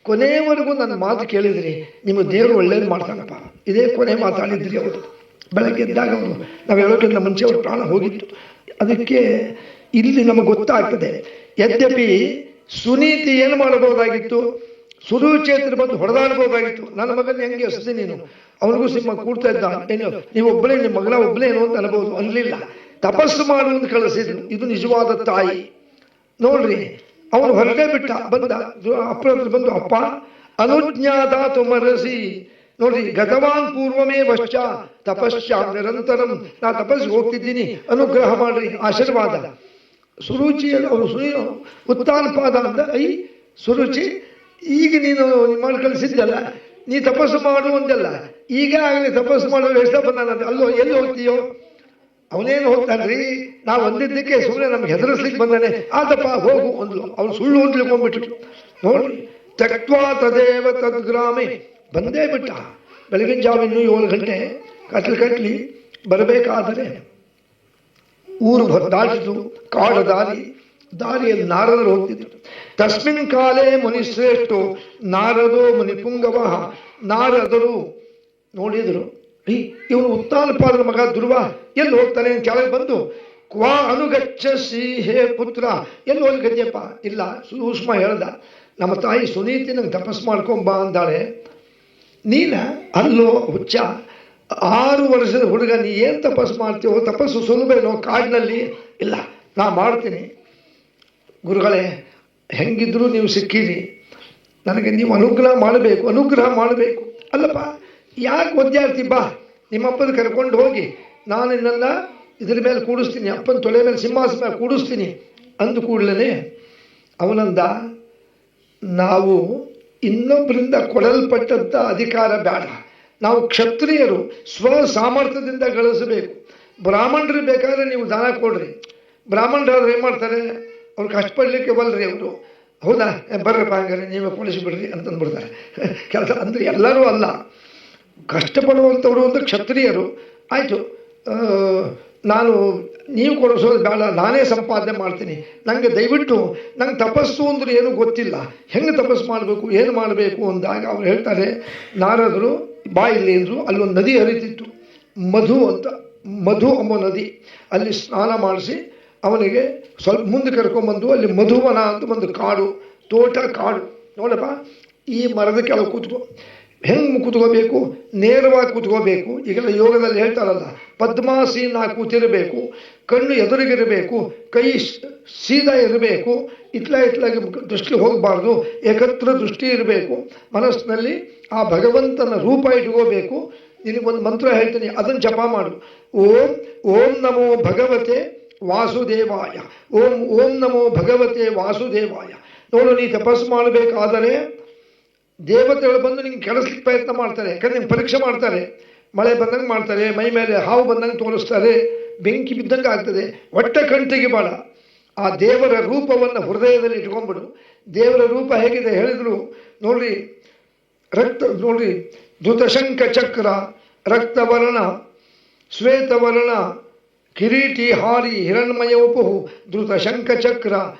Speaker 3: ಕೊನೆಯವರೆಗೂ ನನ್ನ ಮಾತು ಕೇಳಿದ್ರಿ, ನಿಮ್ಮ ದೇವರು ಒಳ್ಳೇದು ಮಾಡ್ತಾನಪ್ಪ, ಇದೇ ಕೊನೆ ಮಾತಾಡಿದ್ರಿ ಅವರು. ಬೆಳಗ್ಗೆ ಎದ್ದಾಗ ಅವರು, ನಾವು ಹೇಳೋಕ್ಕಿಂತ ಮುಂಚೆ ಅವ್ರ ಪ್ರಾಣ ಹೋಗಿತ್ತು. ಅದಕ್ಕೆ ಇಲ್ಲಿ ನಮಗೆ ಗೊತ್ತಾಗ್ತದೆ. ಯದ್ಯಪಿ ಸುನೀತಿ ಏನು ಮಾಡಬಹುದಾಗಿತ್ತು, ಸುರುಚೇತ್ರ ಬಂದು ಹೊಡೆದಾಡಬಹುದಾಗಿತ್ತು. ನನ್ನ ಮಗನ ಹೆಂಗೆ ಎಸ್ತೀನಿ ನೀನು, ಅವನಿಗೂ ಸಿಂಹ ಕೂಡ್ತಾ ಇದ್ದ, ಏನು ನೀವು ಒಬ್ಬಳೇ, ನಿಮ್ಮ ಮಗನ ಒಬ್ಬಳೇನು ಅಂತ ಅನ್ಬೋದು. ಅನ್ಲಿಲ್ಲ, ತಪಸ್ಸು ಮಾಡುವಂತ ಕಳಿಸಿದ್ರು. ಇದು ನಿಜವಾದ ತಾಯಿ ನೋಡ್ರಿ. ಅವನು ಹೊರಗೆ ಬಿಟ್ಟ, ಬಂದ ಅಪ್ಪನ ಹತ್ರ ಬಂದು, ಅಪ್ಪ ಅನುಜ್ಞಾತ ತುಮರಸಿ ನೋಡ್ರಿ, ಗತವಾನ್ ಪೂರ್ವಮೇ ವಶ್ಚ ತಪಶ್ಚ ನಿರಂತರಂ, ನಾ ತಪಸ್ಸಿಗೆ ಹೋಗ್ತಿದ್ದೀನಿ, ಅನುಗ್ರಹ ಮಾಡ್ರಿ, ಆಶೀರ್ವಾದ. ಸುರುಚಿ ಅವರು ಉತ್ತಾನಪಾದ ಅಂತ, ಸುರುಚಿ ಈಗ ನೀನು ಮಾಡಿ ಕಳಿಸಿದ್ದಲ್ಲ, ನೀ ತಪಸ್ಸು ಮಾಡು ಅಂದಲ್ಲ, ಈಗ ಆಗಲಿ ತಪಸ್ಸು ಮಾಡೋ ಎಷ್ಟ ಬಂದಾನಂತೆ. ಅಲ್ಲೋ ಎಲ್ಲಿ ಹೋಗ್ತೀಯೋ, ಅವನೇನು ಹೋಗ್ತಾನ್ರಿ, ನಾವು ಒಂದಿದ್ದಕ್ಕೆ ಸುಮ್ಮನೆ ನಮ್ಗೆ ಹೆದರಿಸ್ಲಿಕ್ಕೆ ಬಂದಾನೆ, ಆತಪ್ಪ ಹೋಗು ಅಂದ್ಲು. ಅವ್ರು ಸುಳ್ಳು ಓದ್ಲಿಕ್ಕೊಂಡ್ಬಿಟ್ರು ನೋಡಿ. ತಕ್ವಾ ತದೇವ ತದ್ಗ್ರಾಮೆ, ಬಂದೇ ಬಿಟ್ಟ. ಬೆಳಗಿನ ಜಾವ ಇನ್ನೂ 7 ಗಂಟೆ ಕಟ್ಲಿ ಬರಬೇಕಾದರೆ ಊರು ದಾಟಿತು, ಕಾಡ ದಾರಿಯಲ್ಲಿ ನಾರದರು ಹೋಗ್ತಿದ್ರು. ತಸ್ಮಿನ್ ಕಾಲೇ ಮುನಿಶ್ರೇಷ್ಠು ನಾರದೋ ಮುನಿಪುಂಗವ, ನಾರದರು ನೋಡಿದ್ರು, ಇವನು ಉತ್ತಾನಪಾದನ ಮಗ ಧ್ರುವ ಎಲ್ಲಿ ಹೋಗ್ತಾನೆ ಕೆಳಗೆ ಬಂದು, ಕ್ವಾ ಅನುಗಚ್ಚಸಿ ಹೇ ಪುತ್ರ, ಎಲ್ಲಿ ಹೋಗಿ ಗದ್ಯಪ್ಪ. ಇಲ್ಲ, ಸೂಕ್ಷ್ಮ ಹೇಳ್ದ, ನಮ್ಮ ತಾಯಿ ಸುನೀತಿ ನಂಗೆ ತಪಸ್ಸು ಮಾಡ್ಕೊಂಬ ಅಂದಾಳೆ. ನೀನ ಅಲ್ಲೋ ಹುಚ್ಚ, 6 ವರ್ಷದ ಹುಡುಗ, ನೀ ಏನು ತಪಸ್ಸು ಮಾಡ್ತೀವೋ, ತಪಸ್ಸು ಸುಲಭೇನೋ ಕಾಡಿನಲ್ಲಿ. ಇಲ್ಲ, ನಾ ಮಾಡ್ತೀನಿ. ಗುರುಗಳೇ, ಹೆಂಗಿದ್ರು ನೀವು ಸಿಕ್ಕಿರಿ, ನನಗೆ ನೀವು ಅನುಗ್ರಹ ಮಾಡಬೇಕು. ಅಲ್ಲಪ್ಪ, ಯಾಕೆ ಒದ್ದಾಡ್ತಿ, ಬಾ ನಿಮ್ಮಪ್ಪನ ಕರ್ಕೊಂಡು ಹೋಗಿ ನಾನು ನಿನ್ನನ್ನು ಇದ್ರ ಮೇಲೆ ಕೂಡಿಸ್ತೀನಿ, ಅಪ್ಪನ ತೊಲೆ ಮೇಲೆ ಸಿಂಹಾಸನ ಮೇಲೆ ಕೂಡಿಸ್ತೀನಿ ಅಂದು ಕೂಡಲೇ ಅವನಂದ, ನಾವು ಇನ್ನೊಬ್ಬರಿಂದ ಕೊಡಲ್ಪಟ್ಟಂಥ ಅಧಿಕಾರ ಬೇಡ, ನಾವು ಕ್ಷತ್ರಿಯರು ಸ್ವ ಸಾಮರ್ಥ್ಯದಿಂದ ಗಳಿಸಬೇಕು. ಬ್ರಾಹ್ಮಣರು ಬೇಕಾದ್ರೆ ನೀವು ದಾನ ಕೊಡ್ರಿ. ಬ್ರಾಹ್ಮಣರಾದ್ರೆ ಏನು ಮಾಡ್ತಾರೆ, ಅವ್ರು ಕಷ್ಟಪಡಲಿಕ್ಕೆ ಬಲ್ರಿ ಅವರು. ಹೌದಾ, ಬರ್ರಪ್ಪ ಹಂಗಾರೆ ನೀವೇ ಕೊಡಿಸಿಬಿಡ್ರಿ ಅಂತಂದ್ಬಿಡ್ತಾರೆ. ಕೆಲಸ ಅಂದರೆ ಎಲ್ಲರೂ ಅಲ್ಲ, ಕಷ್ಟಪಡುವಂಥವ್ರು ಒಂದು ಕ್ಷತ್ರಿಯರು. ಆಯಿತು, ನೀವು ಕೊಡಿಸೋದು ಬೇಡ, ನಾನೇ ಸಂಪಾದನೆ ಮಾಡ್ತೀನಿ, ನನಗೆ ದಯವಿಟ್ಟು ನಂಗೆ ತಪಸ್ಸು ಅಂದ್ರೆ ಏನು ಗೊತ್ತಿಲ್ಲ, ಹೆಂಗೆ ತಪಸ್ಸು ಮಾಡಬೇಕು, ಏನು ಮಾಡಬೇಕು ಅಂದಾಗ ಅವ್ರು ಹೇಳ್ತಾರೆ, ನಾರದರು ಬಾಯಿಲ್ಲಿ ಅಂದರು. ಅಲ್ಲೊಂದು ನದಿ ಹರಿತಿತ್ತು, ಮಧು ಎಂಬ ನದಿ. ಅಲ್ಲಿ ಸ್ನಾನ ಮಾಡಿಸಿ ಅವನಿಗೆ ಸ್ವಲ್ಪ ಮುಂದೆ ಕರ್ಕೊಂಡ್ಬಂದು, ಅಲ್ಲಿ ಮಧುವನ ಅಂತ ಒಂದು ಕಾಡು, ಕಾಡು ನೋಡಪ್ಪ, ಈ ಮರದ ಕೆಳಗೆ ಹೆಂಗೆ ಕೂತ್ಕೋಬೇಕು, ನೇರವಾಗಿ ಕೂತ್ಕೋಬೇಕು. ಈಗೆಲ್ಲ ಯೋಗದಲ್ಲಿ ಹೇಳ್ತಾರಲ್ಲ, ಪದ್ಮಾಸೀನ ಕೂತಿರಬೇಕು, ಕಣ್ಣು ಎದುರಿಗಿರಬೇಕು, ಕೈ ಸೀದಾ ಇರಬೇಕು, ಇತ್ಲಾಗಿ ದೃಷ್ಟಿ ಹೋಗಬಾರ್ದು, ಏಕತ್ರ ದೃಷ್ಟಿ ಇರಬೇಕು, ಮನಸ್ಸಿನಲ್ಲಿ ಆ ಭಗವಂತನ ರೂಪ ಇಟ್ಕೋಬೇಕು. ನಿನಗೊಂದು ಮಂತ್ರ ಹೇಳ್ತೀನಿ, ಅದನ್ನು ಜಪ ಮಾಡು. ಓಂ ನಮೋ ಭಗವತೆ ವಾಸುದೇವಾಯ, ಓಂ ನಮೋ ಭಗವತೆ ವಾಸುದೇವಾಯ. ನೋಡು, ನೀ ತಪಸ್ಸು ಮಾಡಬೇಕಾದರೆ ದೇವತೆಗಳು ಬಂದು ನಿಂಗೆ ಕೆಡಿಸ್ಲಿಕ್ಕೆ ಪ್ರಯತ್ನ ಮಾಡ್ತಾರೆ. ಯಾಕಂದ್ರೆ ನಿಂಗೆ ಪರೀಕ್ಷೆ ಮಾಡ್ತಾರೆ, ಮಳೆ ಬಂದಂಗೆ ಮಾಡ್ತಾರೆ, ಮೈ ಮೇಲೆ ಹಾವು ಬಂದಂಗೆ ತೋರಿಸ್ತಾರೆ, ಬೆಂಕಿ ಬಿದ್ದಂಗೆ ಆಗ್ತದೆ. ಒಟ್ಟ ಕಣ್ಣಿಗೆ ಬೇಡ, ಆ ದೇವರ ರೂಪವನ್ನು ಹೃದಯದಲ್ಲಿ ಇಟ್ಕೊಂಡ್ಬಿಡು. ದೇವರ ರೂಪ ಹೇಗಿದೆ ಹೇಳಿದ್ರು ನೋಡ್ರಿ, ಧೃತಶಂಕ ಚಕ್ರ, ರಕ್ತವರ್ಣ, ಶ್ವೇತವರ್ಣ ಕಿರೀಟಿ ಹಾರಿ ಹಿರಣ್ಮಯ ಉಪಹು ಧೃತ ಶಂಖಚಕ್ರ.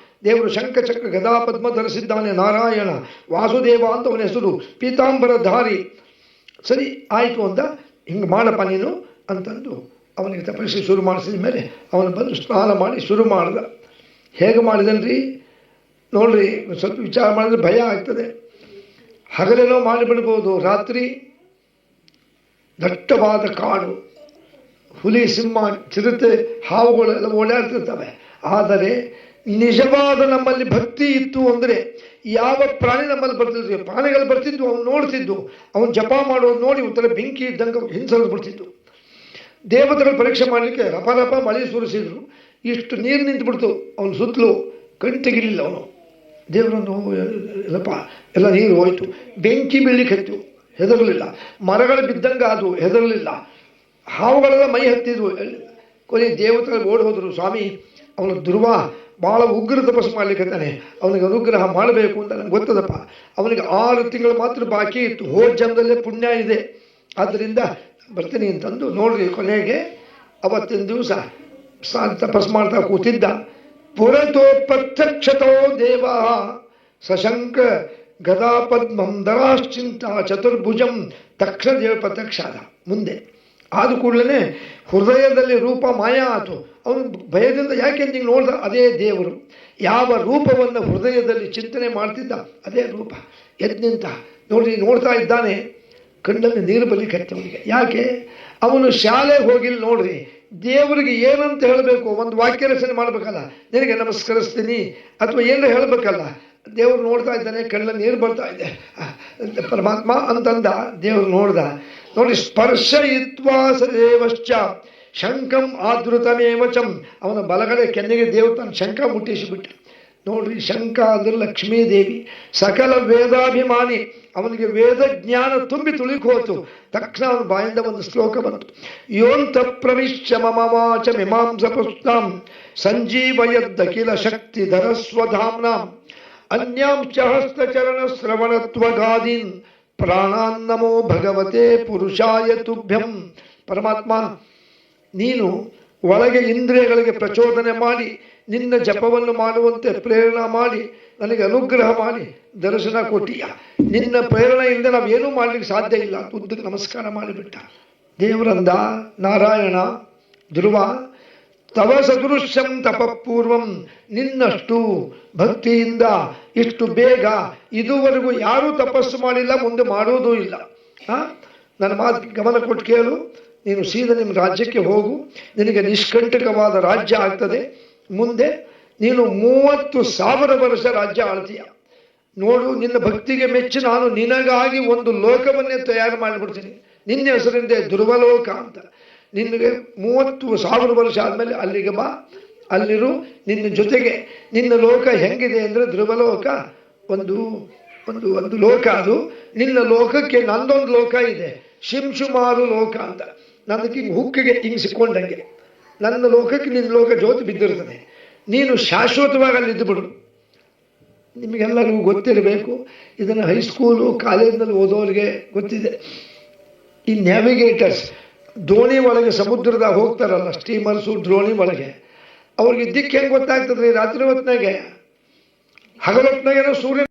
Speaker 3: ದೇವರು ಶಂಖಚಕ್ರ ಗದಾ ಪದ್ಮ ಧರಿಸಿದ್ದಾನೆ. ನಾರಾಯಣ ವಾಸುದೇವ ಅಂತ ಅವನ ಹೆಸರು. ಪೀತಾಂಬರಧಾರಿ. ಸರಿ ಆಯಿತು ಅಂತ, ಹಿಂಗೆ ಮಾಡಪ್ಪ ನೀನು ಅಂತಂದು ಅವನಿಗೆ ತಪಸ್ಸು ಶುರು ಮಾಡಿಸಿದ ಮೇಲೆ ಅವನು ಬಂದು ಸ್ನಾನ ಮಾಡಿ ಶುರು ಮಾಡಿದ. ಹೇಗೆ ಮಾಡಿದನ್ರಿ ನೋಡ್ರಿ, ಸ್ವಲ್ಪ ವಿಚಾರ ಮಾಡಿದ್ರೆ ಭಯ ಆಗ್ತದೆ. ಹಗಲೇನೋ ಮಾಡಿಬಿಡ್ಬೋದು, ರಾತ್ರಿ ದಟ್ಟವಾದ ಕಾಡು, ಹುಲಿ, ಸಿಂಹ, ಚಿರತೆ, ಹಾವುಗಳೆಲ್ಲ ಓಡಾಡ್ತಿರ್ತವೆ. ಆದರೆ ನಿಜವಾದ ನಮ್ಮಲ್ಲಿ ಭಕ್ತಿ ಇತ್ತು ಅಂದರೆ ಯಾವ ಪ್ರಾಣಿ ನಮ್ಮಲ್ಲಿ ಬರ್ತಿದ್ವು, ಪ್ರಾಣಿಗಳು ಬರ್ತಿದ್ವು, ಅವನು ನೋಡ್ತಿದ್ದು, ಅವನು ಜಪ ಮಾಡೋದು ನೋಡಿ ಒಂಥರ ಬೆಂಕಿ ಇದ್ದಂಗೆ ಹಿಂಸಲು ಬಿಡ್ತಿದ್ದು. ದೇವತೆಗಳು ಪರೀಕ್ಷೆ ಮಾಡಲಿಕ್ಕೆ ರಪ ರಪ ಮಳೆ ಸುರಿಸಿದ್ರು. ಇಷ್ಟು ನೀರು ನಿಂತುಬಿಡ್ತು ಅವನ ಸುತ್ತಲೂ, ಕಣ್ ತೆಗಿಲಿಲ್ಲ ಅವನು. ದೇವರನ್ನು ಎಲ್ಲಪ್ಪ ಎಲ್ಲ ನೀರು ಹೋಯಿತು. ಬೆಂಕಿ ಬೀಳಲಿಕ್ಕೆ ಹತ್ತು, ಹೆದರಲಿಲ್ಲ. ಮರಗಳು ಬಿದ್ದಂಗೆ ಅದು, ಹೆದರಲಿಲ್ಲ. ಹಾವುಗಳೆಲ್ಲ ಮೈ ಹತ್ತಿದ್ವು. ಕೊನೆ ದೇವತೆಗಳು ಓಡಿ ಹೋದರು. ಸ್ವಾಮಿ, ಅವನು ಧ್ರುವ ಭಾಳ ಉಗ್ರ ತಪಸ್ಸು ಮಾಡ್ಲಿಕ್ಕೆ ಅವನಿಗೆ ಅನುಗ್ರಹ ಮಾಡಬೇಕು ಅಂತ ನನಗೆ ಗೊತ್ತದಪ್ಪ. ಅವನಿಗೆ 6 ತಿಂಗಳು ಮಾತ್ರ ಬಾಕಿ ಇತ್ತು. ಹೋದ ಜನ್ಮದಲ್ಲೇ ಪುಣ್ಯ ಇದೆ, ಆದ್ದರಿಂದ ಬರ್ತೀನಿ ಅಂತಂದು ನೋಡ್ರಿ. ಕೊನೆಗೆ ಅವತ್ತಿನ ದಿವಸ ತಪಸ್ಸು ಮಾಡ್ತಾ ಕೂತಿದ್ದ. ಪುರತೋ ಪ್ರತ್ಯಕ್ಷತೋ ದೇವ ಸಶಂಕ ಗದಾ ಪದ್ಮಂ ದರಾಶ್ಚಿಂತ ಚತುರ್ಭುಜಂ. ತಕ್ಷಣ ದೇವ ಪ್ರತ್ಯಕ್ಷ ಆದ ಮುಂದೆ. ಆದ ಕೂಡಲೇ ಹೃದಯದಲ್ಲಿ ರೂಪ ಮಾಯ ಆಯಿತು. ಅವನು ಭಯದಿಂದ ಯಾಕೆ ಹಿಂಗೆ ನೋಡ್ದ, ಅದೇ ದೇವರು. ಯಾವ ರೂಪವನ್ನು ಹೃದಯದಲ್ಲಿ ಚಿಂತನೆ ಮಾಡ್ತಿದ್ದ ಅದೇ ರೂಪ ಎದ್ದು ನಿಂತ. ನೋಡ್ರಿ, ನೋಡ್ತಾ ಇದ್ದಾನೆ, ಕಣ್ಣಲ್ಲಿ ನೀರು ಬರಲಿಕ್ಕೆ ಅವನಿಗೆ. ಯಾಕೆ? ಅವನು ಶಾಲೆಗೆ ಹೋಗಿಲ್ಲ ನೋಡ್ರಿ. ದೇವರಿಗೆ ಏನಂತ ಹೇಳಬೇಕು, ಒಂದು ವಾಕ್ಯ ರಚನೆ ಮಾಡಬೇಕಲ್ಲ, ನಿನಗೆ ನಮಸ್ಕರಿಸ್ತೀನಿ ಅಥವಾ ಏನೋ ಹೇಳಬೇಕಲ್ಲ. ದೇವರು ನೋಡ್ತಾ ಇದ್ದಾನೆ, ಕಣ್ಣಲ್ಲಿ ನೀರು ಬರ್ತಾ ಇದೆ. ಪರಮಾತ್ಮ ಅಂತಂದ. ದೇವರು ನೋಡ್ದ. ನೋಡಿ, ಸ್ಪರ್ಶ ಇತ್ವಾ ಸದೇವಶ್ಚ ಶಂಕಂ ಆದೃತಮೇವಚಂ. ಅವನ ಬಲಗಡೆ ಕೆನ್ನೆಗೆ ದೇವರು ತನ್ನ ಶಂಕ ಮುಟ್ಟಿಸಿಬಿಟ್ಟ. ನೋಡ್ರಿ, ಶಂಕ ಅಂದ್ರೆ ಲಕ್ಷ್ಮೀದೇವಿ, ಸಕಲ ವೇದಾಭಿಮಾನಿ. ಅವನಿಗೆ ವೇದ ಜ್ಞಾನ ತುಂಬಿ ತುಳಿಕ್ ಹೋತು. ತಕ್ಷಣ ಅವನ ಬಾಯಿಂದ ಒಂದು ಶ್ಲೋಕ ಬಂತು. ಯೋಂತ ಪ್ರವಿಶ್ಯ ಮಮ ವಾಚ ಮೀಮಾಂಸ ಪುಸ್ತಾಂ ಸಂಜೀವಯದ್ದಖಿಲ ಶಕ್ತಿ ಧರಸ್ವಧಾಮ್ನಾಂ ಅನ್ಯಾಂಶ್ಚ ಹಸ್ತಚರಣ ಶ್ರವಣತ್ವಗಾದೀನ್ ಪ್ರಾಣಾನ್ನಮೋ ಭಗವತೆ ಪುರುಷಾಯ ತುಭ್ಯಂ. ಪರಮಾತ್ಮ, ನೀನು ಒಳಗೆ ಇಂದ್ರಿಯಗಳಿಗೆ ಪ್ರಚೋದನೆ ಮಾಡಿ ನಿನ್ನ ಜಪವನ್ನು ಮಾಡುವಂತೆ ಪ್ರೇರಣೆ ಮಾಡಿ ನನಗೆ ಅನುಗ್ರಹ ಮಾಡಿ ದರ್ಶನ ಕೊಟ್ಟಿಯ. ನಿನ್ನ ಪ್ರೇರಣೆಯಿಂದ ನಾವೇನೂ ಮಾಡಲಿಕ್ಕೆ ಸಾಧ್ಯ ಇಲ್ಲ. ಉದ್ದಕ್ಕೆ ನಮಸ್ಕಾರ ಮಾಡಿಬಿಟ್ಟ. ದೇವರಂದ, ನಾರಾಯಣ ಧ್ರುವ, ತವ ಸದೃಶ್ಯಂ ತಪಪೂರ್ವಂ. ನಿನ್ನಷ್ಟು ಭಕ್ತಿಯಿಂದ ಇಷ್ಟು ಬೇಗ ಇದುವರೆಗೂ ಯಾರೂ ತಪಸ್ಸು ಮಾಡಿಲ್ಲ, ಮುಂದೆ ಮಾಡೋದೂ ಇಲ್ಲ. ನನ್ನ ಮಾತು ಗಮನ ಕೊಟ್ಟು ಕೇಳು. ನೀನು ಸೀದಾ ನಿಮ್ಮ ರಾಜ್ಯಕ್ಕೆ ಹೋಗು. ನಿನಗೆ ನಿಷ್ಕಂಟಕವಾದ ರಾಜ್ಯ ಆಗ್ತದೆ. ಮುಂದೆ ನೀನು 30,000 ವರ್ಷ ರಾಜ್ಯ ಆಳ್ತೀಯ. ನೋಡು, ನಿನ್ನ ಭಕ್ತಿಗೆ ಮೆಚ್ಚಿ ನಾನು ನಿನಗಾಗಿ ಒಂದು ಲೋಕವನ್ನೇ ತಯಾರು ಮಾಡಿಬಿಡ್ತೀನಿ. ನಿನ್ನ ಹೆಸರಿಂದ ಧ್ರುವಲೋಕ ಅಂತ. ನಿನಗೆ 30,000 ವರ್ಷ ಆದಮೇಲೆ ಅಲ್ಲಿಗೆ ಬಾ, ಅಲ್ಲಿರು. ನಿನ್ನ ಜೊತೆಗೆ ನಿನ್ನ ಲೋಕ ಹೆಂಗಿದೆ ಅಂದರೆ ಧ್ರುವಲೋಕ ಒಂದು ಒಂದು ಒಂದು ಲೋಕ. ಅದು ನಿನ್ನ ಲೋಕಕ್ಕೆ ನಂದೊಂದು ಲೋಕ ಇದೆ, ಶಿಂಶುಮಾರು ಲೋಕ ಅಂತ. ನನಗೆ ಹಿಂಗೆ ಹುಕ್ಕಿಗೆ ಹಿಂಗೆ ಸಿಕ್ಕೊಂಡಂಗೆ ನನ್ನ ಲೋಕಕ್ಕೆ ನಿನ್ನ ಲೋಕ ಜ್ಯೋತಿ ಬಿದ್ದಿರ್ತದೆ. ನೀನು ಶಾಶ್ವತವಾಗಿ ಅಲ್ಲಿದ್ದು ಬಿಡು. ನಿಮಗೆಲ್ಲರಿಗೂ ಗೊತ್ತಿರಬೇಕು, ಇದನ್ನು ಹೈಸ್ಕೂಲು ಕಾಲೇಜಿನಲ್ಲಿ ಓದೋರಿಗೆ ಗೊತ್ತಿದೆ. ಈ ನ್ಯಾವಿಗೇಟರ್ಸ್ ದೋಣಿ ಒಳಗೆ ಸಮುದ್ರದಾಗ ಹೋಗ್ತಾರಲ್ಲ, ಸ್ಟೀಮರ್ಸು ದೋಣಿ ಒಳಗೆ, ಅವ್ರಿಗೆ ದಿಕ್ಕು ಹೆಂಗೆ ಗೊತ್ತಾಗ್ತದೆ? ರಾತ್ರಿ ಹೊತ್ತಿನಾಗೆ, ಹಗಲೊತ್ತಿನಾಗೇನೋ ಸೂರ್ಯ